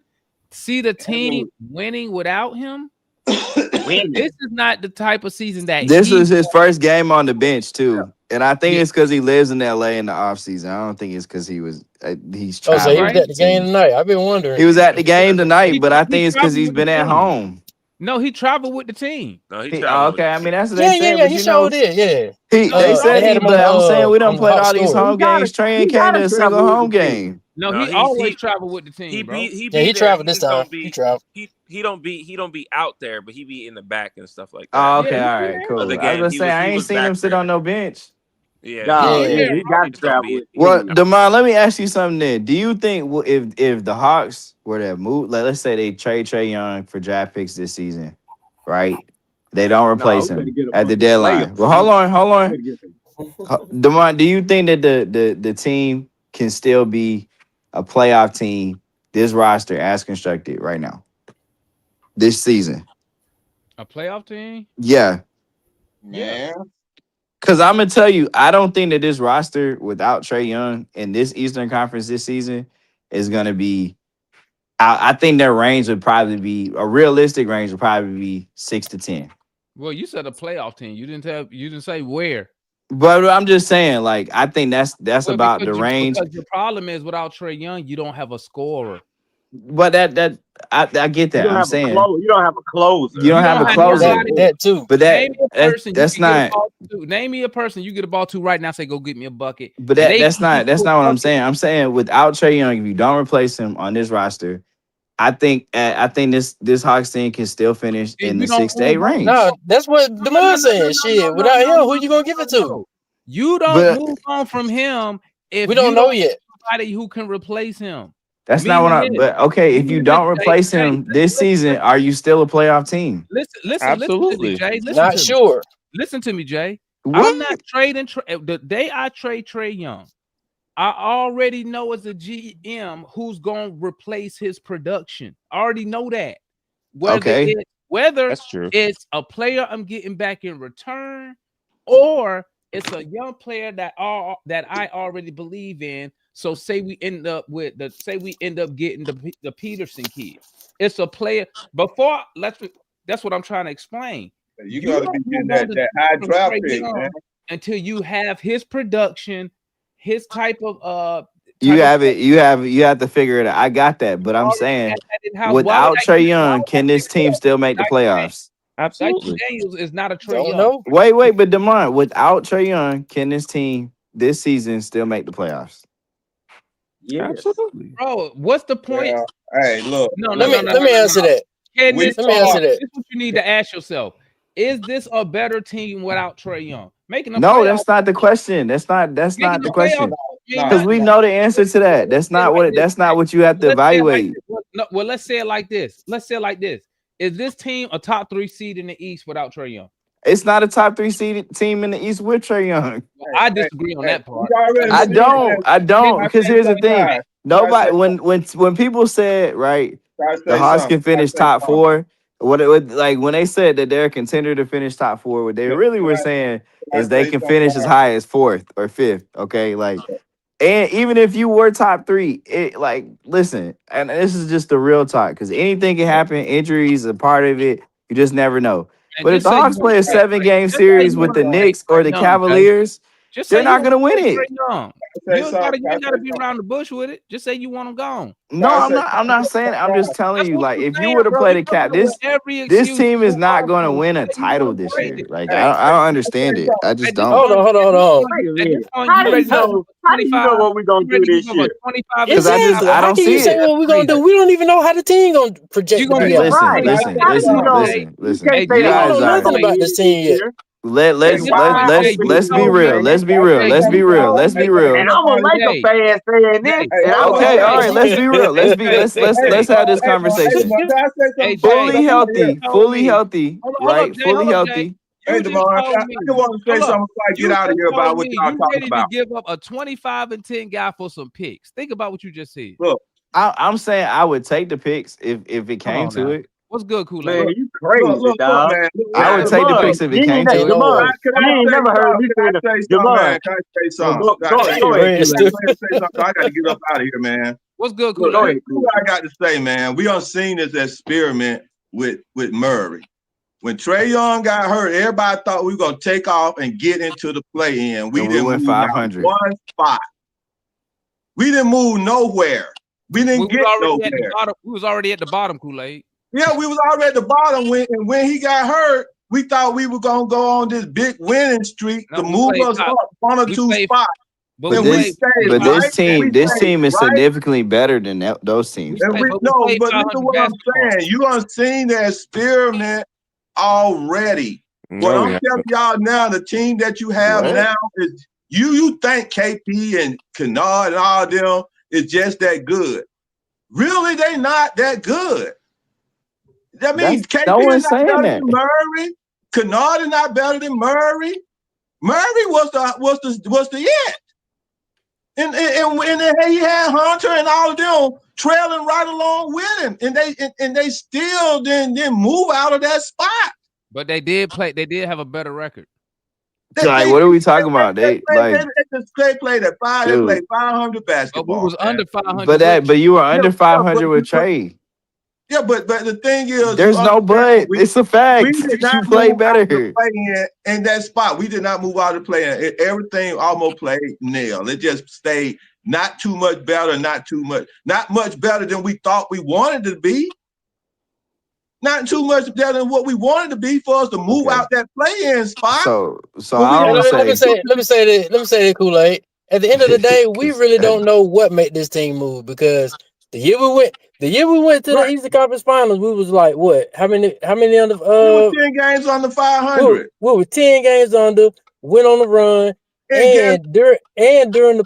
S5: see the team winning without him. This is not the type of season that
S12: This
S5: he
S12: was his first game on the bench too, and I think
S5: Yeah.
S12: it's because he lives in LA in the offseason. I don't think it's because he's
S17: Oh, so he was
S12: traveling.
S17: at the game tonight. I've been wondering.
S12: He was at the game tonight, but I
S5: he
S12: think it's because
S5: traveled
S12: he's
S5: with the
S12: been at
S5: team.
S12: home.
S5: No, he traveled with the team.
S10: No, he
S12: Okay,
S10: traveled.
S12: I mean that's what they said,
S17: Yeah.
S12: but
S17: He
S12: you know,
S17: showed it. Yeah.
S12: they
S17: They
S12: said
S17: had
S12: he.
S17: him on
S12: But I'm saying we
S17: on
S12: don't
S17: the
S12: play
S17: hot
S12: all these
S17: story.
S12: home games. Trey ain't came to a single home game.
S5: No,
S10: No,
S5: he
S10: he's-
S5: always
S10: he-
S5: traveled with the team,
S10: He
S5: bro.
S10: be
S17: Yeah, he
S10: there.
S17: traveled
S10: He
S17: this
S10: just
S17: time.
S10: don't be
S17: He traveled.
S10: he don't be out there, but he be in the back and stuff like
S12: Oh,
S10: that.
S12: okay,
S5: Yeah,
S12: all
S5: he
S12: right,
S5: there.
S12: cool.
S10: Of the
S12: I was
S10: game,
S12: gonna
S10: he
S12: say
S10: was
S12: I
S10: he
S12: ain't
S10: was
S12: seen him
S10: back
S12: sit
S10: there.
S12: on no bench.
S10: Yeah,
S16: Nah,
S17: Yeah.
S16: he got to
S10: just don't
S16: travel
S10: be.
S16: with the
S12: Well,
S16: team.
S12: Demar, let me ask you something then. Do you think if the Hawks were to move, like let's say they trade Trey Young for draft picks this season, right? They don't
S16: No,
S12: replace
S16: we better
S12: him
S16: get a
S12: at the
S16: bunch of players.
S12: deadline. Well, hold on.
S16: We better get some-
S12: Demar, do you think that the team can still be a playoff team, this roster as constructed right now? this season.
S5: A playoff team?
S12: Yeah.
S15: Man.
S12: Because I'm going to tell you, I don't think that this roster without Trae Young in this Eastern Conference this season is going to be, I think their range would probably be, a realistic range would probably be 6 to 10.
S5: Well, you said a playoff team. You didn't say where.
S12: But I'm just saying, like, I think that's
S5: Well,
S12: about the range.
S5: Because your problem is without Trae Young, you don't have a scorer.
S12: But I get that. I'm saying
S16: you don't have a closer.
S12: you don't have a closer.
S17: That too.
S12: But
S5: Name me a person
S12: that's
S5: you can get
S12: not.
S5: a ball to. Name me a person you get a ball to right now. Say, go get me a bucket.
S12: But
S5: And they
S12: that's
S5: can
S12: not
S5: get
S12: what
S5: you a
S12: I'm
S5: bucket.
S12: saying. I'm saying without Trae Young, if you don't replace him on this roster, I think this Hawks team can still finish in the 6 to 8 range.
S17: No, that's what Demond saying. Shit, without him, who you gonna give it to?
S5: You don't move on from him if
S17: We don't
S5: you
S17: know yet.
S5: Somebody who can replace him.
S12: That's not what I'm. But okay, if you don't replace him this season, are you still a playoff team?
S5: Listen to me, Jay.
S17: Not sure.
S5: Listen to me, Jay.
S12: What?
S5: I'm not trading. The day I trade Trae Young, I already know as a GM who's going to replace his production. I already know that. Whether
S10: That's true.
S5: it's a player I'm getting back in return, or it's a young player that I already believe in. So say we end up getting the Peterson kid. It's a player that's what I'm trying to explain.
S15: You got to be getting that high draft pick, man.
S5: Until you have his production, his type of
S12: You have to figure it out. I got that, but I'm saying without Trae Young, can this team still make the playoffs?
S5: Absolutely. Daniels is not a Trae Young.
S12: Wait, but DeMond, without Trae Young, can this team this season still make the playoffs?
S16: Yeah,
S5: absolutely, bro. What's the point?
S15: Yeah. Hey, look.
S17: Let me answer that.
S5: Let me answer that.
S17: This
S5: is what you need to ask yourself: is this a better team without Trae Young?
S12: That's not the question. That's not the question. Because we know the answer to that. That's not what you have to evaluate.
S5: Well, let's say it like this. Is this team a top 3 seed in the East without Trae Young?
S12: It's not a top 3 seed team in the East with Trae Young.
S5: I disagree on that part.
S12: I don't. Because here's the thing. Nobody when people said the Hawks can finish top 4. When they said that they're a contender to finish top 4, what they really were saying is they can finish as high as 4th or 5th. Okay, and even if you were top 3, listen, and this is just the real talk because anything can happen. Injuries are part of it. You just never know. But if the Hawks play a 7-game series with the Knicks or the Cavaliers, they're not going to win it.
S5: You ain't gotta be around the bush with it. Just say you want them gone.
S12: No, I'm not saying it. I'm just telling you, if you were to play the Cap, this team is not going to win a title this year. I don't understand it. I just don't.
S17: Hold on.
S16: How do you know what we're gonna do this year?
S12: Because I don't see it.
S17: What we're gonna do? We don't even know how the team gonna project.
S12: Listen.
S17: You don't know nothing about this team yet.
S12: Let's be real. Let's be real.
S16: And I'm a Laker fan saying this.
S12: Okay, all right. Let's be real. Let's have this conversation. Fully healthy, right? Fully healthy.
S15: Hey, DeMar, I just want to say something before I get out of here about what y'all talking about.
S5: Give up a 25-10 guy for some picks. Think about what you just said.
S15: Look,
S12: I'm saying I would take the picks if it came to it.
S5: What's good, Kool-Aid?
S16: Man, you crazy, dog.
S12: I would take the picks if it came to it.
S16: You ain't never heard me say that.
S15: Can I say something? I got to get up out of here, man.
S5: What's good, Kool-Aid?
S15: I got to say, man, we done seen this experiment with Murray. When Trae Young got hurt, everybody thought we were going to take off and get into the play-in. We didn't
S12: went
S15: move
S12: 500.
S15: one spot. We didn't move nowhere. We didn't get nowhere.
S5: We was already at the bottom, Kool-Aid.
S15: Yeah, we was already at the bottom when he got hurt. We thought we were gonna go on this big winning streak to move us up 1 or 2 spots.
S12: But this team is significantly better than those teams.
S15: But listen to what I'm saying. You done seen the experiment already. What I'm telling y'all now, the team that you have now is you think KP and Kennard and all them is just that good. Really, they not that good. That means KP is not better than Murray. Kennard is not better than Murray. Murray was the it. And he had Hunter and all of them trailing right along with him, and they still didn't move out of that spot.
S5: But they did play. They did have a better record.
S12: Like, what are we talking about? They
S15: played at 5. They played 500 basketball.
S5: But we was under 500.
S12: But you were under 500 with Trey.
S15: Yeah, but the thing is,
S12: there's no but. It's a fact. You play better.
S15: In that spot, we did not move out of the play. Everything almost played nail. It just stayed not too much better, not much better than we thought we wanted to be. Not too much better than what we wanted to be for us to move out that play-in spot.
S12: So let me say
S17: this, Kool-Aid. At the end of the day, we really don't know what made this team move, because the year we went to the Eastern Conference Finals, we was like, what? How many on the
S15: we were 10 games on the 500.
S17: We were 10 games under, went on the run, and during the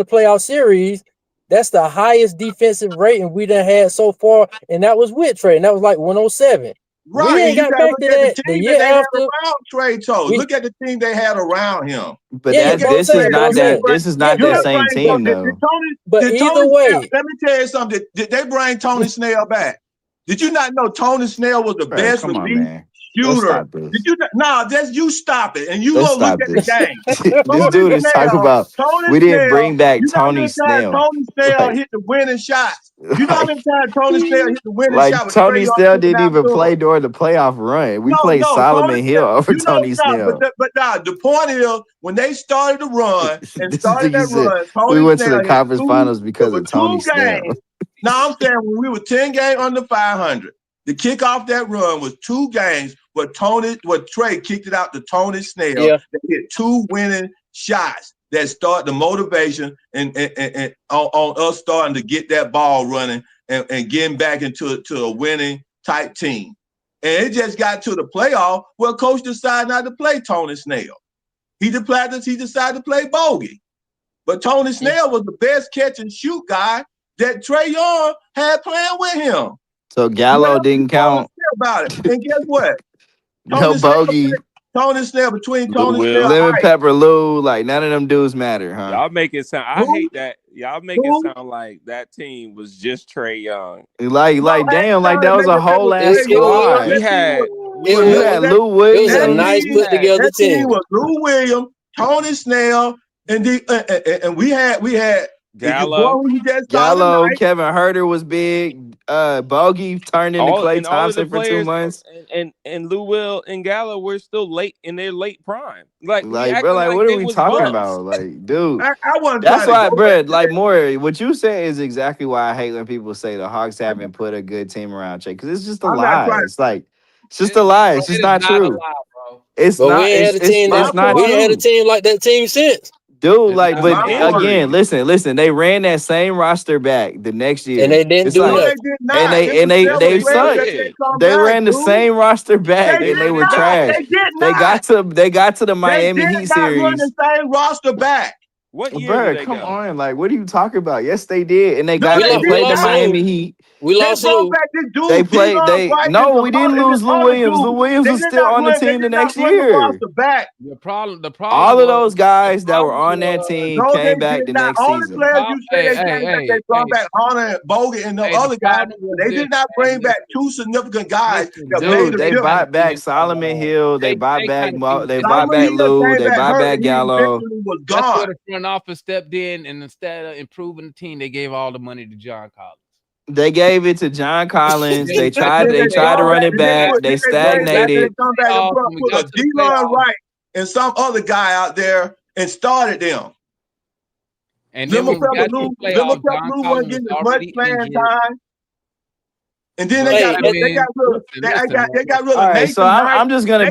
S17: playoff series, that's the highest defensive rating we done had so far, and that was with Trey, and that was like 107.
S15: Right,
S17: we ain't got back to that the year after.
S15: Trey told. Look at the team they had around him.
S12: But this is not that same team though.
S17: But either way,
S15: let me tell you something. Did they bring Tony Snell back? Did you not know Tony Snell was the best release shooter? Did you not? No, just you stop it and you go look at the game.
S12: This dude is talking about we didn't bring back Tony Snell.
S15: Tony Snell hit the winning shot. You know how many times Tony Snell hit the winning shot?
S12: Like Tony Snell didn't even play during the playoff run. We played Solomon Hill over Tony Snell.
S15: But the point is, when they started to run and started that run,
S12: Tony we went to the conference finals because of Tony Snell.
S15: Now I'm saying when we were 10 games under 500, the kick off that run was 2 games where Trey kicked it out to Tony Snell. That hit 2 winning shots that start the motivation and on us starting to get that ball running and getting back into a winning type team. And it just got to the playoff where coach decided not to play Tony Snell. He decided to play Bogey. But Tony Snell was the best catch and shoot guy that Trae Young had playing with him.
S12: So Gallo didn't count.
S15: About it. And guess what?
S12: No Bogey.
S15: Tony Snell, between Tony Snell,
S12: Lemon Pepper Lou, like none of them dudes matter, huh?
S10: Y'all make it sound. I hate that. Y'all make it sound like that team was just Trae Young.
S12: Like damn, like that was a whole ass squad.
S10: We had
S12: Lou Williams.
S17: It was a nice put together team.
S15: It was Lou Williams, Tony Snell, and we had
S10: Gallo,
S12: Kevin Huerter was big. Bogey turned into Klay Thompson for 2 months.
S10: And Lou Will and Gallo were still late in their late prime. Like
S12: what are we talking about? Like, dude,
S15: I
S12: that's why, bro. Like, more what you say is exactly why I hate when people say the Hawks haven't put a good team around Trey, because it's just a lie. It's just a lie. It's just not true. It's not.
S17: We ain't had a team like that team since.
S12: Dude, like, but again, listen. They ran that same roster back the next year,
S17: and they didn't do that.
S12: And they sucked. They ran the same roster back, and they were trash. They got to the Miami Heat series.
S15: Run the same roster back.
S10: What year?
S12: Bro, come on, like, what are you talking about? Yes, they did, and they played the Miami Heat.
S17: We lost Lou.
S12: They played. We didn't lose Lou Williams. Lou Williams was still on the team the next year.
S5: The problem.
S12: All of those guys that were on that team came back the next season.
S15: They brought back Hunter, Bogut, and the other guys. They did not bring back 2 significant guys.
S12: Dude, they brought back Solomon Hill. They brought back Lou. They brought back Gallo.
S5: That's where the front office stepped in, and instead of improving the team, they gave all the money to John Collins.
S12: They gave it to John Collins. They tried to run it back. They stagnated.
S15: They come back and put a D-Line Wright and some other guy out there and started them.
S5: And then
S15: Lemon Pepper Lou wasn't getting as much playing time. And then they got rid of.
S12: All right, so I'm just gonna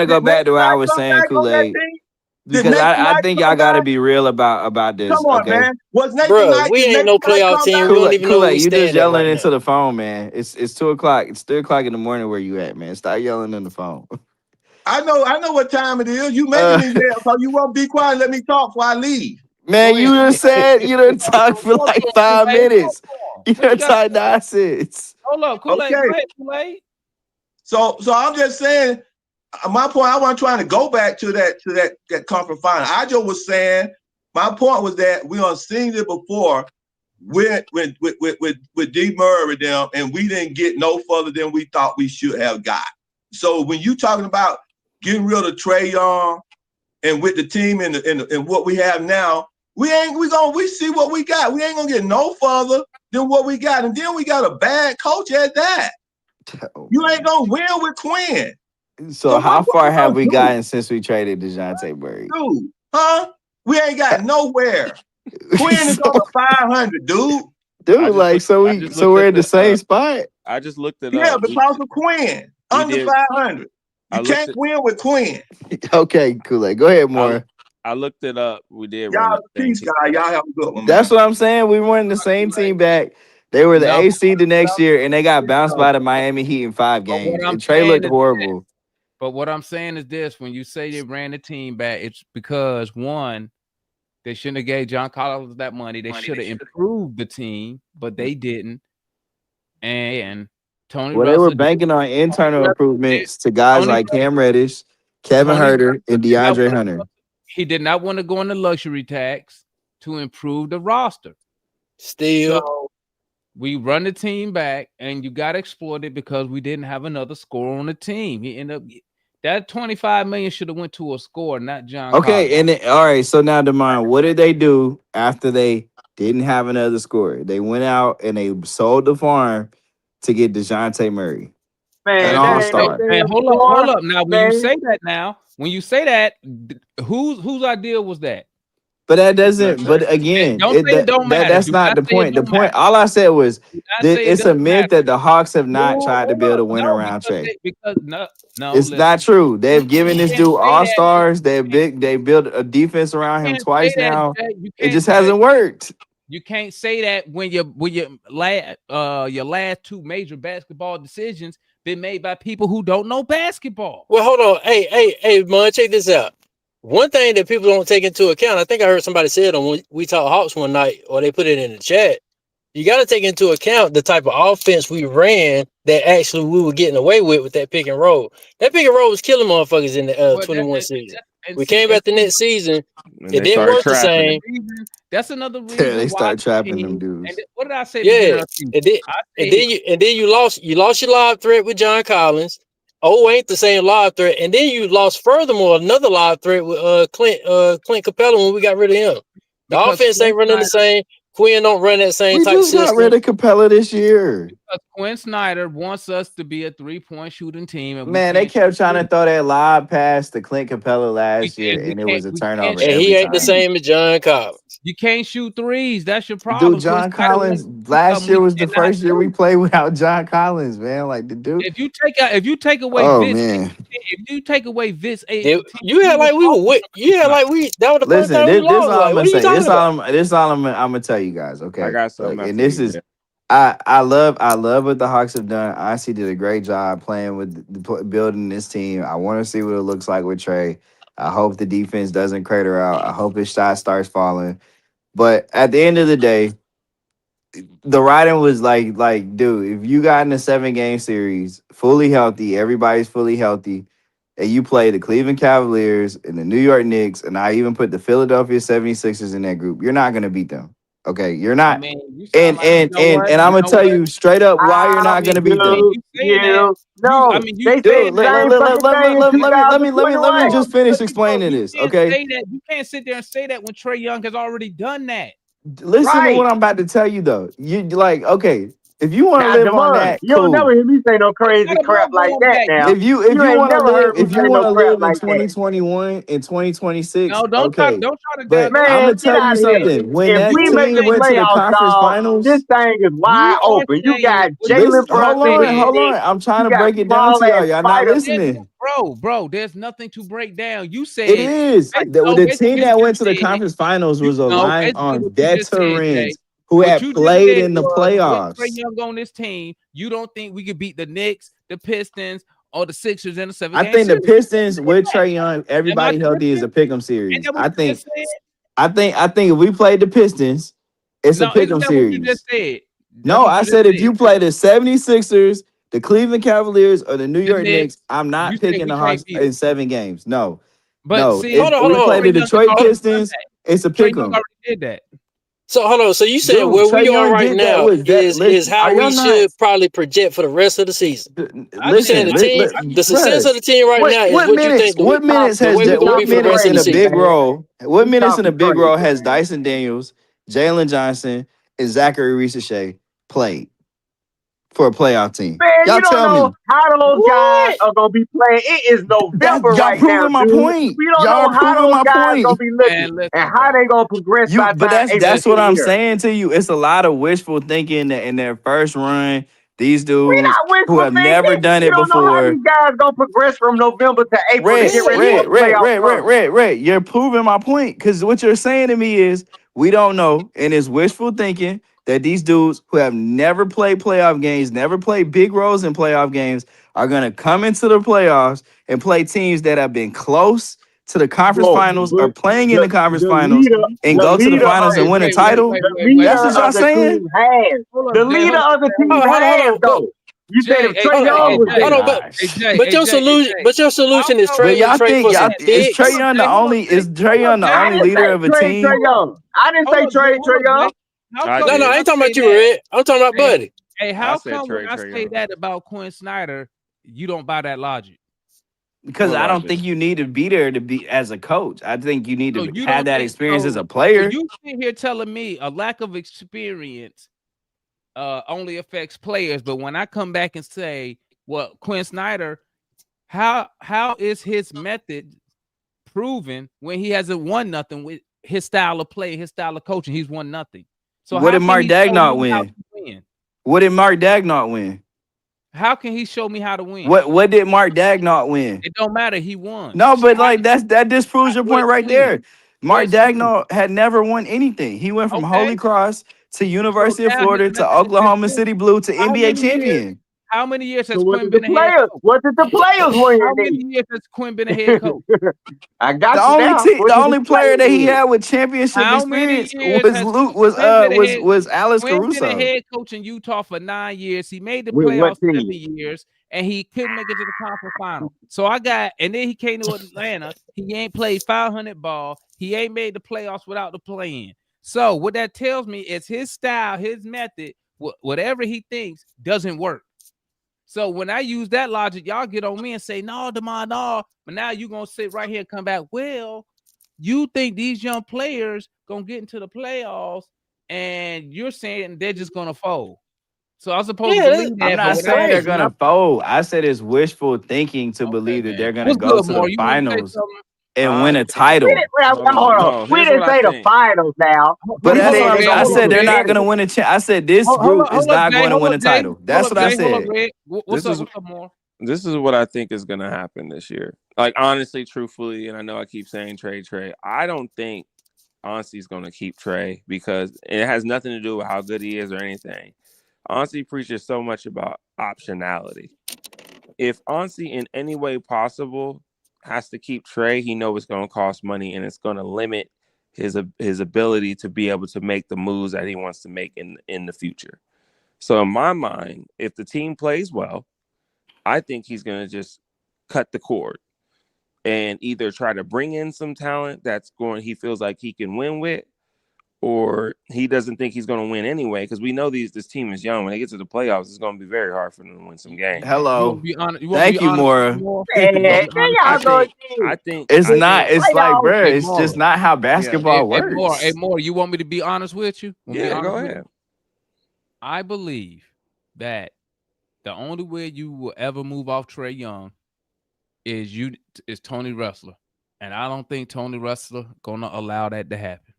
S12: go back to what I was saying, Kool-Aid. Because I think y'all got to be real about this.
S15: Come on, man.
S17: Bro, we ain't no playoff team. We don't even know where we
S12: you just yelling
S17: right
S12: into the phone, man. It's 2 o'clock. It's 3 o'clock in the morning where you at, man. Stop yelling in the phone.
S15: I know what time it is. You making me there, so you won't be quiet and let me talk before I leave.
S12: Man, you just said you done talk for like 5 minutes. You done talk nonsense.
S5: Hold up, Kool-Aid.
S15: So I'm just saying. My point, I wasn't trying to go back to that conference final. I just was saying, my point was that we have seen it before, went with D Murray them, and we didn't get no further than we thought we should have got. So when you talking about getting rid of Trae Young and with the team and what we have now, we see what we got. We ain't gonna get no further than what we got, and then we got a bad coach at that. You ain't gonna win with Quinn.
S12: So how
S15: what
S12: far
S15: we
S12: have
S15: gonna
S12: we
S15: do?
S12: gotten since we traded DeJounte Murray?
S15: Dude, huh? We ain't got nowhere. Quinn is over 500, dude.
S12: Dude, like we're in the same spot.
S10: I just looked it
S15: Yeah,
S10: up.
S15: because of Quinn. Under
S10: did-
S15: 500.
S10: I
S15: You
S10: looked
S15: can't
S10: at-
S15: win with Quinn.
S12: Okay, Kool-Aid. Go ahead, more.
S10: I looked it up. We did run
S15: Y'all
S10: the same
S15: peace, guy. Y'all have a good one.
S12: That's what I'm saying. We weren't the same team back. They were the
S5: No.
S12: AC the next year, and they got bounced by the Miami Heat in 5 games.
S5: what I'm
S12: And Trey
S5: saying
S12: looked
S5: is
S12: horrible.
S5: But what I'm saying is this: when you say they ran the team back, it's because one, they shouldn't have gave John Collins that money. They should have improved the team, but they didn't. And Tony
S12: Well, they
S5: Russell
S12: were banking on internal improvements to guys
S5: Tony
S12: like Cam Reddish, Kevin
S5: Tony
S12: Huerter, and DeAndre Hunter.
S5: He did not want to go on the luxury tax to improve the roster.
S17: Still,
S5: So we run the team back, and you got exploited because we didn't have another scorer on the team. He ended up that $25 million should have went to a score, not John.
S12: Okay,
S5: Collins.
S12: and then, all right. So now, Demond, what did they do after they didn't have another scorer? They went out and they sold the farm to get DeJounte Murray,
S16: Man,
S12: an
S16: that
S12: all-star.
S16: ain't
S5: Man,
S16: no
S5: hold up. Now, when you
S16: man.
S5: say that, whose idea was that?
S12: But that doesn't. But again,
S5: Don't say it don't matter.
S12: that's
S5: Do
S12: not the
S5: say it
S12: point. The
S5: don't
S12: point.
S5: matter.
S12: All I said was
S5: Do not
S12: that
S5: say it
S12: it's a
S5: doesn't
S12: myth
S5: matter.
S12: that the Hawks have not
S5: No,
S12: tried to
S5: hold
S12: build a
S5: up.
S12: win
S5: No,
S12: around Trey.
S5: because no,
S12: It's
S5: listen.
S12: not true. They've given this
S5: You can't
S12: dude
S5: say
S12: all
S5: that.
S12: stars. They built a defense around him
S5: Can't
S12: twice
S5: say that,
S12: now.
S5: Jay. You
S12: It
S5: can't
S12: just
S5: say-
S12: hasn't worked.
S5: You can't say that when your last 2 major basketball decisions been made by people who don't know basketball.
S17: well, hold on. Hey, man, check this out. One thing that people don't take into account, I think I heard somebody say it on when We Talk Hawks one night, or they put it in the chat. You got to take into account the type of offense we ran that actually we were getting away with that pick and roll. That pick and roll was killing motherfuckers in the 21 season. We came back the next season.
S10: And
S17: It
S10: they
S17: didn't
S10: started
S17: work the
S10: trapping
S17: same.
S10: him.
S5: That's another reason
S12: They
S5: why
S12: start
S5: the
S12: trapping
S5: team-
S12: them dudes.
S5: and what did I say? at the beginning
S17: Yeah,
S5: of the season?
S17: and then
S5: I
S17: and
S5: said-
S17: then you lost your live threat with John Collins. Ain't the same live threat, and then you lost furthermore another live threat with Clint Capella when we got rid of him. The
S5: Because
S17: offense ain't running the same. Quinn don't run that same
S12: We
S17: type
S12: just got
S17: system.
S12: rid of Capella this year.
S5: Because Quinn Snyder wants us to be a 3-point shooting team. And we
S12: Man, they
S5: can't
S12: kept
S5: shoot
S12: trying to
S5: threes.
S12: throw that live pass to Clint Capella last
S5: We
S12: year,
S5: can't- we
S12: and it was a
S5: can't- we
S12: turnover
S5: can't
S17: And
S12: every
S17: he ain't the
S12: time.
S17: same as John Collins.
S5: You can't shoot threes. That's your problem.
S12: Dude, John
S5: Quinn Snyder
S12: Collins
S5: wants to do
S12: last
S5: something
S12: year
S5: we
S12: was the
S5: cannot
S12: first year we
S5: do.
S12: played without John Collins, man. Like the dude.
S5: If you take away
S12: Oh
S5: Vince,
S12: man.
S5: if you take away Vince,
S17: You had like we were with. You had like we. That was the first
S12: Listen,
S17: time we
S12: this
S17: lost.
S12: all
S17: Like,
S12: I'm
S17: what
S12: gonna
S17: are you
S12: say.
S17: talking about?
S12: This all I'm gonna tell you guys. Okay,
S10: I got something
S12: Look, and
S10: after
S12: this
S10: you,
S12: is
S10: man.
S12: I love what the Hawks have done. I honestly did a great job playing with building this team. I want to see what it looks like with Trey. I hope the defense doesn't crater out. I hope his shot starts falling. But at the end of the day, the writing was like, dude, if you got in a 7-game series, fully healthy, everybody's fully healthy, and you play the Cleveland Cavaliers and the New York Knicks, and I even put the Philadelphia 76ers in that group, you're not gonna beat them. Okay, you're not.
S5: I mean, you
S12: And
S5: sound like, you know what?
S12: I'm
S5: You
S12: gonna
S5: know
S12: tell
S5: what?
S12: you straight up why you're not gonna beat them.
S5: You saying that?
S16: No,
S5: I mean, you
S16: they said
S12: Dude,
S16: the same fucking thing in
S12: let me
S16: 2021.
S12: just finish explaining this,
S5: can't
S12: okay?
S5: say that. You can't sit there and say that when Trey Young has already done that.
S12: Listen to
S16: Right.
S12: what I'm about to tell you though. You like, okay, if you want to
S16: Now,
S12: live on
S16: Demond,
S12: that,
S16: you don't
S12: cool.
S16: never hear me say no crazy
S5: Not
S16: crap
S5: about
S16: like
S5: going
S16: that.
S5: back.
S16: Now,
S12: If you
S16: you ain't
S12: want to
S16: never
S12: live,
S16: heard me
S12: if
S16: say
S12: you
S16: no
S12: want to
S16: crap
S12: live in
S16: like that.
S12: 2021 and 2026,
S5: No, don't try.
S12: okay.
S5: Don't try to.
S12: But
S5: don't-
S12: I'm
S16: Man,
S12: gonna
S16: get
S12: tell you
S16: out of here.
S12: something. When
S16: If
S12: that
S16: we make
S12: team
S16: the
S12: went to the
S16: playoffs,
S12: conference
S16: dog,
S12: finals,
S16: this thing is wide
S5: You are
S16: open. You
S5: saying
S16: got
S5: what you
S16: Jalen Brunson.
S12: hold on. I'm trying
S16: You
S12: to
S16: got
S12: break it down
S16: Small
S12: to y'all.
S16: and
S12: Y'all not
S16: Spider.
S12: listening.
S5: Bro, there's nothing to break down. You said
S12: It is. The
S5: basically
S12: team
S5: what
S12: that
S5: you
S12: went to the
S5: said-
S12: conference finals was relying
S5: basically
S12: on
S5: what you just said, Jay.
S12: veterans who
S5: What
S12: had
S5: you just
S12: played
S5: said
S12: in the
S5: was, with Trey
S12: playoffs.
S5: Young on this team, you don't think we could beat the Knicks, the Pistons, or the Sixers in a 7-game
S12: I think the
S5: series?
S12: Pistons with Trey Young, everybody
S5: Am I
S12: healthy is a pick'em
S5: Ain't
S12: series.
S5: that what
S12: I
S5: you
S12: think
S5: just said?
S12: I think if we played the Pistons, it's a
S5: No, isn't
S12: pick'em
S5: that what you
S12: series.
S5: just said? That's
S12: No,
S5: what
S12: I
S5: you
S12: said
S5: just
S12: if you play the 76ers, the Cleveland Cavaliers, or the New York Knicks, I'm
S5: you
S12: not
S5: said
S12: picking
S5: we
S12: the
S5: can't
S12: Hawks
S5: beat
S12: in 7 games. No.
S5: But
S12: No.
S5: see,
S12: If
S17: Hold on,
S12: we
S17: hold
S12: play
S17: on.
S12: the
S5: Trey Young
S12: Detroit
S5: already done
S12: Pistons,
S5: that.
S12: it's a
S5: Trey Young
S12: pick'em.
S5: already did that.
S17: So hold on. So you said
S12: Dude,
S17: where
S12: Trae
S17: we are
S12: Young
S17: right
S12: did that
S17: now
S12: with that.
S17: is
S12: Listen,
S17: how
S12: are
S17: we
S12: y'all not?
S17: should probably project for the rest of the season. You saying the team, the success of the team right now is what you think
S12: What minutes
S17: the
S12: has
S17: way we're gonna
S12: what
S17: be for the rest
S12: minutes
S17: of
S12: in
S17: the
S12: a big
S17: season.
S12: role? What
S15: We
S12: minutes in a
S15: talking
S12: big role
S15: crazy,
S12: has
S15: man.
S12: Dyson Daniels, Jalen Johnson, and Zachary Ricochet played for a playoff team?
S16: Man, you
S12: Y'all
S16: don't
S12: tell
S16: know
S12: me.
S16: how those guys
S17: What?
S16: are gonna be playing. It is
S12: That
S16: November
S12: y'all
S16: right now,
S12: proving my
S16: dude.
S12: point.
S16: We don't
S12: Y'all
S16: know
S12: are
S16: how
S12: proving
S16: those
S12: my
S16: guys gonna
S12: point.
S16: be looking
S5: Man, listen,
S16: and how
S5: bro.
S16: they gonna progress by the
S12: But
S16: time April
S12: that's what
S16: get
S12: I'm
S16: here.
S12: saying to you. It's a lot of wishful thinking that in their first run, these
S16: We
S12: dudes
S16: not
S12: who
S16: wishful
S12: have never
S16: thinking.
S12: done
S16: You
S12: it
S16: don't know how
S12: before.
S16: these guys gonna progress from November to April to get ready for a playoff run.
S12: Red. You're proving my point because what you're saying to me is we don't know, and it's wishful thinking that these dudes who have never played playoff games, never played big roles in playoff games, are gonna come into the playoffs and play teams that have been close to the conference
S16: Bro,
S12: finals or
S16: but
S12: playing in the conference
S16: the
S12: finals
S16: leader,
S12: and
S16: the
S12: go to the
S16: leader
S12: finals
S16: of
S12: and
S16: the
S12: win a
S16: team,
S12: title.
S16: the
S12: That's
S16: leader
S12: what y'all
S16: of the
S12: saying.
S16: team has.
S5: Hold
S16: The
S5: up, Jay.
S16: leader
S5: Hold up,
S16: of the
S5: Jay.
S16: team
S17: Hold
S16: has
S17: on. But
S16: though. You said
S5: Jay,
S16: if
S5: hey,
S16: Trae
S5: Jay,
S16: Young
S5: hey,
S12: Oh
S16: was
S12: my
S5: Jay.
S17: hold
S16: there,
S17: on. But
S5: Hey,
S12: gosh.
S5: Jay,
S17: but
S5: hey,
S17: your
S5: Jay, hey,
S17: solution,
S5: Jay.
S17: your
S5: How
S17: solution is
S5: come
S12: But
S17: trading
S12: y'all
S5: when
S17: Trey
S12: think
S17: for
S12: y'all
S17: some
S5: hey,
S12: is Trae
S17: picks.
S5: hold up,
S12: Young the
S5: Jay, hold up,
S12: only
S5: Jay.
S12: is Trae
S5: Hold up,
S12: Young the
S5: Jay,
S16: I
S12: only
S5: hold up,
S16: didn't
S5: Jay.
S12: leader
S16: say
S12: of a
S16: trade
S12: team?
S16: Trae Young. I didn't
S5: Hold
S16: say
S5: up, Jay.
S16: trade
S5: Hold
S16: Trae
S5: up,
S16: Young.
S5: Jay. How
S10: I
S5: come
S17: No,
S5: when
S17: I
S10: did.
S5: I
S17: ain't talking
S5: say
S17: about you,
S5: that?
S17: Red. I'm talking about
S5: Hey,
S17: Buddy.
S5: hey,
S10: I
S5: how
S10: said
S5: come when
S10: Trey
S5: I
S10: Trey
S5: say
S10: Young.
S5: that about Quinn Snyder, you don't buy that logic?
S12: Because
S10: What
S12: I don't
S10: logic?
S12: think you need to be there to be as a coach. I think you need
S5: So
S12: to
S5: you
S12: have
S5: don't
S12: that
S5: think
S12: experience as
S5: so?
S12: a
S5: So
S12: player.
S5: you sit here telling me a lack of experience only affects players, but when I come back and say, well, Quinn Snyder, how is his method proven when he hasn't won nothing with his style of play, his style of coaching? He's won nothing. So
S12: What
S5: how
S12: did
S5: can
S12: Mark
S5: he show
S12: Dagnall
S5: me how
S12: win?
S5: to win?
S12: What did Mark Dagnall win?
S5: How can he show me how to win?
S12: What did Mark Dagnall win?
S5: It don't matter. He won.
S12: No,
S5: So
S12: but like that disproves your point
S5: what's
S12: right
S5: new?
S12: there. Mark
S5: What's new?
S12: Dagnall had never won anything. He went from Holy
S5: Okay.
S12: Cross to
S5: So
S12: University of
S5: now his
S12: Florida to
S5: method is
S12: Oklahoma
S5: different.
S12: City Blue to
S5: How
S12: NBA
S5: many years?
S12: champion.
S5: How many years
S16: So
S5: has
S16: what
S5: Quinn
S16: did the
S5: been a head
S16: players?
S5: coach?
S16: What did the players win
S5: How
S16: then?
S5: many years has Quinn been a head coach?
S16: I got you now. What
S12: The
S16: did the
S12: only player
S16: players
S12: that he
S16: win?
S12: had with championship
S5: How many
S12: experience
S5: years
S12: was
S5: has
S12: Luke
S5: Quinn been a head?
S12: was Alex
S5: Quinn been a
S12: Caruso.
S5: head coach in Utah for 9 years. He made the
S16: With
S5: playoffs
S16: what
S5: 7
S16: team?
S5: years, and he couldn't make it to the conference final. So I got, and then he came to Atlanta. He ain't played 500 ball. He ain't made the playoffs without the play-in. So what that tells me is his style, his method, whatever he thinks doesn't work. So when I use that logic, y'all get on me and say, no, DeMar, no. But now you're going to sit right here and come back. Well, you think these young players going to get into the playoffs and you're saying they're just going to fold. So I'm supposed to believe
S12: I'm
S5: that. But
S12: not
S5: when I
S12: saying they're
S5: when I
S12: gonna fold. I said it's wishful thinking to
S5: okay,
S12: believe that they're
S5: man.
S12: gonna
S5: What's
S12: go
S5: good,
S12: to the
S5: More? You want to say
S12: finals
S5: something?
S12: and win
S10: I
S12: a
S10: think.
S16: We
S12: title.
S16: didn't,
S10: Hold
S16: hold
S10: on.
S16: on.
S10: No,
S16: We
S10: here's what
S16: didn't
S10: I
S16: say the
S10: think.
S16: finals now.
S12: But
S16: We
S5: Hold
S12: that's
S16: said
S12: what
S5: up,
S12: I'm
S16: they're
S12: saying.
S5: Red.
S16: gonna
S12: I
S5: Hold
S16: be
S5: up,
S12: said they're
S5: Red.
S12: not
S16: competitive.
S12: gonna win a I said this group is
S5: Hold up,
S12: not
S5: Jay.
S12: going to
S5: Hold
S12: win
S5: up,
S12: a
S5: Jay.
S12: title. That's what I
S5: Hold up,
S12: said.
S5: Red. What's
S10: This
S5: up?
S10: is
S5: What's up, More?
S10: this is what I think is gonna happen this year. Like honestly, truthfully, and I know I keep saying Trey. I don't think Auncey's gonna keep Trey because it has nothing to do with how good he is or anything. Auncey preaches so much about optionality. If Auncey in any way possible has to keep Trey, he knows it's going to cost money and it's going to limit his ability to be able to make the moves that he wants to make in the future. So in my mind, if the team plays well, I think he's going to just cut the cord and either try to bring in some talent he feels like he can win with, or he doesn't think he's going to win anyway, because we know this team is young. When they get to the playoffs, it's going to be very hard for them to win some games.
S5: You want
S12: Hello.
S5: to be honest? You want me to
S12: Thank
S5: be
S12: you,
S5: honest with you,
S12: Mora.
S5: More?
S16: Man,
S5: You want
S16: then
S5: me to be honest with
S10: I
S16: y'all
S5: you?
S16: go
S10: think
S16: again.
S10: I think
S12: It's
S10: I
S16: With
S12: not,
S10: think
S12: it's like,
S16: playoffs.
S12: bro,
S5: Hey,
S12: it's just
S5: More.
S12: not how
S10: yeah.
S12: basketball
S5: Hey,
S12: works.
S5: More. You want me to be honest with you? Want me to be
S10: Yeah,
S5: honest
S10: go
S5: with you?
S10: ahead.
S5: I believe that the only way you will ever move off Trae Young is Tony Ressler, and I don't think Tony Ressler gonna allow that to happen.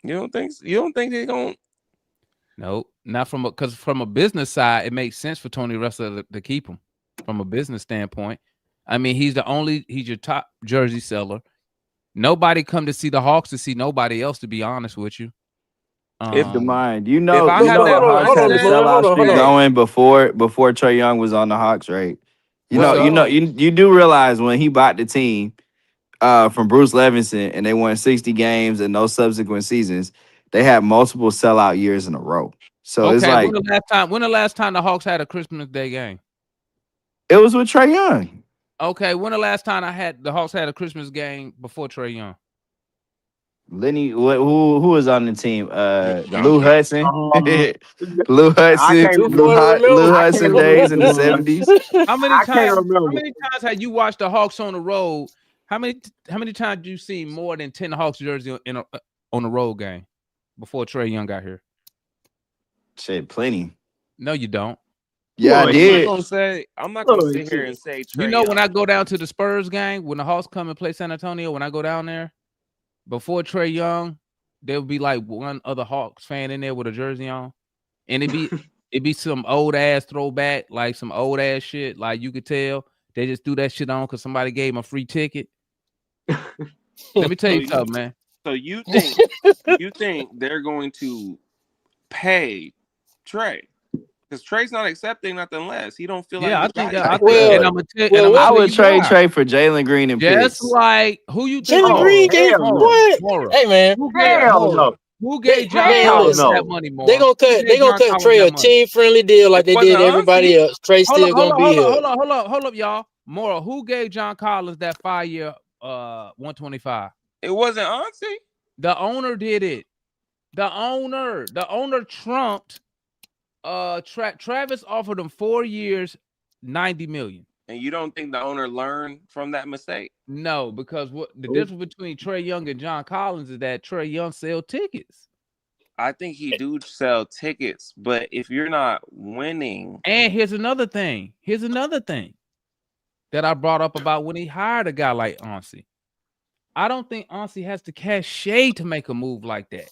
S10: You don't think they're going?
S5: No, not because from a business side, it makes sense for Tony Ressler to keep him from a business standpoint. I mean, he's your top jersey seller. Nobody come to see the Hawks to see nobody else, to be honest with you.
S12: Keep in mind, you
S10: If
S12: know,
S10: I had
S12: the
S10: that
S12: Hawks had a
S10: mindset,
S12: sellout streak
S10: hey,
S12: going before Trae Young was on the Hawks, right?
S5: What's up?
S12: You do realize when he bought the team from Bruce Levinson and they won 60 games and no subsequent seasons, they had multiple sellout years in a row. So it's
S5: Okay, when
S12: like
S5: the last time the Hawks had a Christmas Day game?
S12: it was with Trae Young.
S5: Okay, when the last time the Hawks had a Christmas game before Trae Young?
S12: Lenny, who was on the team?
S8: John
S12: Lou
S8: Carter.
S12: Hudson. Lou Hudson.
S16: can't
S12: Lou
S16: I
S12: Hudson
S16: can't
S12: days in the
S16: remember.
S12: 70s.
S5: How many
S16: I can't
S5: times? How
S16: remember.
S5: many times have you watched the Hawks on the road? How many times have you seen more than 10 Hawks jersey on a road game before Trae Young got here?
S12: Shit, plenty.
S5: No, you don't.
S12: Yeah, I did.
S10: I'm not gonna sit here and say Trae
S5: You know, when
S10: Young.
S5: I go down to the Spurs game, when the Hawks come and play San Antonio, when I go down there, before Trae Young, there would be like one other Hawks fan in there with a jersey on, and it'd be some old ass throwback, like some old ass shit. Like you could tell they just threw that shit on because somebody gave them a free ticket. Let me tell you something, man.
S10: So you think they're going to pay Trae? Because Trae's not accepting nothing less. He don't feel like.
S5: Yeah, I
S10: he's
S5: think
S10: got
S5: that.
S10: it.
S5: I think, and I'm gonna
S12: I
S5: tell
S12: would
S5: you
S12: trade
S5: why.
S12: Trae for Jalen Green and
S5: Just
S12: picks.
S5: like who you think?
S17: Jalen Green gave what? Hey man,
S5: Who gave John
S17: Man,
S5: Collins
S17: listen,
S5: that money more?
S17: They gonna cut Trey a team friendly deal like they did everybody else. Trey still gonna be here.
S5: Hold up, y'all. Mora, who gave John Collins that 5-year 125?
S10: It wasn't Ansi.
S5: The owner did it. The owner trumped Travis offered him 4 years, 90 million.
S10: And you don't think the owner learned from that mistake?
S5: No, because what the difference between Trae Young and John Collins is that Trae Young sell tickets.
S10: I think he do sell tickets, but if you're not winning,
S5: And here's another thing that I brought up about when he hired a guy like Ansi. I don't think Ansi has the cachet to make a move like that.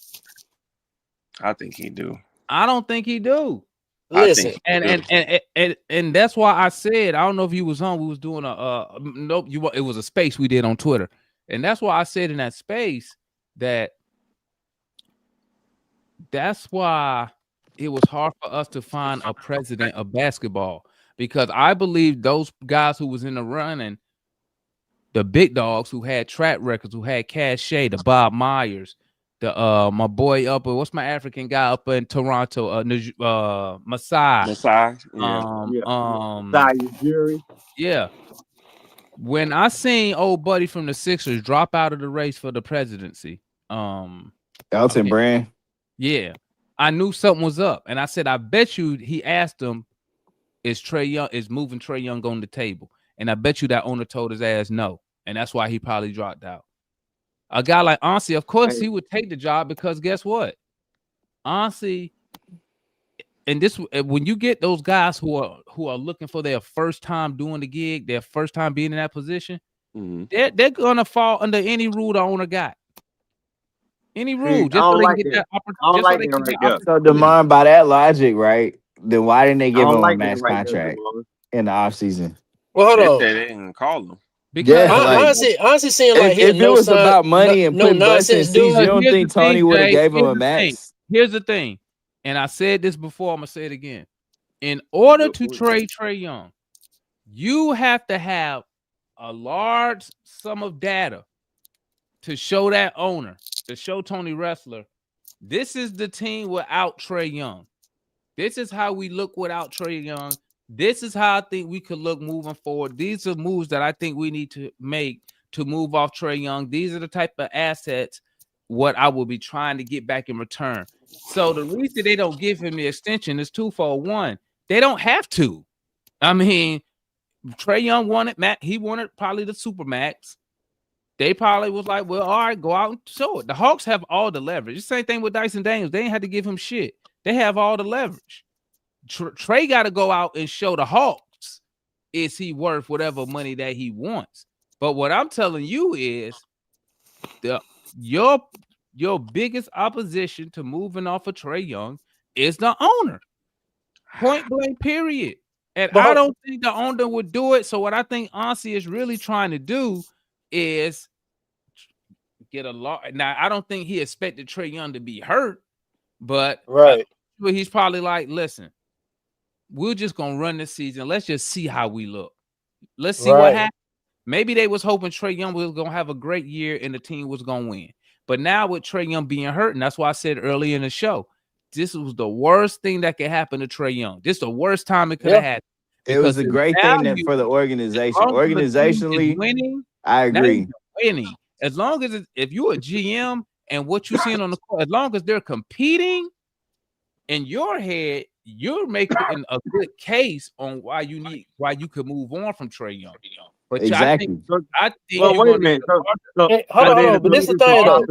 S10: I think he do.
S5: I don't think he do.
S17: Listen,
S5: and that's why I said, I don't know if you was on. We was doing it was a space we did on Twitter, and that's why I said in that space that's why it was hard for us to find a president of basketball, because I believe those guys who was in the running, the big dogs who had track records, who had cachet, the Bob Myers, the my boy up, what's my African guy up in Toronto, Masai. Yeah. When I seen old buddy from the Sixers drop out of the race for the presidency,
S12: Elton Brand.
S5: Yeah, I knew something was up, and I said, I bet you he asked him, is moving Trae Young on the table? And I bet you that owner told his ass no, and that's why he probably dropped out. A guy like Ansi, of course, he would take the job, because guess what? Ansi, and this, when you get those guys who are looking for their first time doing the gig, their first time being in that position, they're gonna fall under any rule the owner got. Any rule, just so they can get that opportunity.
S12: So DeMar, by that logic, right? Then why didn't they give him a max contract in the offseason?
S17: Well, hold on.
S10: They didn't call him.
S5: Because
S17: honestly, seeing like
S12: if it was about money and putting butts in seats, you don't think Tony would have gave him a max?
S5: Here's the thing, and I said this before, I'm gonna say it again. In order to trade Trae Young, you have to have a large sum of data to show that owner, to show Tony Ressler, this is the team without Trae Young. This is how we look without Trae Young. This is how I think we could look moving forward. These are moves that I think we need to make to move off Trae Young. These are the type of assets what I will be trying to get back in return. So the reason they don't give him the extension is twofold. One, they don't have to. I mean, Trae Young wanted he wanted probably the super max. They probably was like, well, all right, go out and show it. The Hawks have all the leverage. The same thing with Dyson Daniels. They ain't had to give him shit. They have all the leverage. Trae got to go out and show the Hawks, is he worth whatever money that he wants? But what I'm telling you is your biggest opposition to moving off of Trae Young is the owner. Point blank, period. And I don't think the owner would do it. So what I think Ansi is really trying to do is get a lot. Now, I don't think he expected Trae Young to be hurt, but he's probably like, listen, we're just gonna run this season. Let's just see how we look. Let's see what happens. Maybe they was hoping Trae Young was gonna have a great year and the team was gonna win. But now with Trae Young being hurt, and that's why I said earlier in the show, this was the worst thing that could happen to Trae Young. This is the worst time it could have happened.
S12: It was a great thing for the organization. Organizationally,
S5: winning,
S12: I agree.
S5: winning. As long as if you're a GM And what you seeing on the court, as long as they're competing, in your head, you're making a good case on why you could move on from Trae Young. But
S18: Exactly.
S5: I think
S16: Well,
S5: you're
S16: wait a
S5: going to
S16: minute.
S17: Hey, hold on, but this is the thing though.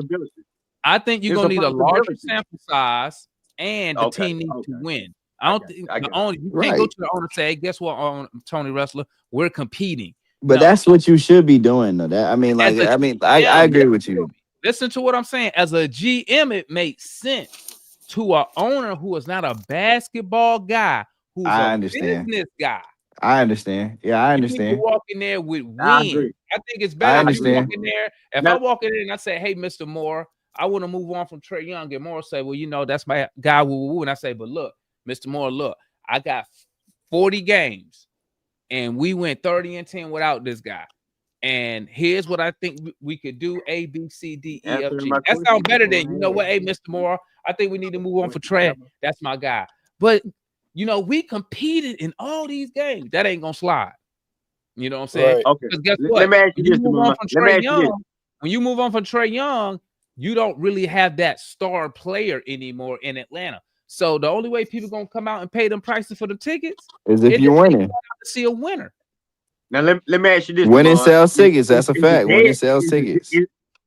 S5: I think you're
S16: It's
S5: going
S16: a
S5: to need a larger
S16: possibility.
S5: sample size, and the
S16: Okay,
S5: team needs to
S16: okay.
S5: win. I don't think
S16: I
S5: the
S16: got
S5: owner, you can't go
S18: Right.
S5: to the owner and say, "Guess what, Tony Wrestler, we're competing."
S18: But
S5: No,
S18: that's what you should be doing, though. That I mean,
S5: as
S18: like,
S5: a
S18: I
S5: GM,
S18: agree with you.
S5: listen to what I'm saying. As a GM, it makes sense to an owner who is not a basketball guy, who's
S18: I
S5: a
S18: understand.
S5: business guy.
S18: I understand. Yeah, I
S5: You need to
S18: understand.
S5: walk in there with
S16: I
S5: win.
S16: agree.
S5: I think it's
S18: I
S5: better if you walk
S18: understand.
S5: in there. If
S16: Now,
S5: I walk in there and I say, "Hey, Mr. Moore, I want to move on from Trae Young," and Moore say, "Well, that's my guy." Woo, woo, woo. And I say, "But look, Mr. Moore, look, I got 40 games, and we went 30-10 without this guy. And here's what I think we could do: A, B, C, D, E, F,
S16: answering
S5: G."
S16: my
S5: That
S16: question.
S5: sounds better than what? Hey, Mr. Moore, I think we need to move on for Trae. That's my guy. But we competed in all these games. That ain't gonna slide. You know what I'm saying?
S17: Right.
S16: Okay.
S5: Because guess
S16: Let
S5: what?
S16: me ask you
S5: When you
S16: this,
S5: move on from
S16: Let me
S5: Trae
S16: ask you this.
S5: Young, when you move on from Trae Young, you don't really have that star player anymore in Atlanta. So the only way people gonna come out and pay them prices for the tickets
S18: Is
S5: is
S18: if
S5: if
S18: you're
S5: they
S18: winning.
S5: want to see a winner.
S16: Now let me ask you this,
S18: Winning
S16: Demond.
S18: sells tickets. That's a fact. Winning sells
S16: Is
S18: tickets.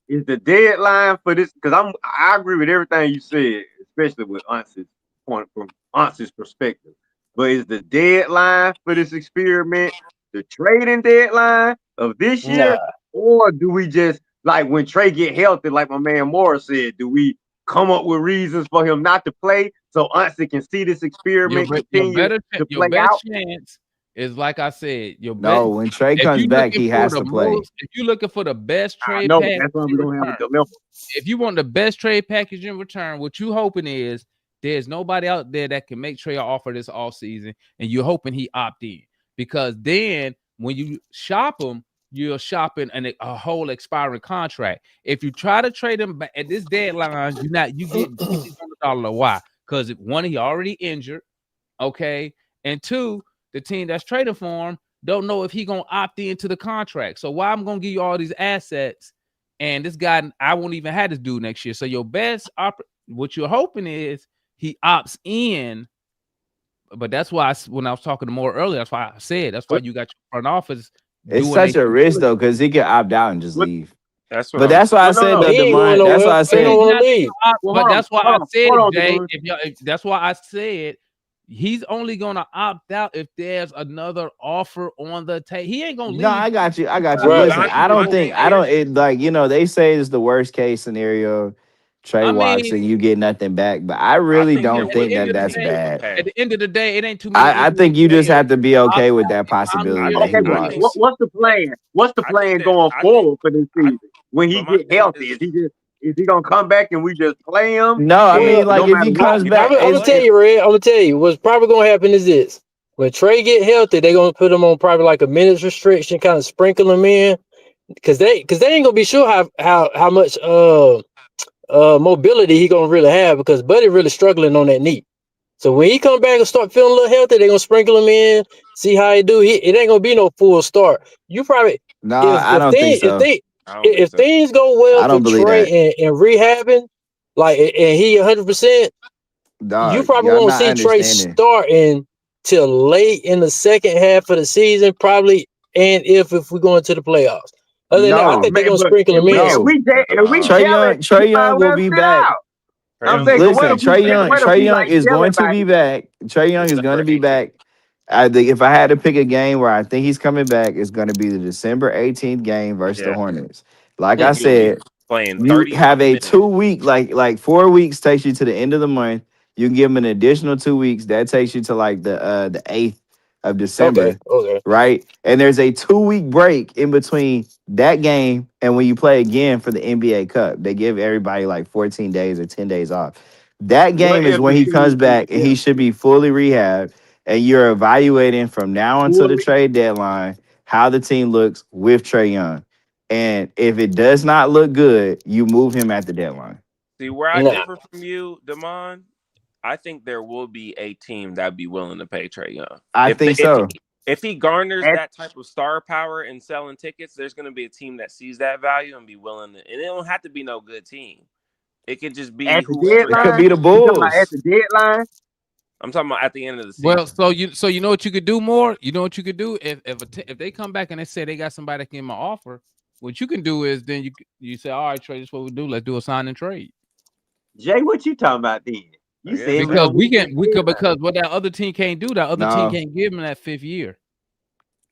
S16: the deadline for this? Because I agree with everything you said, especially with Ans's point from Ans's perspective. But is the deadline for this experiment the trading deadline of this year, or do we just like when Trae get healthy, like my man Morris said, do we come up with reasons for him not to play so Ansel can see this experiment
S5: Your
S16: continue to
S5: your
S16: play
S5: best
S16: out?
S5: chance is, like I said, your
S18: No,
S5: best.
S18: when Trae
S5: If
S18: comes
S5: you
S18: back,
S5: looking
S18: he
S5: for
S18: has
S5: the
S18: to play.
S5: most, if you looking for the best
S16: I
S5: trade
S16: know
S5: package
S16: that's why
S5: in
S16: we're gonna have a
S5: return,
S16: dilemma.
S5: if you want the best trade package in return, what you hoping is there's nobody out there that can make Trae an offer this all season, and you're hoping he opt in, because then when you shop him, you're shopping a whole expiring contract. If you try to trade him at this deadline, you getting pennies on the dollar. Why? Because one, he already injured, okay, and two, the team that's trading for him don't know if he gonna opt into the contract. So why I'm gonna give you all these assets, and this guy, I won't even have this dude next year. So your best what you're hoping is he opts in. But that's why when I was talking to Moore earlier, that's why I said that's why you got your front office
S18: It's
S5: doing
S18: such a risk though, because he can opt out and just leave.
S10: That's what
S18: But
S10: I'm
S18: that's why I
S16: Well,
S18: said
S16: no.
S18: though,
S17: He ain't going
S18: Demond. That's
S17: nowhere.
S18: why I
S17: He don't
S18: said.
S17: want to leave.
S16: Well,
S5: but that's why I said,
S16: hold on,
S5: Jay.
S16: Demond.
S5: That's why I said he's only gonna opt out if there's another offer on the table. He ain't gonna leave.
S18: No, I got you. I got you.
S17: Right.
S18: Listen, I don't think they say it's the worst case scenario. Trey
S5: I
S18: walks
S5: mean,
S18: and you get nothing back, but I really don't think that that's bad.
S5: At the end of the day, it ain't too many.
S18: I think you just have to be okay with that possibility that
S16: Okay,
S18: he
S16: but
S18: walks.
S16: what's the plan? What's the plan going forward for this season? When he get healthy, is he gonna come back and we just play him?
S18: No, I mean,
S16: And
S18: like
S16: no
S18: if
S16: matter
S18: he
S16: what,
S18: comes
S17: I'm
S18: back,
S17: gonna tell you, Red. I'm gonna tell you what's probably gonna happen is this: when Trae get healthy, they're gonna put him on probably like a minutes restriction, kind of sprinkle him in, because they ain't gonna be sure how much mobility he gonna really have, because Buddy really struggling on that knee. So when he come back and start feeling a little healthy, they're gonna sprinkle him in, see how he do. It ain't gonna be no full start. You probably
S18: no, I don't think so.
S17: if things go well
S18: I
S17: for
S18: don't believe
S17: Trae
S18: that.
S17: and rehabbing, like, and he 100%, you
S18: Dog,
S17: probably
S18: y'all
S17: won't
S18: not
S17: see Trae
S18: understanding.
S17: starting till late in the second half of the season, probably, and if we go into the playoffs. Other than that, I
S18: No,
S17: think they're gonna
S16: but
S17: sprinkle him in.
S18: no.
S16: if we
S18: Trey Young will be back.
S16: I'm saying,
S18: Listen,
S16: what if
S18: Trey
S16: we
S18: Young
S16: like
S18: is
S16: yell
S18: going to
S16: about
S18: be
S16: it?
S18: back. Trey Young is going to be back. I think if I had to pick a game where I think he's coming back, it's going to be the December 18th game versus the Hornets. Like I
S10: He'll be
S18: said,
S10: playing
S18: you
S10: 30
S18: have
S10: some
S18: a
S10: minutes.
S18: 2 week, like 4 weeks takes you to the end of the month. You can give him an additional 2 weeks. That takes you to like the 8th of December.
S17: Okay.
S18: Right? And there's a 2 week break in between that game and when you play again for the NBA Cup. They give everybody like 14 days or 10 days off. That game is when he comes back and he should be fully rehabbed. And you're evaluating from now until the trade deadline how the team looks with Trae Young. And if it does not look good, you move him at the deadline.
S10: See, where I
S17: Nah.
S10: differ from you, Damon, I think there will be a team that'd be willing to pay Trae Young.
S18: I think so.
S10: If he garners that type of star power and selling tickets, there's going to be a team that sees that value and be willing to. And it don't have to be no good team. It could just be
S16: At the
S10: whoever.
S18: It could be the
S16: deadline? You talking
S18: Bulls.
S16: about at the deadline?
S10: I'm talking about at the end of the season.
S5: Well, so you know what you could do more. You know what you could do if they come back and they say they got somebody that can give them an offer. What you can do is then you say, all right, Trey, this is what we do. Let's do a sign and trade.
S16: Jay, what you talking about then? You said
S5: Because because what that other team can't do, that other
S18: No.
S5: team can't give them that 5th year.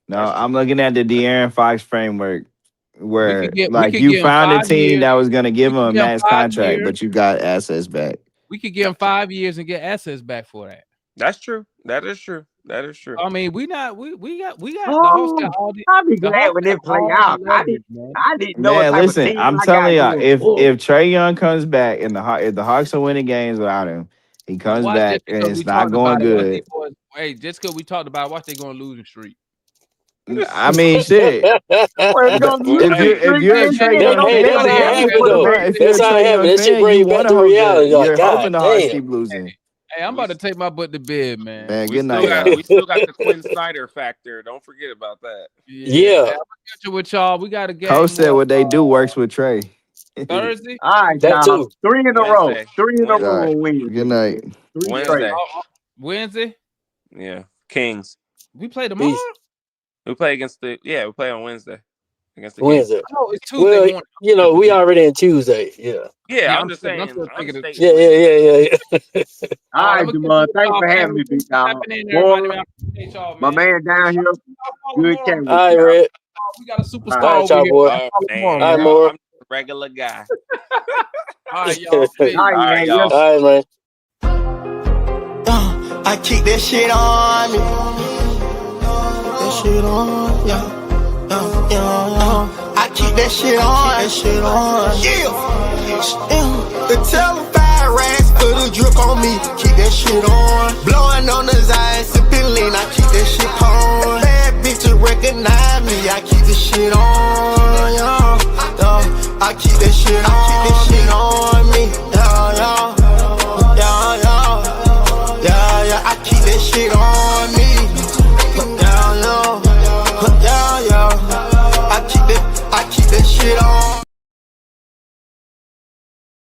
S18: No, I'm looking at the De'Aaron Fox framework where
S5: could get- we
S18: like
S5: could
S18: you
S5: give him
S18: found a
S5: 5
S18: team
S5: years.
S18: that was gonna give him a
S5: could give him
S18: max
S5: 5
S18: contract,
S5: years.
S18: but you got assets back.
S5: We could give them 5 years and get assets back for that.
S10: That's true. That is true. That is true.
S5: I mean, we got the
S16: Oh,
S5: Hawks got all the.
S16: I'll be
S5: the
S16: glad
S5: Hawks
S16: when it
S5: got
S16: play
S5: all the
S16: out.
S5: leverage, man.
S16: I didn't know what
S18: Man,
S16: type of
S18: listen,
S16: team
S18: I'm
S16: I
S18: telling y'all,
S16: got going forward.
S18: if Trey Young comes back and if the Hawks are winning games without him, he comes
S5: Watch
S18: back
S5: this
S18: and
S5: because
S18: it's
S5: we
S18: not
S5: talked
S18: going
S5: about it. Watch
S18: good.
S5: they boys- Hey, just because we talked about it, watch they going losing streak.
S18: I mean, shit.
S16: Well, it's gonna lose
S18: If you're a Trey Young
S17: Hey, that's
S18: fan,
S17: how it happens,
S18: if
S17: though.
S18: you're a
S17: That's how it
S18: Trey
S17: happens.
S18: Young
S17: That shit
S18: fan,
S17: bring
S18: you
S17: you back
S18: want
S17: to
S18: to hope
S17: reality.
S18: that
S17: Like,
S18: you're
S17: God
S18: hoping the Hawks
S17: damn.
S18: keep losing.
S5: Hey, I'm about to take my butt to bed, man.
S18: Man,
S10: We
S18: good
S10: still
S18: night,
S10: got
S18: y'all.
S10: we still got the Quinn Snyder factor. Don't forget about that.
S5: Yeah.
S17: Yeah.
S5: Hey, I'm gonna catch you with y'all. We got a game.
S18: Coach said what they do works with Trey.
S5: Thursday.
S16: All right,
S17: That
S16: y'all.
S17: too.
S16: 3 in a row.
S10: Wednesday.
S16: 3 in a
S18: All
S16: row
S18: right.
S16: wins.
S18: Good night.
S16: 3
S10: Wednesday.
S16: straight.
S5: Wednesday.
S10: Yeah. Kings.
S5: We play tomorrow.
S17: Peace.
S10: We play against we play on Wednesday against the Kings.
S17: Wednesday.
S5: Oh, it's Tuesday
S17: Well,
S5: morning.
S17: you know, we already in Tuesday. Yeah.
S10: Yeah, I'm
S5: I'm
S10: just
S5: still- I'm
S10: saying.
S5: still
S10: I'm
S5: thinking it-
S10: stating-
S17: Yeah.
S16: All right,
S5: I'm gonna
S16: Jamal.
S5: catch you
S16: Thanks for
S5: with y'all,
S16: having me,
S5: man.
S16: big dog.
S5: Tapping in, everybody,
S16: Boy,
S5: man. I appreciate y'all,
S16: my
S5: man.
S16: man down here, good camera.
S17: All right, Red.
S5: We got a superstar
S16: All
S17: right,
S5: over
S17: y'all,
S5: here.
S17: boy.
S5: I'll follow
S10: Man,
S5: tomorrow,
S17: All right,
S5: man.
S17: more.
S10: I'm just a regular guy.
S5: All right, y'all. Peace.
S16: All right,
S10: All right,
S16: man.
S10: y'all.
S17: All right, man.
S6: I keep that shit on me. That shit on, yeah. I keep that shit on. Yeah. The telephone racks for the drip on me. Keep that shit on. Blowing on his eyes, sipping lean. I keep that shit on. Bad bitches recognize me. I keep the shit on.